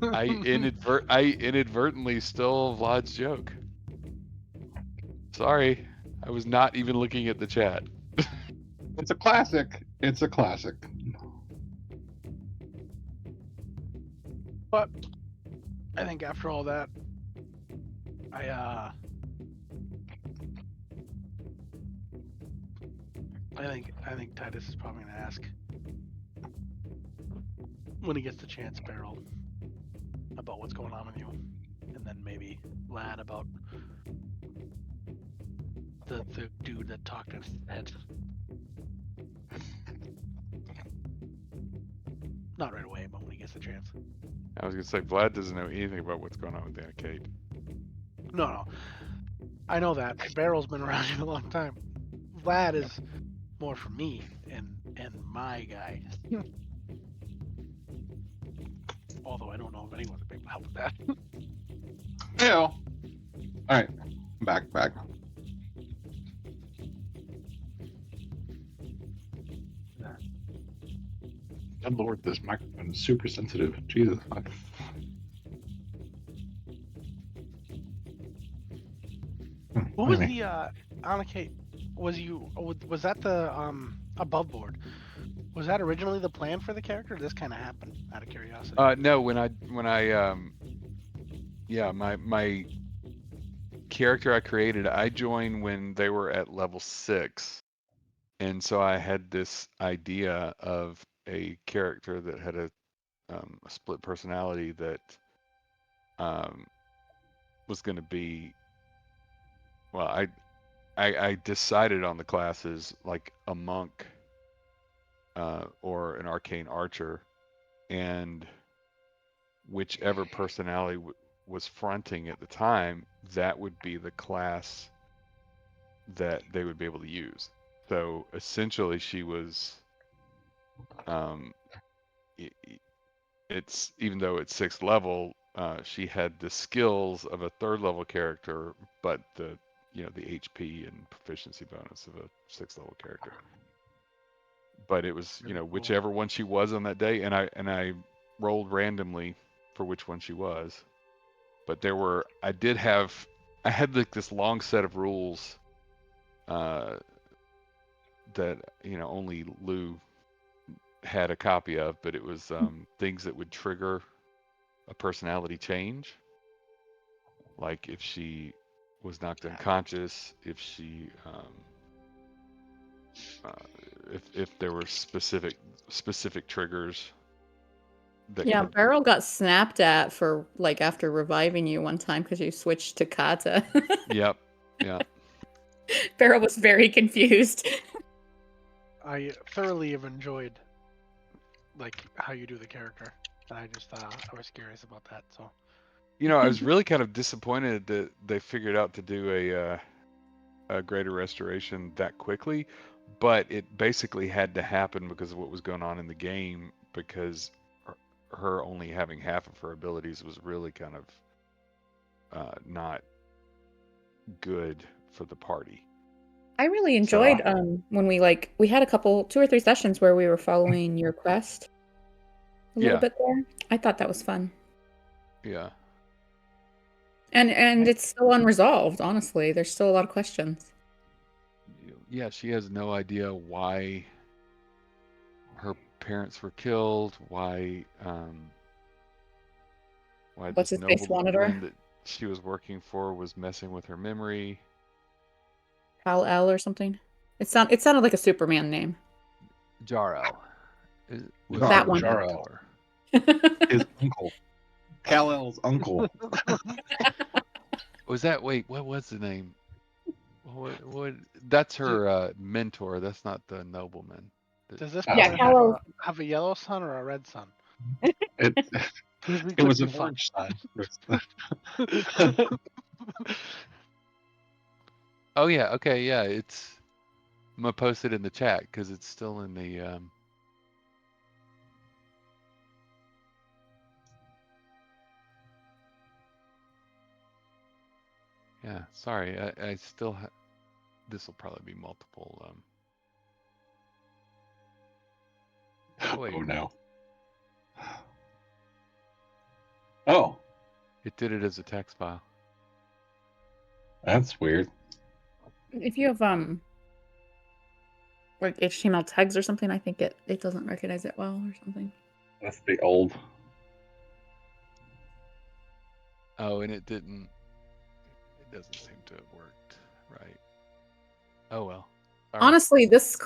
I inadvertently stole Vlad's joke. Sorry. I was not even looking at the chat. It's a classic. It's a classic. But I think after all that, I think Titus is probably gonna ask when he gets the chance, Beryl, about what's going on with you, and then maybe Lad about the dude that talked in his head. Not right away, but when he gets the chance. I was going to say, Vlad doesn't know anything about what's going on with Anna Kate. No. I know that. Barrel's been around here a long time. Vlad is more for me and my guy. Although I don't know if anyone's been able to help with that. Yeah. All right. Back. Good Lord, this microphone is super sensitive. Jesus. What was Anyway. the Anna Kate? Was that the above board? Was that originally the plan for the character? Or this kind of happened out of curiosity. No, when I my character I created, I joined when they were at level 6. And so I had this idea of a character that had a split personality that was going to be, well, I decided on the classes like a monk or an arcane archer, and whichever personality was fronting at the time, that would be the class that they would be able to use. So essentially she was it's, even though it's 6th level, she had the skills of a 3rd level character, but the HP and proficiency bonus of a 6th level character. But it was, whichever one she was on that day, and I rolled randomly for which one she was. But I had like this long set of rules that only Lou had a copy of, but it was things that would trigger a personality change. Like if she was knocked unconscious, if she if there were specific triggers that Yeah, could. Beryl got snapped at for like after reviving you one time because you switched to Kata. Yep. Yeah. Beryl was very confused. I thoroughly have enjoyed like how you do the character, and I just I was curious about that. So I was really kind of disappointed that they figured out to do a greater restoration that quickly, but it basically had to happen because of what was going on in the game, because her only having half of her abilities was really kind of not good for the party. I really enjoyed when we had a couple 2 or 3 sessions where we were following your quest a little bit there. I thought that was fun. Yeah. And it's still unresolved, honestly. There's still a lot of questions. Yeah, she has no idea why her parents were killed, why What's this his face wanted her? nobleman that she was working for was messing with her memory. Kal El or something. It sounded like a Superman name. Jaro. That one. Jaro. His uncle. Kal-El's uncle. Was that, wait, what was the name? What that's her mentor. That's not the nobleman. does this Yeah, brother have a yellow son or a red son? It was an orange son. Oh yeah, okay, yeah. I'm gonna post it in the chat because it's still in the. Yeah, sorry. I still. This will probably be multiple. Wait. Oh no. Oh, It did it as a text file. that's weird. If you have like HTML tags or something, I think it doesn't recognize it well or something. That's the old. Oh, and it didn't. It doesn't seem to have worked right. Oh well. All right. Honestly, this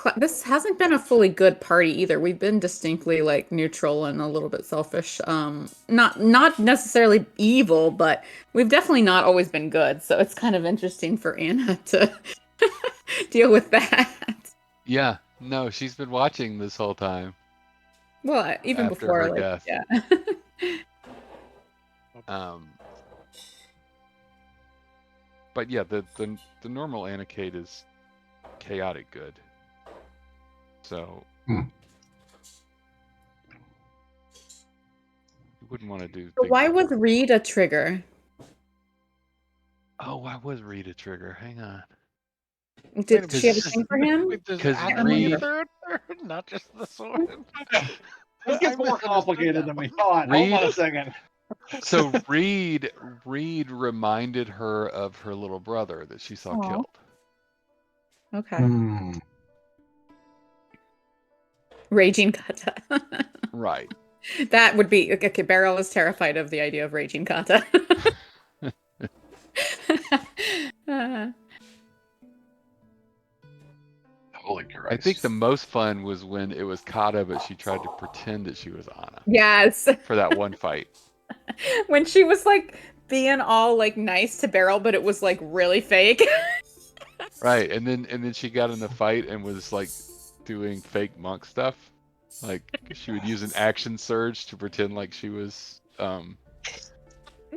hasn't been a fully good party either. We've been distinctly like neutral and a little bit selfish. Not necessarily evil, but we've definitely not always been good. So it's kind of interesting for Anna to deal with that. Yeah. No, she's been watching this whole time. Well, even After before, her like, death. yeah. But yeah, the normal Anna Kate is chaotic good. So you wouldn't want to do. So why was Reed a trigger? Oh, why was Reed a trigger? Hang on. Did she have a thing for him? Because Reed, not just the sword. This gets more complicated than we thought. Hold on a second. So Reed reminded her of her little brother that she saw killed. Okay. Raging Kata. Right. That would be okay. Beryl is terrified of the idea of Raging Kata. Holy Christ. I think the most fun was when it was Kata, but she tried to pretend that she was Anna. Yes. For that one fight. When she was like being all like nice to Beryl, but it was like really fake. Right, and then she got in the fight and was like doing fake monk stuff. Like she would use an action surge to pretend like she was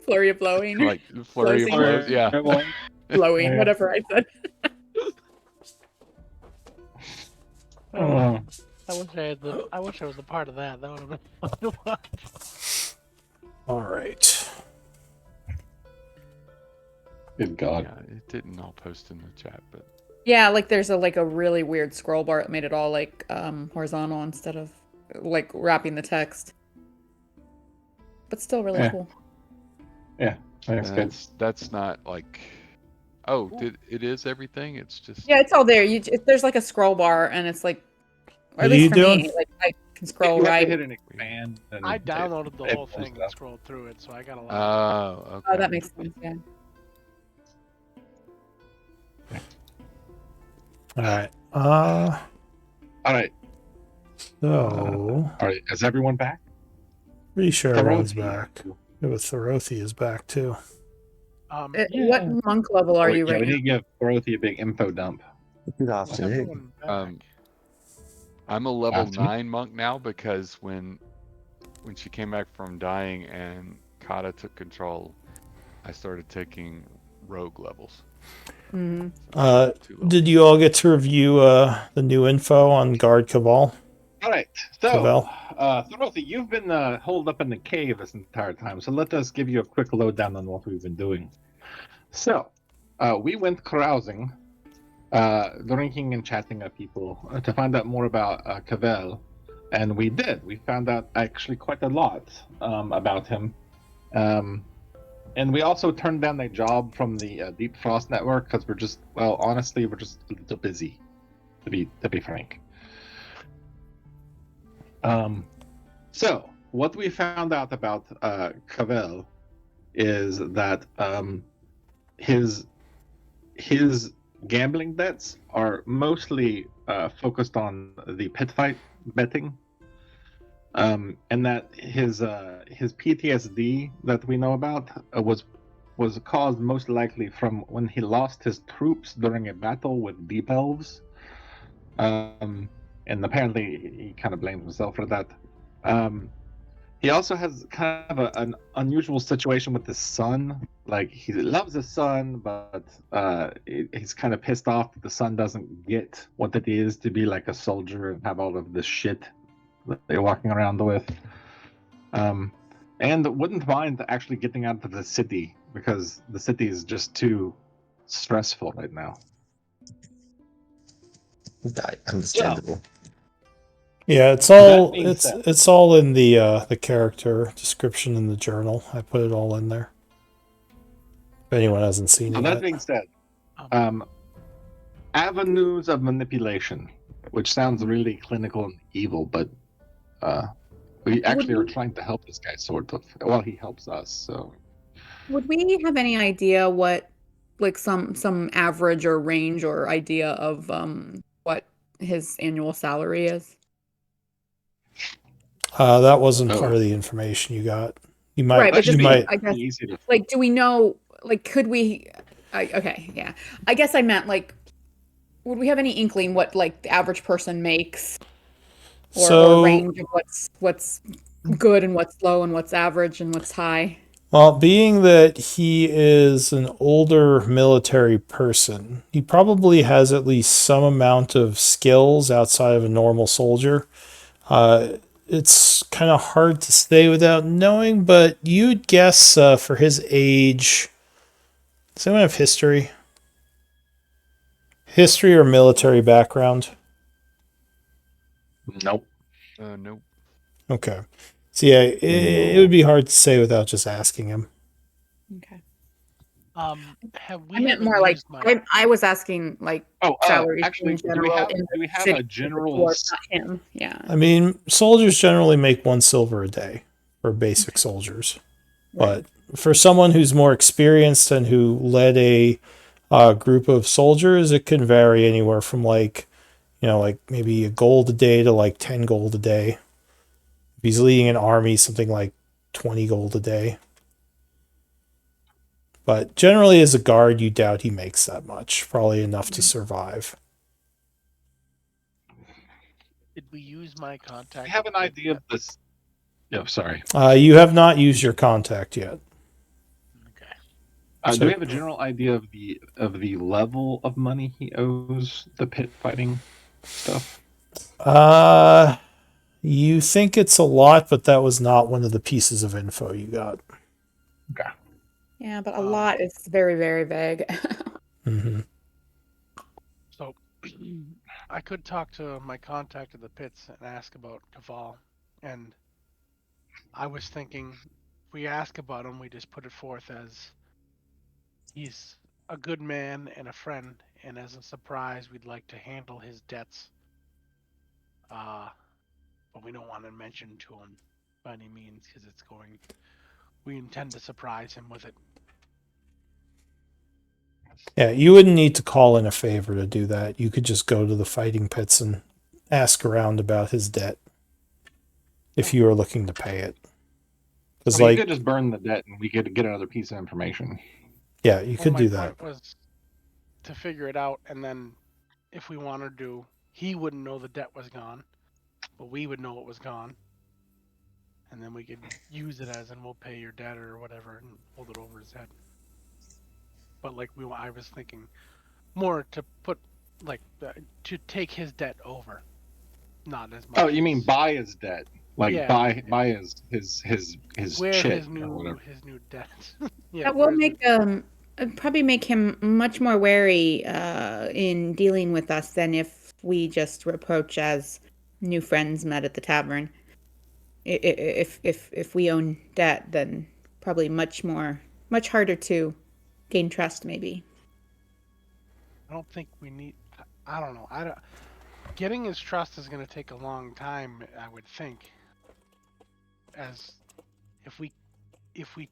flurry of blowing. Like flurry of blows, yeah. Blowing, whatever I said. I wish I was a part of that. That would have been fun to watch. All right. Good God. Yeah, it didn't all post in the chat, but yeah, like there's a really weird scroll bar that made it all like horizontal instead of like wrapping the text. But still really cool. Yeah, that's not like. Oh, it is everything? It's just. Yeah, it's all there. There's like a scroll bar, and it's like, or What at are least you for doing? me, like can scroll you have right. to hit an expand. And I downloaded the it whole pulls thing it and up. scrolled through it, so I got a lot. Oh, okay. Oh, that makes sense. Yeah. All right. All right. So All right. Is everyone back? pretty sure everyone's Therothy. back. Yeah, but Thorothi is back too. What monk level are you Yeah, right we now? need to give Therothy a big info dump. Good What's afternoon. everyone back? I'm a level Afternoon. 9 monk now because when she came back from dying and Kata took control, I started taking rogue levels. Mm-hmm. So, 2 levels. Did you all get to review the new info on Guard Cabal? All right. So, Cavell? Therothy, you've been holed up in the cave this entire time. So let us give you a quick lowdown on what we've been doing. So, we went carousing, drinking and chatting with people to find out more about Cavell. And we did. We found out actually quite a lot about him. And we also turned down a job from the Deep Frost Network because we're just, well, honestly, we're just a little busy, to be frank. So what we found out about Cavell is that his gambling debts are mostly focused on the pit fight betting, and that his PTSD that we know about was caused most likely from when he lost his troops during a battle with deep elves, and apparently he kind of blames himself for that. He also has kind of an unusual situation with his son. Like, he loves his son, but he's kind of pissed off that the son doesn't get what it is to be like a soldier and have all of this shit that they're walking around with. And wouldn't mind actually getting out of the city because the city is just too stressful right now. Understandable. Yeah, it's That all being said- it's all in the character description in the journal. I put it all in there. If anyone hasn't seen So it that yet. being said, Um, avenues of manipulation, which sounds really clinical and evil, but we actually are trying to help this guy, sort of. Well, he helps us, so. Would we have any idea what, like, some average or range or idea of what his annual salary is? That wasn't Oh. part of the information you got. You Right, might but you just might I guess, Easy to like, do we know? Like, could we? Okay, yeah. I guess I meant, like, would we have any inkling what, like, the average person makes, or so range of what's good and what's low and what's average and what's high? well, being that he is an older military person, he probably has at least some amount of skills outside of a normal soldier. It's kind of hard to say without knowing, but you'd guess for his age. Does anyone have history? History or military background? Nope. Nope. Okay. So yeah, it would be hard to say without just asking him. Okay. have we I meant haven't more like used my I was asking, like, salaries Actually, in do general we have in the a city of the general? dwarves, not him. Yeah. I mean, soldiers generally make 1 silver a day for basic soldiers. But for someone who's more experienced and who led a group of soldiers, it can vary anywhere from, like, like maybe a gold a day to like 10 gold a day. If he's leading an army, something like 20 gold a day. But generally, as a guard, you doubt he makes that much. Probably enough to survive. Did we use my contact? I have an idea of this. Yeah, sorry. You have not used your contact yet. Okay. Do we have a general idea of the level of money he owes the pit fighting stuff? You think it's a lot, but that was not one of the pieces of info you got. Okay. Yeah, but a lot is very, very vague. Mm-hmm. So I could talk to my contact at the pits and ask about Caval, and I was thinking, if we ask about him, we just put it forth as he's a good man and a friend, and as a surprise, we'd like to handle his debts but we don't want to mention to him by any means because we intend to surprise him with it. Yeah, you wouldn't need to call in a favor to do that. You could just go to the fighting pits and ask around about his debt if you were looking to pay it. Because, You like, could just burn the debt and we could get another piece of information. yeah, you could do My that. point was to figure it out, and then if we wanted to, he wouldn't know the debt was gone, but we would know it was gone, and then we could use it as, and we'll pay your debt or whatever, and hold it over his head. But like I was thinking more to put to take his debt over, not as much. Oh, you mean buy his debt? Like Yeah. buy his where chit his or whatever. new debt. Yeah, That will where's make probably make him much more wary in dealing with us than if we just approach as new friends met at the tavern. If we own debt, then probably much harder to gain trust. Maybe. I don't think we need. I don't know. Getting his trust is going to take a long time, I would think. As if we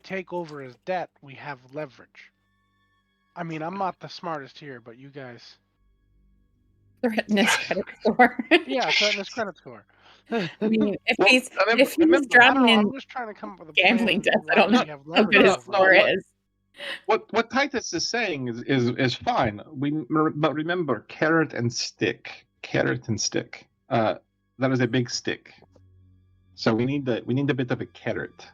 take over his debt, we have leverage. I mean, I'm not the smartest here, but you guys. Threaten his credit score. Yeah, threaten his credit score. I mean, if Well, he's remember- drowning I don't know. in I'm just trying to come up with a plan. gambling debts, I why don't we know have how good leverage his over score him. is. What Titus is saying is fine. But remember, carrot and stick. Carrot and stick. That is a big stick. So we need a bit of a carrot,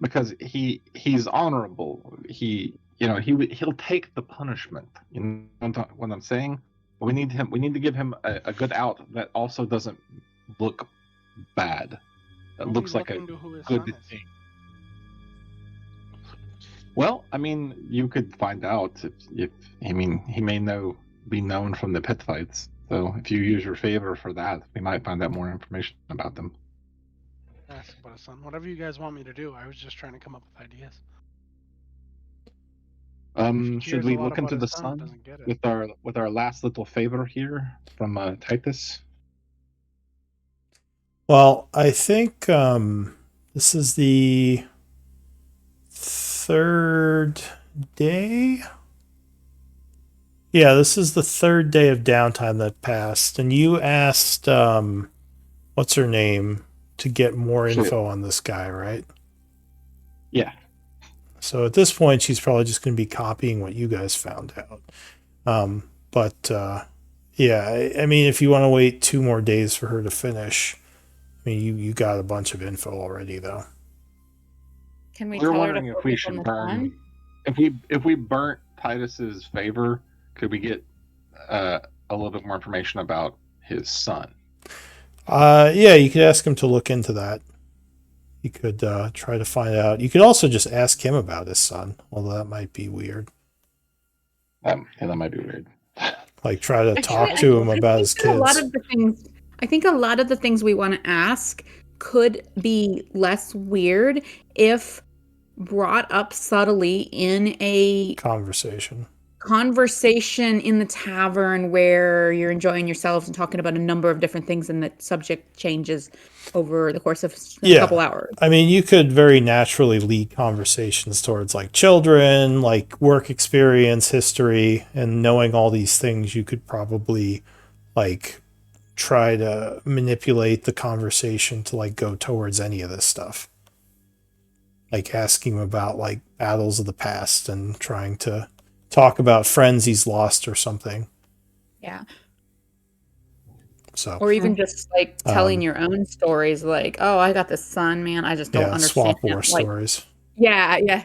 because he's honorable. He'll take the punishment. You know what I'm saying? We need him. We need to give him a good out that also doesn't look bad. That looks like a good thing. Well, I mean, you could find out if he may be known from the pit fights. So if you use your favor for that, we might find out more information about them. Ask about his son. Whatever you guys want me to do. I was just trying to come up with ideas. Should we look into the sun with our last little favor here from Titus? Well, I think this is the third day. Yeah, this is the third day of downtime that passed, and you asked what's her name to get more info on this guy, right? Yeah. So at this point, she's probably just going to be copying what you guys found out. Yeah, I mean, if you want to wait 2 more days for her to finish, I mean, you got a bunch of info already, though. Can we We're tell her wondering to if we focus on should the burn. sun? If we burnt Titus's favor, could we get a little bit more information about his son? Yeah, you could ask him to look into that. You could try to find out. You could also just ask him about his son, although that might be weird. Yeah, that might be weird. Like, try to talk Actually, to him about his kids. I think a lot of the things we want to ask could be less weird if brought up subtly in a Conversation in the tavern where you're enjoying yourselves and talking about a number of different things, and the subject changes over the course of a couple hours. I mean, you could very naturally lead conversations towards like children, like work experience, history, and knowing all these things, you could probably like try to manipulate the conversation to like go towards any of this stuff. Like asking him about like battles of the past and trying to talk about friends he's lost or something. Yeah. So, or even just like telling your own stories, like, "Oh, I got this son, man. I just don't understand." Swap war like, stories. Yeah,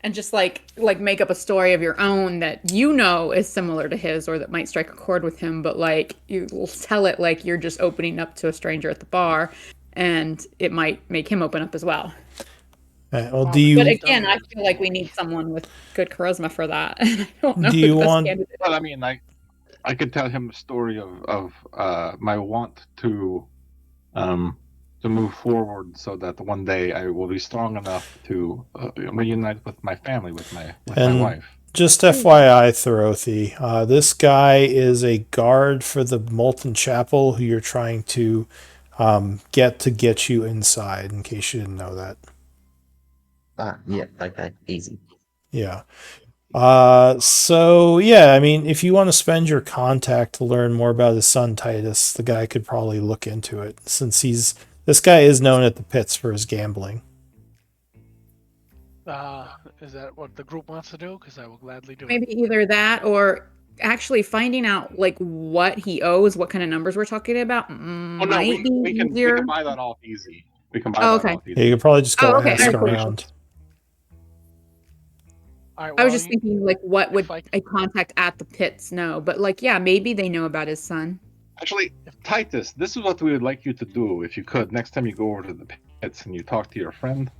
and just like make up a story of your own that you know is similar to his or that might strike a chord with him, but like you will tell it like you're just opening up to a stranger at the bar, and it might make him open up as well. Well, But again, I feel like we need someone with good charisma for that. I don't know. Do you want? Well, I mean, I could tell him a story of my want to move forward, so that one day I will be strong enough to reunite with my family, with my wife. Just FYI, Thorothy, this guy is a guard for the Molten Chapel who you're trying to get you inside, in case you didn't know that. Yeah, okay, easy. Yeah. So yeah, I mean, if you want to spend your contact to learn more about his son Titus, the guy could probably look into it, since this guy is known at the pits for his gambling. Is that what the group wants to do? Because I will gladly do Maybe it. either that or actually finding out like what he owes, what kind of numbers we're talking about Oh no, might be we easier. can buy that off easy. We can buy Oh, that okay. off Yeah, easy. you could probably just go Oh, okay. ask Alright, cool. around. All right, I was well, just thinking like what would if I- a contact at the pits know? But like yeah, maybe they know about his son. Actually, Titus, this is what we would like you to do if you could. Next time you go over to the pits and you talk to your friend,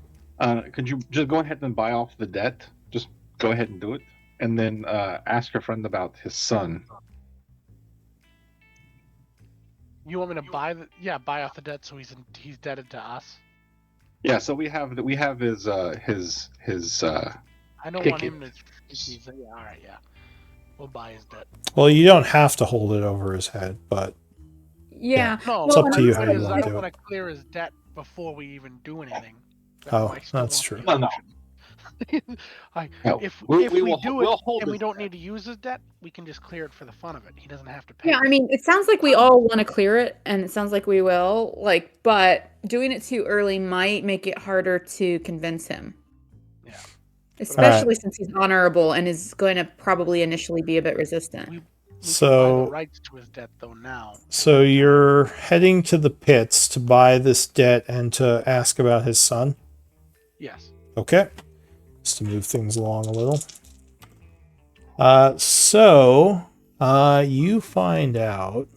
could you just go ahead and buy off the debt? Just go ahead and do it, and then ask your friend about his son. You want me to buy buy off the debt so he's debted to us. Yeah, so we have his I don't Kick want it. him to. Yeah, all right, yeah. We'll buy his debt. Well, you don't have to hold it over his head, but Yeah. No, It's up what to I'm you saying how you is wanna I do don't it. want to clear his debt before we even do anything. Oh, I still that's want true. the No, no. option. No, if we we will- do we'll it hold and we his don't debt. need to use his debt, we can just clear it for the fun of it. He doesn't have to pay. Yeah, I mean, it sounds like we all want to clear it, and it sounds like we will. Like, but doing it too early might make it harder to convince him. Yeah. Especially since he's honorable and is going to probably initially be a bit resistant. We can buy So- the rights to his debt though now. so you're heading to the pits to buy this debt and to ask about his son? Yes. Okay. Just to move things along a little. So you find out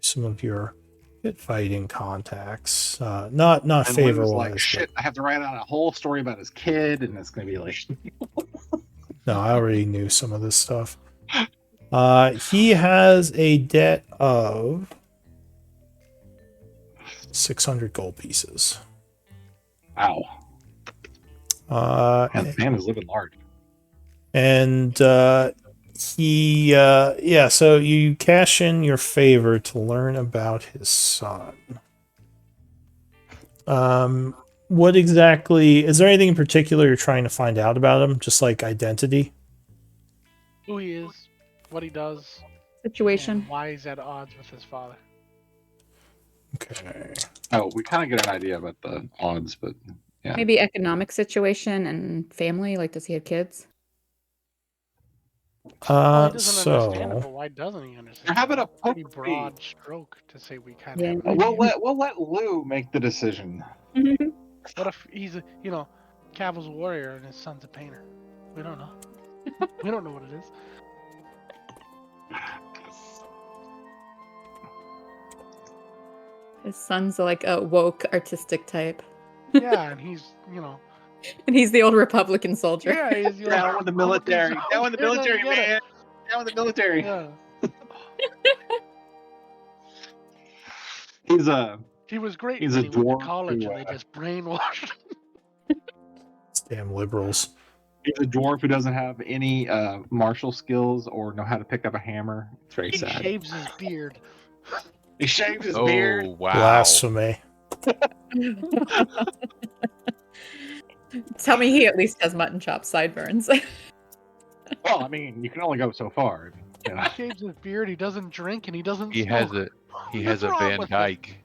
some of your pit fighting contacts. Not And Lynn favor was wise. like, shit, I have to write out a whole story about his kid, and it's gonna be like, No, I already knew some of this stuff. He has a debt of 600 gold pieces. wow, And man is living large. so you cash in your favor to learn about his son. What exactly, is there anything in particular you're trying to find out about him? Just like identity? Who he is, what he does, Situation. and why he's at odds with his father. Okay. Oh, we kind of get an idea about the odds, but yeah. Maybe economic situation and family. Like, does he have kids? Well, he doesn't understand it, So but why doesn't he understand? We're having a That's pretty potpourri. broad stroke to say we kind Yeah. of. We'll let Lou make the decision. What if he's Caval's a warrior and his son's a painter? We don't know. We don't know what it is. His son's like a woke artistic type. Yeah, and he's And he's the old Republican soldier. yeah, he's Down with the military. Down with the He doesn't military, get it. man. Down with the military. Yeah, He's a he was great He's when a he went dwarf to college who, and they just brainwashed him. damn liberals. dwarf who doesn't have any martial skills or know how to pick up a hammer. It's very He sad. shaves his beard. He shaves his Oh beard. wow! Blasphemy. Tell me he at least has mutton chop sideburns. Well, I mean, you can only go so far. You know. He shaves his beard. He doesn't drink and he doesn't. He smoke. has a he What's has a wrong Van with him? Dyke.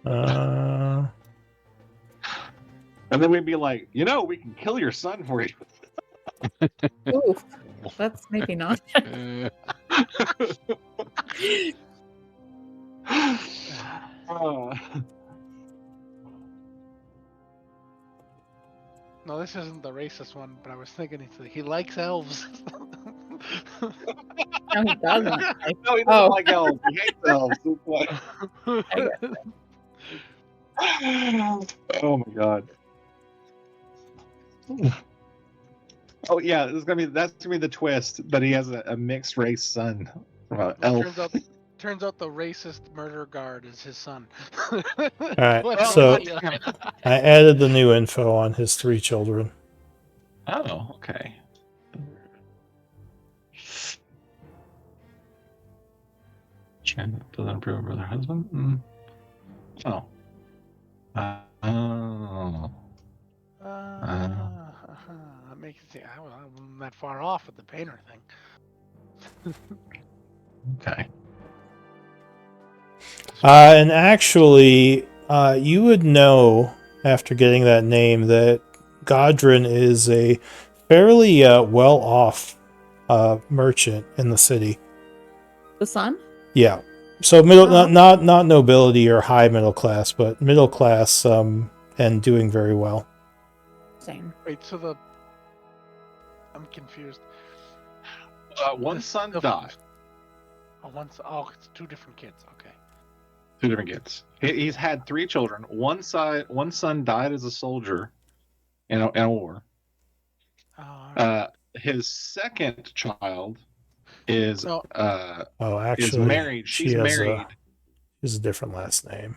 Uh, And then we'd be like, we can kill your son for you. Ooh, that's maybe not. No, this isn't the racist one, but I was thinking he likes elves. No, he doesn't. No, he doesn't Oh. like elves. He hates elves. It's like- oh my god. Oh yeah, that's gonna be the twist. But he has a mixed race son from an elf. Turns out the racist murder guard is his son. right, Well, so yeah. I added the new info on his 3 children. Oh, okay. Chen doesn't approve of her husband. Oh. Oh. That makes it. I wasn't that far off with the painter thing. Okay. And actually, you would know after getting that name that Godrin is a fairly well-off merchant in the city. The sun? Yeah. So middle, Oh. not nobility or high middle class, but middle class, and doing very well. Same. Wait, so I'm confused. One son the- died. Oh, it's two different kids. Okay. Two different kids. He's had 3 children. One son died as a soldier in a war. Oh, all right. His second child is No. Oh, actually, is married. She's married. She has a different last name.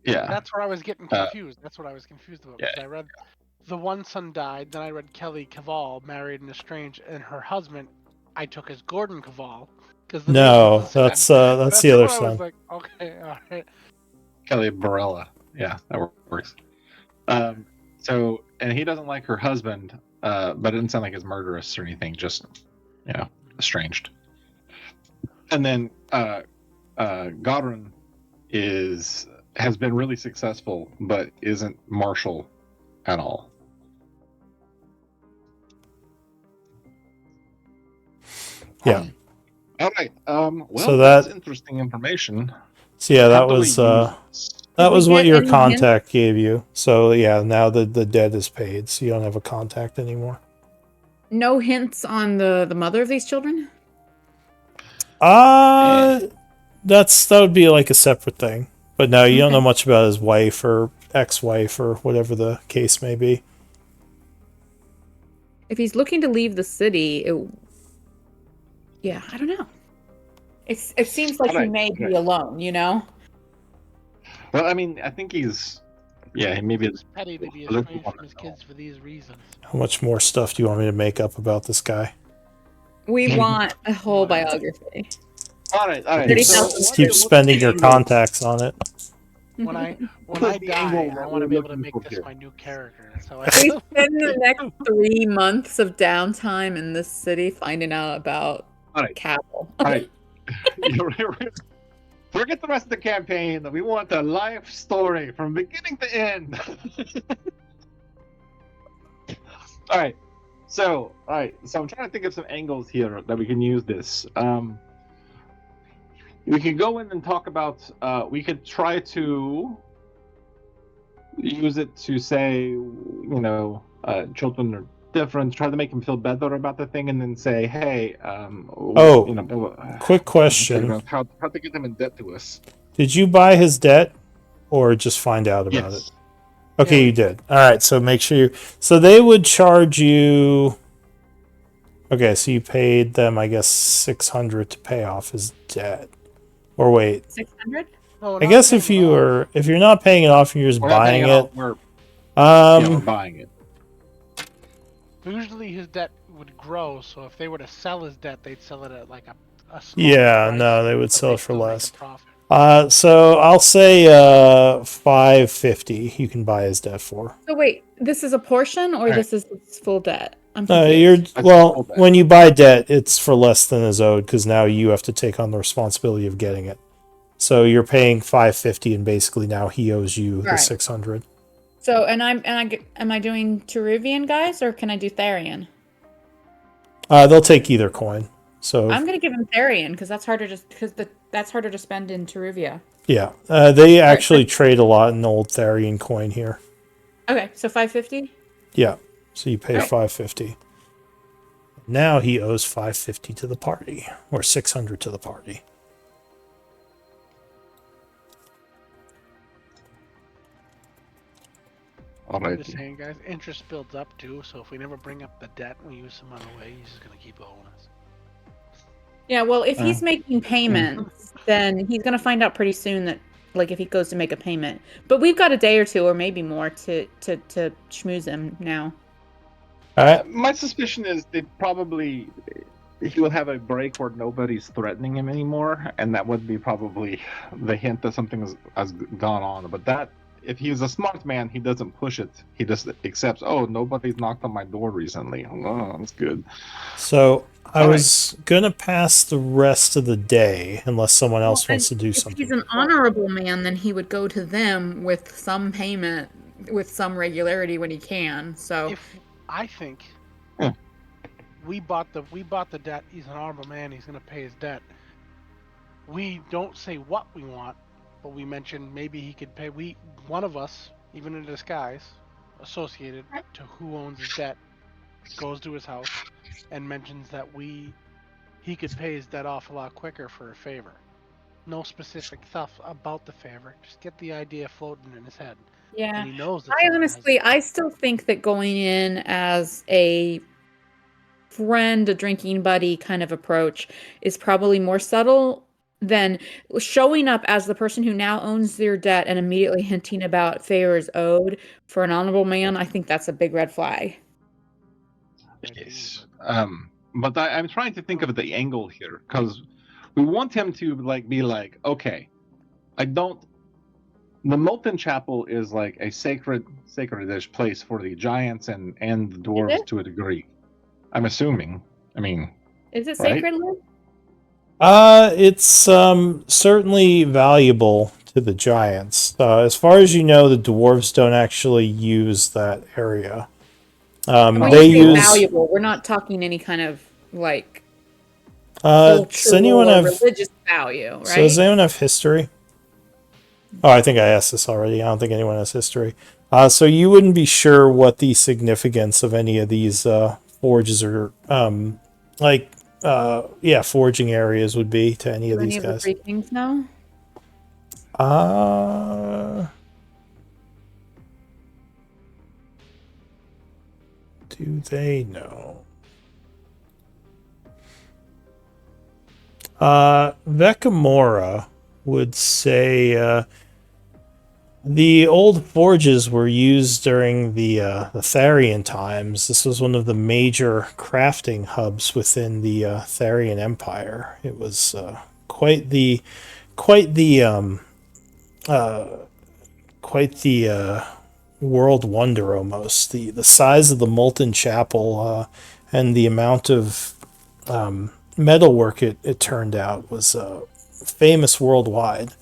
Yeah. That's where I was getting confused. That's what I was confused about. Yeah. Because I read the one son died, then I read Kelly Caval married and estranged, and her husband I took as Gordon Caval. No, that's the other I son. was like, okay, all right. Kelly Barella. Yeah, that works. So, and he doesn't like her husband, but it didn't sound like he's murderous or anything, just, estranged. And then Godwin has been really successful, but isn't martial at all. Yeah. All right. Well, So that's interesting information. So yeah, How that do we was use this? that Did we was what get your any contact gave you. So yeah, now the debt is paid, so you don't have a contact anymore. No hints on the mother of these children? That would be like a separate thing. But no, you don't know much about his wife or ex-wife or whatever the case may be. If he's looking to leave the city, yeah, I don't know. It seems like he may be alone, you know? Well, I mean, I think he's, maybe It's petty to be estranged from his kids for these reasons. How much more stuff do you want me to make up about this guy? We want a whole biography. All right. Just keep spending your contacts on it. When I What's the die, angle I that want to we're be able to looking make for this here? my new character. So We spend the next 3 months of downtime in this city finding out about cattle. All right. Forget the rest of the campaign. We want the life story from beginning to end. All right. So I'm trying to think of some angles here that we can use this. We could go in and talk about. We could try to use it to say, children are different. Try to make them feel better about the thing, and then say, "Hey, quick question: how to get them in debt to us?" Did you buy his debt, or just find out about it? Okay, Yeah, you did. All right, so make sure you. So they would charge you. Okay, so you paid them, I guess, 600 to pay off his debt. Or wait, 600? No, I guess if you're not paying it off and you're just We're not buying paying it, off, we're buying it. usually his debt would grow, so if they were to sell his debt, they'd sell it at like a small yeah, price, no, they would but sell they'd it for still make a less. profit. So I'll say 550 you can buy his debt for. So wait, this is a portion or Right. this is his full debt? I'm No, confused. well, when you buy debt, it's for less than is owed because now you have to take on the responsibility of getting it. So you're paying 550, and basically now he owes you the Right. 600. So am I doing Teruvian guys or can I do Therian? They'll take either coin. So I'm gonna give him Therian because that's harder to spend in Teruvia. yeah, they actually trade a lot in old Therian coin here. Okay, so 550. Yeah, so you pay Alright. 550. Now he owes 550 to the party, or 600 to the party. All I'm right. just saying, guys, interest builds up too. So if we never bring up the debt, we use some other way. He's just gonna keep owing us. Yeah, well, if he's making payments, then he's gonna find out pretty soon that, like, if he goes to make a payment. But we've got a day or two, or maybe more, to schmooze him now. All right. My suspicion is he will have a break where nobody's threatening him anymore, and that would be probably the hint that something has gone on. But that, if he's a smart man, he doesn't push it. He just accepts, oh, nobody's knocked on my door recently. Oh, that's good. So I All right. was gonna pass the rest of the day unless someone else Well, wants to do if something. he's an honorable man, then he would go to them with some payment, with some regularity when he can. So If I think Yeah. we bought the debt, he's an honorable man. He's going to pay his debt. We don't say what we want, but we mention maybe he could pay. One of us, even in disguise, associated to who owns his debt, goes to his house and mentions that he could pay his debt off a lot quicker for a favor. No specific stuff about the favor. Just get the idea floating in his head. yeah, And he knows that I someone honestly, has. I still think that going in as a friend, a drinking buddy kind of approach is probably more subtle than showing up as the person who now owns their debt and immediately hinting about favors owed for an honorable man. I think that's a big red flag. Yes. But I'm trying to think of the angle here, because we want him to be like, okay, I don't. The Molten Chapel is like a sacred-ish place for the giants and the dwarves it? to a degree. I'm assuming. I mean, Is it Right. sacred, Liz? It's certainly valuable to the giants. As far as you know, the dwarves don't actually use that area. When you They say use. valuable, we're not talking any kind of like Does cultural anyone or have? religious value, right? So does anyone have history? Oh, I think I asked this already. I don't think anyone has history. So you wouldn't be sure what the significance of any of these forges or forging areas would be to any of Do any these of the guys. three kings know? Do they know? Vekamora would say the old forges were used during the Tharian times. This was one of the major crafting hubs within the Tharian Empire. It was quite the world wonder almost. The size of the molten chapel and the amount of metalwork it turned out was famous worldwide.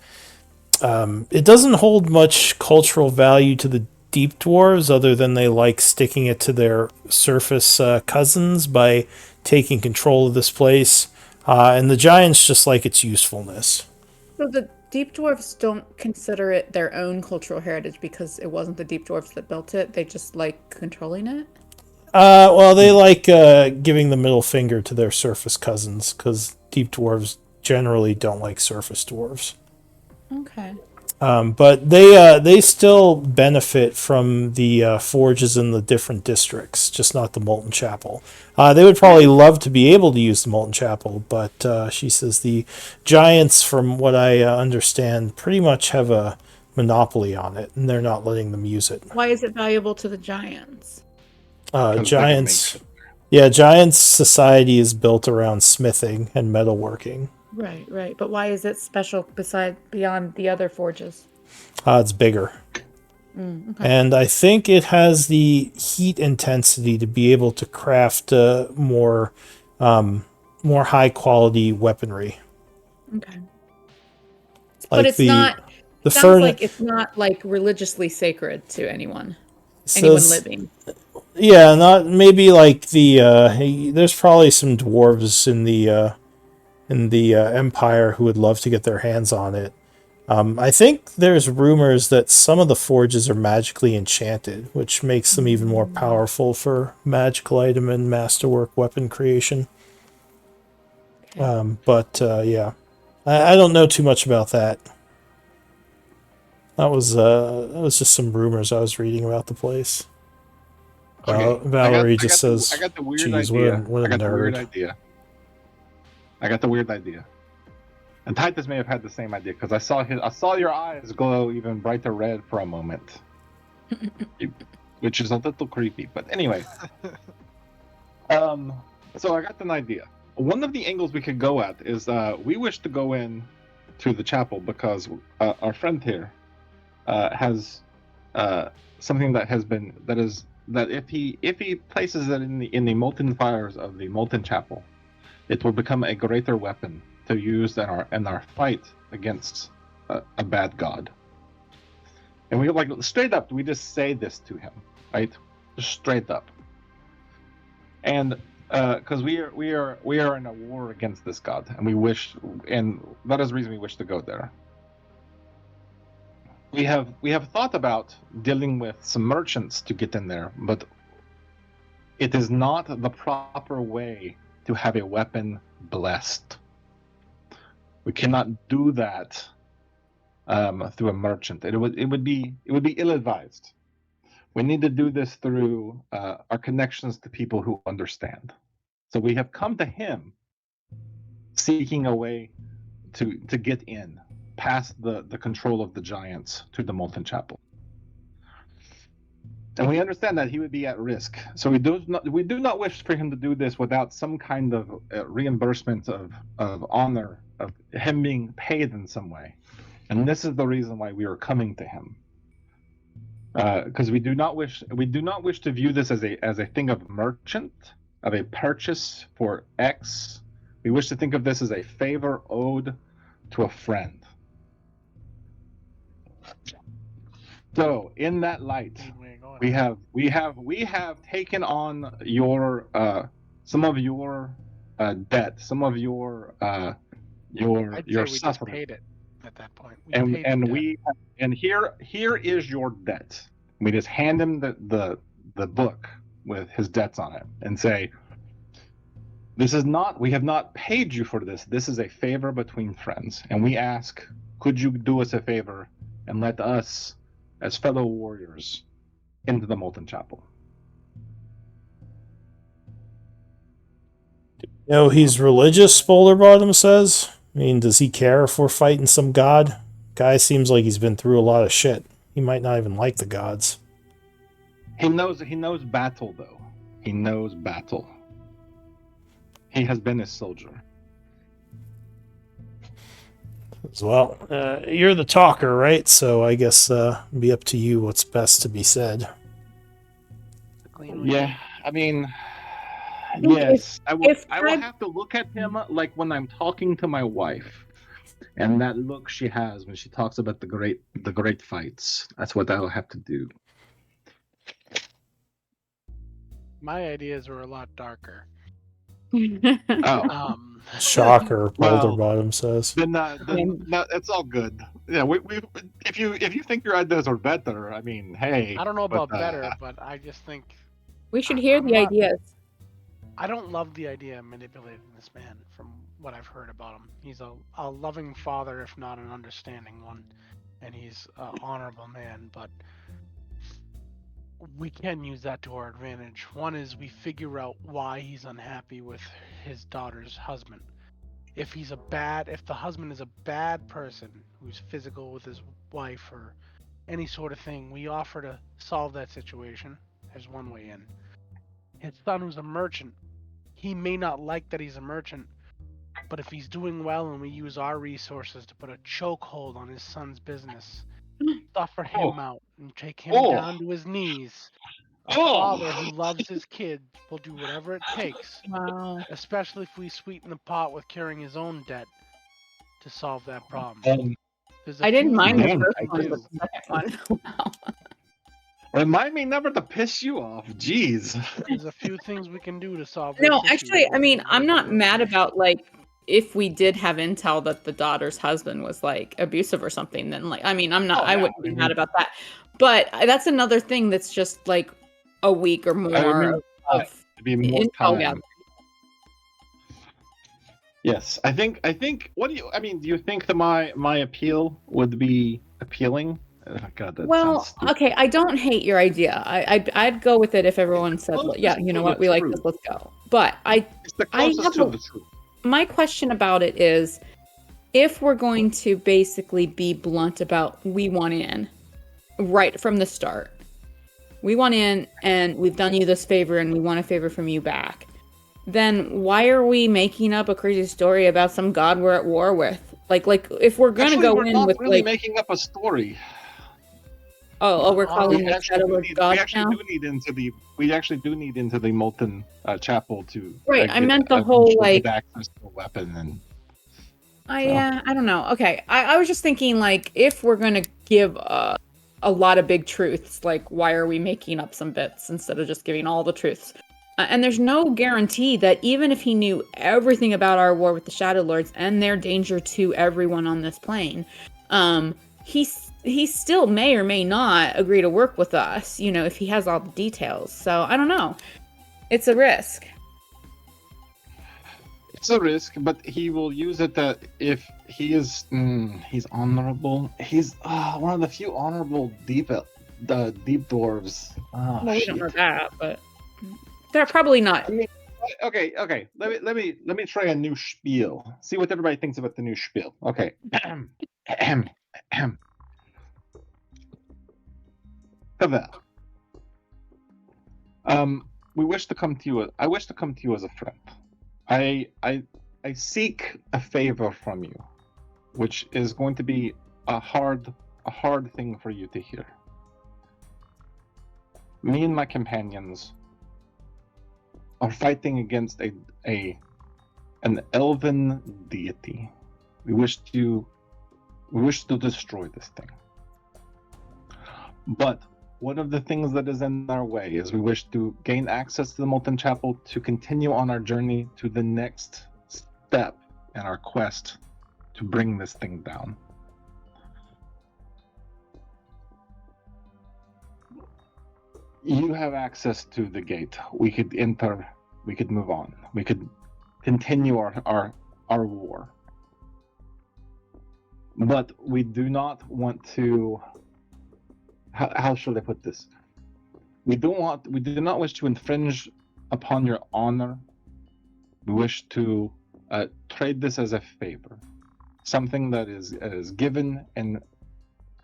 It doesn't hold much cultural value to the deep dwarves other than they like sticking it to their surface cousins by taking control of this place. And the giants just like its usefulness. So the deep dwarfs don't consider it their own cultural heritage because it wasn't the deep dwarfs that built it. They just like controlling it. Well, they like giving the middle finger to their surface cousins because deep dwarves generally don't like surface dwarves. Okay. But they still benefit from the forges in the different districts, just not the Molten Chapel. They would probably love to be able to use the Molten Chapel, but she says the giants, from what I understand, pretty much have a monopoly on it, and they're not letting them use it. Why is it valuable to the giants? 'cause they can Giants, make- yeah, giants society is built around smithing and metalworking. Right, right. But why is it special beyond the other forges? It's bigger. Okay. And I think it has the heat intensity to be able to craft more high quality weaponry. Okay. Like But it's not. the Sounds furnace like it's not like religiously sacred to anyone living. Yeah, not maybe like there's probably some dwarves in the empire who would love to get their hands on it. I think there's rumors that some of the forges are magically enchanted, which makes them even more powerful for magical item and masterwork weapon creation. Yeah, I don't know too much about that. That was just some rumors I was reading about the place. Okay. Valerie just says, I got the weird "Geez, idea. what a I got the weird nerd." idea. I got the weird idea. And Titus may have had the same idea because I saw your eyes glow even brighter red for a moment, which is a little creepy. But anyway, So I got an idea. One of the angles we could go at is we wish to go in to the chapel because our friend here has something that if he places it in the molten fires of the molten chapel, it will become a greater weapon to use in our fight against a bad god. And we like straight up, we just say this to him, right? Just straight up. And because we are in a war against this god, and that is the reason we wish to go there. We have thought about dealing with some merchants to get in there, but it is not the proper way to have a weapon blessed. We cannot do that through a merchant. It would be ill-advised. We need to do this through our connections to people who understand. So we have come to him seeking a way to get in past the control of the giants to the molten chapel. And we understand that he would be at risk. So we do not wish for him to do this without some kind of reimbursement of honor, of him being paid in some way. And this is the reason why we are coming to him. Because we do not wish to view this as a thing of merchant, of a purchase for X. We wish to think of this as a favor owed to a friend. So, in that light, we have taken on your some of your debt, some of your I'd say we just suffering. paid it at that point. And here is your debt. We just hand him the book with his debts on it and say, we have not paid you for this. This is a favor between friends. And we ask, could you do us a favor and let us, as fellow warriors, into the molten chapel? You know, he's religious, Boulder Bottom says. I mean, does he care if we're fighting some god? Guy seems like he's been through a lot of shit. He might not even like the gods. He knows battle, though. He knows battle. He has been a soldier. Well, you're the talker, right? So I guess it'd be up to you what's best to be said. Yeah, I mean, Look, yes. I will if I- have to look at him like when I'm talking to my wife. And that look she has when she talks about the great fights. That's what I'll have to do. My ideas were a lot darker. Oh. Shocker, Boulder Well, Bottom says. Then no, it's all good. Yeah, we if you think your ideas are better, I mean, hey. I don't know about better, but I just think We should hear I'm the not- ideas. I don't love the idea of manipulating this man from what I've heard about him. He's a loving father, if not an understanding one, and he's an honorable man, but we can use that to our advantage. One is we figure out why he's unhappy with his daughter's husband. If the husband is a bad person who's physical with his wife or any sort of thing, we offer to solve that situation. There's one way in. His son, who's a merchant, he may not like that he's a merchant, but if he's doing well and we use our resources to put a chokehold on his son's business, suffer him out and take him down to his knees, a father who loves his kid will do whatever it takes, Wow. especially if we sweeten the pot with carrying his own debt to solve that problem. There's a I didn't few mind the things we first can one, do. but the second one. Wow. Remind me never to piss you off. Jeez. There's a few things we can do to solve this No, issue. actually, I mean, I'm not We're- mad about like if we did have intel that the daughter's husband was like abusive or something. Then like, I mean, I'm not. Oh, I yeah, wouldn't be I mean- mad about that. But that's another thing that's just like a week or more of To be more intel time. gathering. Yes, I think. What do you think that my appeal would be appealing? Oh, God, that Well, sounds stupid. okay, I don't hate your idea. I'd go with it if everyone said, Closest yeah, you know to what, the we like truth. this, let's go. But It's the I closest have to a- the truth. my question about it is, if we're going to basically be blunt about we want in right from the start, we want in and we've done you this favor and we want a favor from you back. then why are we making up a crazy story about some god we're at war with? Like if we're gonna Actually, go we're in not with really like, making up a story. we're calling We the actually do Shadowlord need. We gods actually now. do need into the. We actually do need into the molten chapel to Right, I get, meant the whole eventually like. get access to a weapon and. I don't know. Okay, I was just thinking like if we're gonna give a lot of big truths, like why are we making up some bits instead of just giving all the truths? And there's no guarantee that even if he knew everything about our war with the Shadow Lords and their danger to everyone on this plane, he still may or may not agree to work with us. You know, if he has all the details. So I don't know. It's a risk. It's a risk, but he will use it that if he is, he's honorable. He's one of the few honorable the deep dwarves. Oh, Well, we don't shit. know that, but they're probably not. I mean, okay. Let me try a new spiel. See what everybody thinks about the new spiel. Okay. Havel. We wish to come to you. I wish to come to you as a friend. I seek a favor from you, which is going to be a hard thing for you to hear. Me and my companions are fighting against an elven deity. We wish to destroy this thing. But one of the things that is in our way is we wish to gain access to the Molten Chapel to continue on our journey to the next step in our quest to bring this thing down. You have access to the gate. We could enter, we could move on. We could continue our war. But we do not want to, how should I put this? We do not wish to infringe upon your honor. We wish to trade this as a favor, something that is given and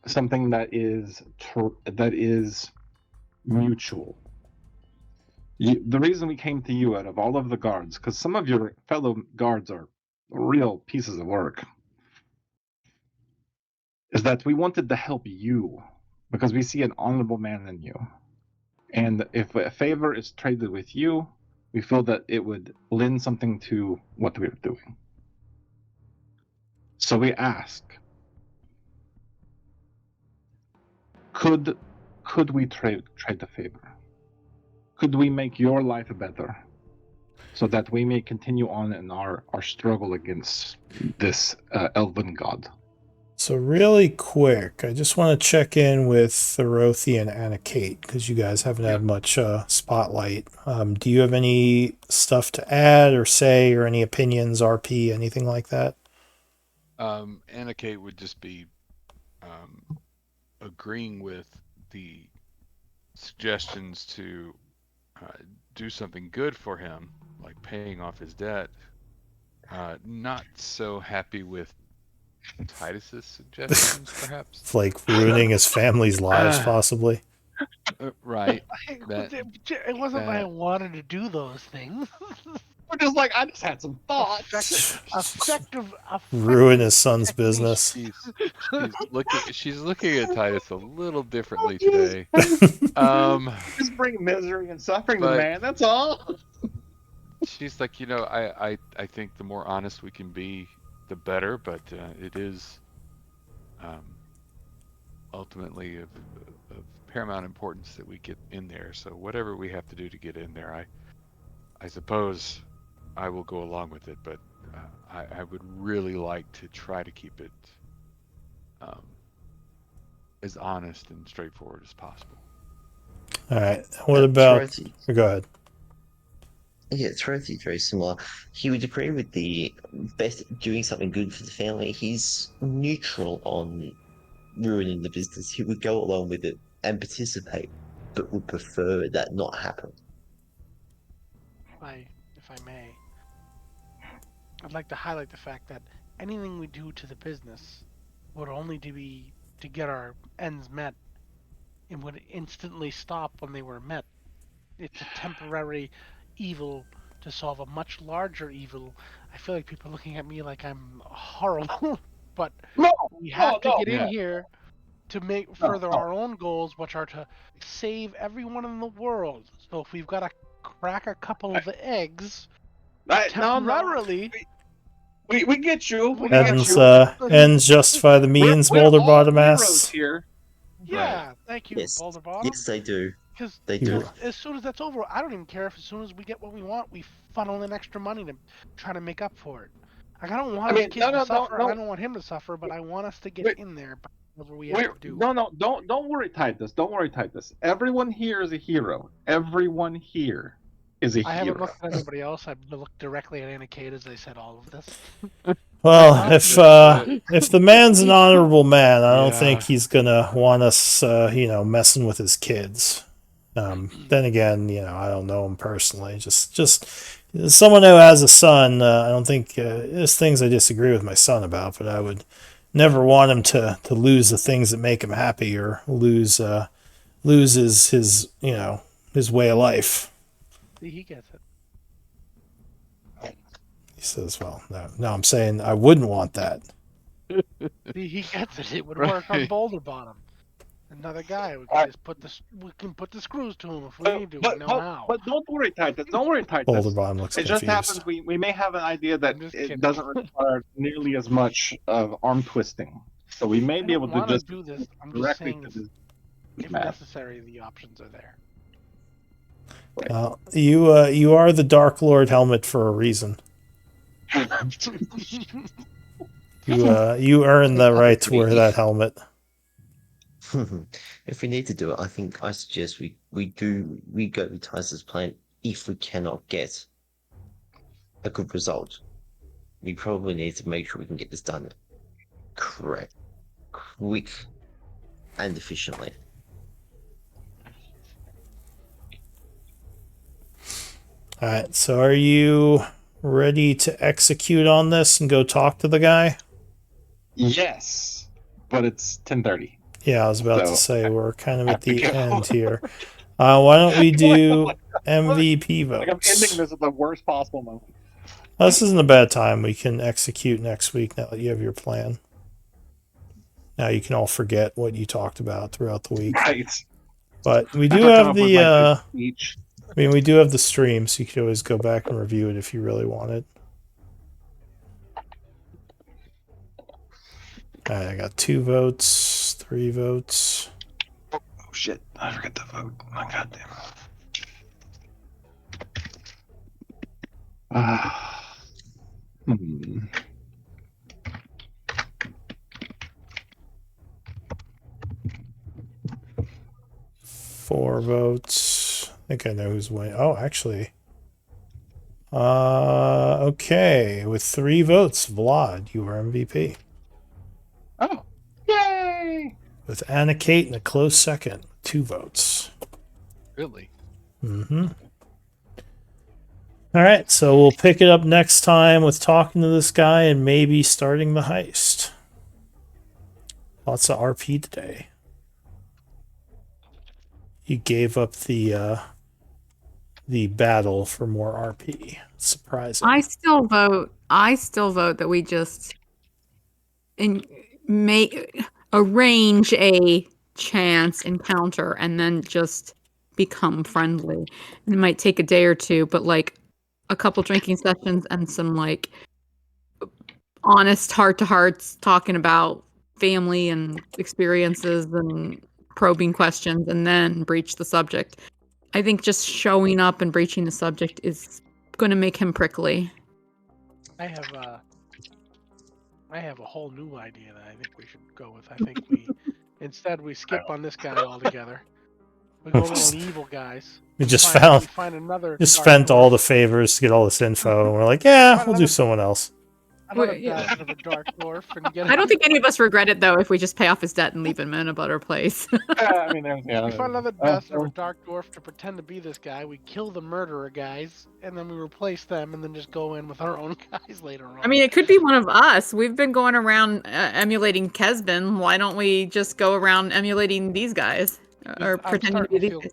something that is mutual. The reason we came to you out of all of the guards, because some of your fellow guards are real pieces of work, is that we wanted to help you because we see an honorable man in you. And if a favor is traded with you, we feel that it would lend something to what we're doing. So we ask, could we trade the favor? Could we make your life better so that we may continue on in our struggle against this elven god? So really quick, I just want to check in with Thorothi and Anna Kate because you guys haven't had much spotlight. Do you have any stuff to add or say or any opinions, RP, anything like that? Anna Kate would just be agreeing with the suggestions to do something good for him, like paying off his debt. Not so happy with Titus's suggestions, perhaps. It's like ruining his family's lives, possibly. Right. It wasn't that I wanted to do those things. We're just like, I just had some thoughts. Effective Ruin his son's business. She's looking at Titus a little differently today. Just bring misery and suffering to man. That's all. She's like, I think the more honest we can be, the better. But it is ultimately of paramount importance that we get in there. So whatever we have to do to get in there, I suppose I will go along with it. But I would really like to try to keep it as honest and straightforward as possible. All right. What about? Go ahead. Yeah, Dorothy's very similar. He would agree with the best doing something good for the family. He's neutral on ruining the business. He would go along with it and participate, but would prefer that not happen. If I may, I'd like to highlight the fact that anything we do to the business would only be to get our ends met and would instantly stop when they were met. It's a temporary evil to solve a much larger evil. I feel like people are looking at me like I'm horrible, but No, we have to get in Yeah. here to make No, further no. our own goals, which are to save everyone in the world. So if we've got to crack a couple of eggs No, temporarily, we get you. we We gotta get Ends, you. ends justify the means, We're Boulder all Bottom heroes asks. here. yeah, thank you, Yes. Boulder Bottom. Yes, they do. Because They You- do. as soon as that's over, I don't even care if as soon as we get what we want, we funnel in extra money to try to make up for it. Like, I don't want his kids to suffer, and I don't want him to suffer, but I want us to get Wait. in there. Whatever we have to do. Don't worry, Titus. Don't worry, Titus. Everyone here is a hero. Everyone here is a I hero. haven't looked at anybody else. I've looked directly at Anna Kate as I said all of this. Well, if the man's an honorable man, I don't Yeah. think he's gonna want us, messing with his kids. Then again, I don't know him personally. Just as someone who has a son, I don't think there's things I disagree with my son about, but I would never want him to lose the things that make him happy or lose his way of life. See, he gets it. He says, "Well, no, I'm saying I wouldn't want that." See, he gets it. It would work on Right. Boulder Bottom. Another guy. We can Alright. just put the screws to him if we need to. We know how. But don't worry, Titus. Don't worry, Boulder Titus. Bottom looks It just confused. happens we may have an idea that I'm just it kidding. doesn't require nearly as much of arm twisting. So we may I be able don't to want to just do this. I'm just directly saying, to if math. necessary, the options are there. You are the Dark Lord helmet for a reason. You earned the right to wear that helmet. If we need to do it, I suggest we go with Tyson's plan if we cannot get a good result. We probably need to make sure we can get this done correct, quick, and efficiently. All right, so are you ready to execute on this and go talk to the guy? Yes, but it's 10:30. Yeah, I was about to So, say we're kind of have at to the go. end here. Why don't we do MVP Like I'm votes? ending this at the worst possible moment. This isn't a bad time. We can execute next week now that you have your plan. Now you can all forget what you talked about throughout the week. Right. But we I do have to come have up with the my good speech. we do have the stream, so you could always go back and review it if you really wanted. All right, I got 2 votes, 3 votes. Oh shit! I forgot to vote. Oh, goddamn. Hmm. Four votes. I think I know who's winning. Oh, actually. Okay. With 3 votes, Vlad, you are MVP. Oh, yay! With Anna Kate in a close second, 2 votes. Really? Mm-hmm. All right, so we'll pick it up next time with talking to this guy and maybe starting the heist. Lots of RP today. You gave up the battle for more RP. Surprising. I still vote that we just arrange a chance encounter and then just become friendly. And it might take a day or two, but like a couple drinking sessions and some like honest heart-to-hearts talking about family and experiences and probing questions and then breach the subject. I think just showing up and breaching the subject is going to make him prickly. I have a whole new idea that I think we should go with. I think we instead we skip on this guy altogether. We go little evil guys. We just we find another. just dark spent all dwarf, the favors to get all this info, and we're like, yeah, we'll do someone else. another Yeah. bastard of a dark dwarf, and get. I don't think any of us regret it though if we just pay off his debt and leave him in a better place. I mean, there's We find another bastard of a oh, dark dwarf to pretend to be this guy. We kill the murderer guys, and then we replace them, and then just go in with our own guys later on. I mean, it could be one of us. We've been going around emulating Kesbin. Why don't we just go around emulating these guys or I'm pretending to be starting these to guys?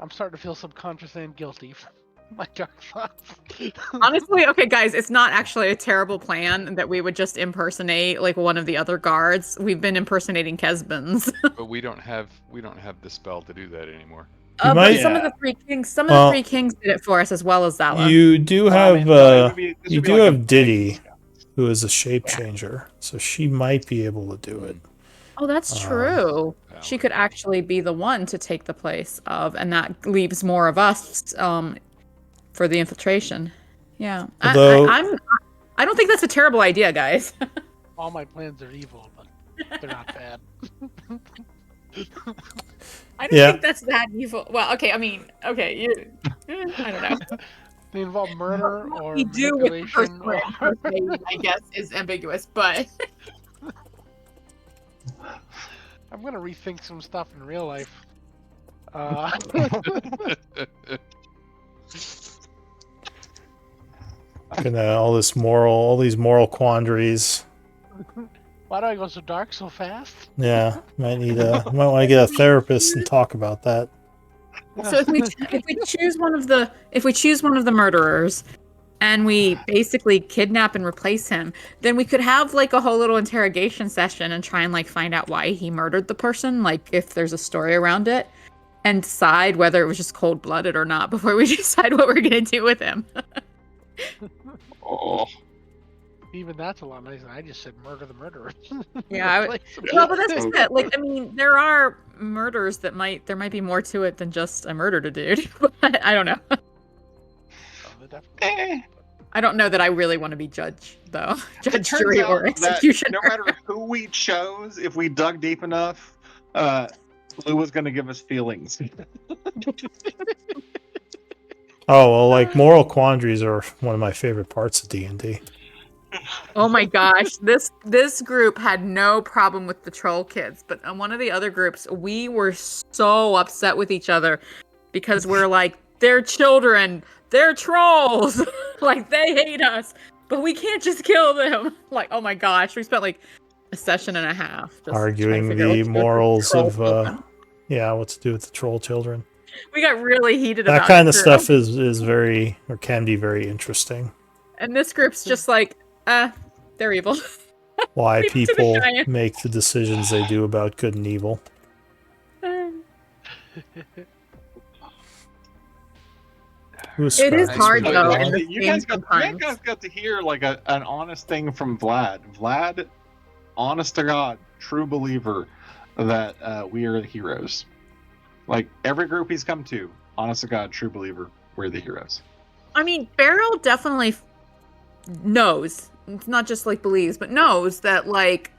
I'm starting to feel subconscious and guilty. My dark thoughts. Honestly, okay, guys, it's not actually a terrible plan that we would just impersonate like one of the other guards. We've been impersonating Kesbins. But we don't have the spell to do that anymore. You But might- some of the three kings, did it for us as well as Zala. You do Well, I have mean, no, it would be- this you would be do like a have Diddy, big- who is a shape changer, so she might be able to do it. Oh, that's true. She Valid. could actually be the one to take the place of, and that leaves more of us for the infiltration. Yeah, Although- I don't think that's a terrible idea, guys. All my plans are evil, but they're not bad. I don't Yeah. think that's that evil. Well, okay, I mean, okay, I don't know. They involve murder What or we do with the first manipulation. one, I guess, is ambiguous, but I'm gonna rethink some stuff in real life. All these moral quandaries. Why do I go so dark so fast? Yeah, might want to get a therapist and talk about that. so if we choose one of the murderers and we basically kidnap and replace him, then we could have like a whole little interrogation session and try and like find out why he murdered the person, like if there's a story around it, and decide whether it was just cold-blooded or not before we decide what we're gonna do with him. Oh. Even that's a lot nicer. I just said murder the murderer. Yeah, Replace him. Well, but that's just it. Like, I mean, there are murders there might be more to it than just I murdered a dude. But I don't know. Oh, they're definitely- I don't know that I really want to be judge, though. It Judge, turns jury, out or that executioner. no matter who we chose, if we dug deep enough, Lou was going to give us feelings. Oh well, like moral quandaries are one of my favorite parts of D&D. Oh my gosh, this group had no problem with the troll kids, but on one of the other groups, we were so upset with each other because we're like, they're children, they're trolls, like they hate us, but we can't just kill them. Like, oh my gosh, we spent like a session and a half just Arguing trying to figure out what the to do with morals troll of children. what to do with the troll children. We got really heated That about kind it, of too. stuff is very, or can be very interesting. And this group's just like, they're evil. Why Leave it to the people giant. make the decisions they do about good and evil. Who's It is scratching hard, my though, dog? in the You game guys sometimes. got to hear like an honest thing from Vlad. Vlad, honest to God, true believer that we are the heroes. Like every group he's come to, honest to God, true believer, we're the heroes. I mean, Beryl definitely knows. It's not just like believes, but knows that like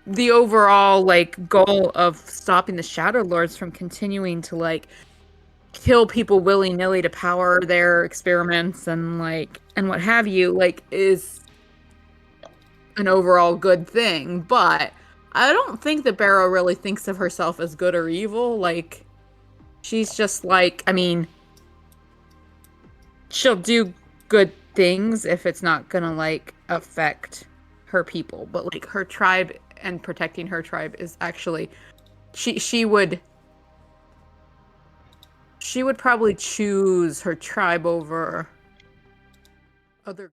the overall like goal of stopping the Shadowlords from continuing to like kill people willy-nilly to power their experiments and what have you, like, is an overall good thing. But I don't think that Beryl really thinks of herself as good or evil. Like, she's just like, I mean, she'll do good things if it's not gonna like affect her people, but like her tribe and protecting her tribe is actually she would probably choose her tribe over other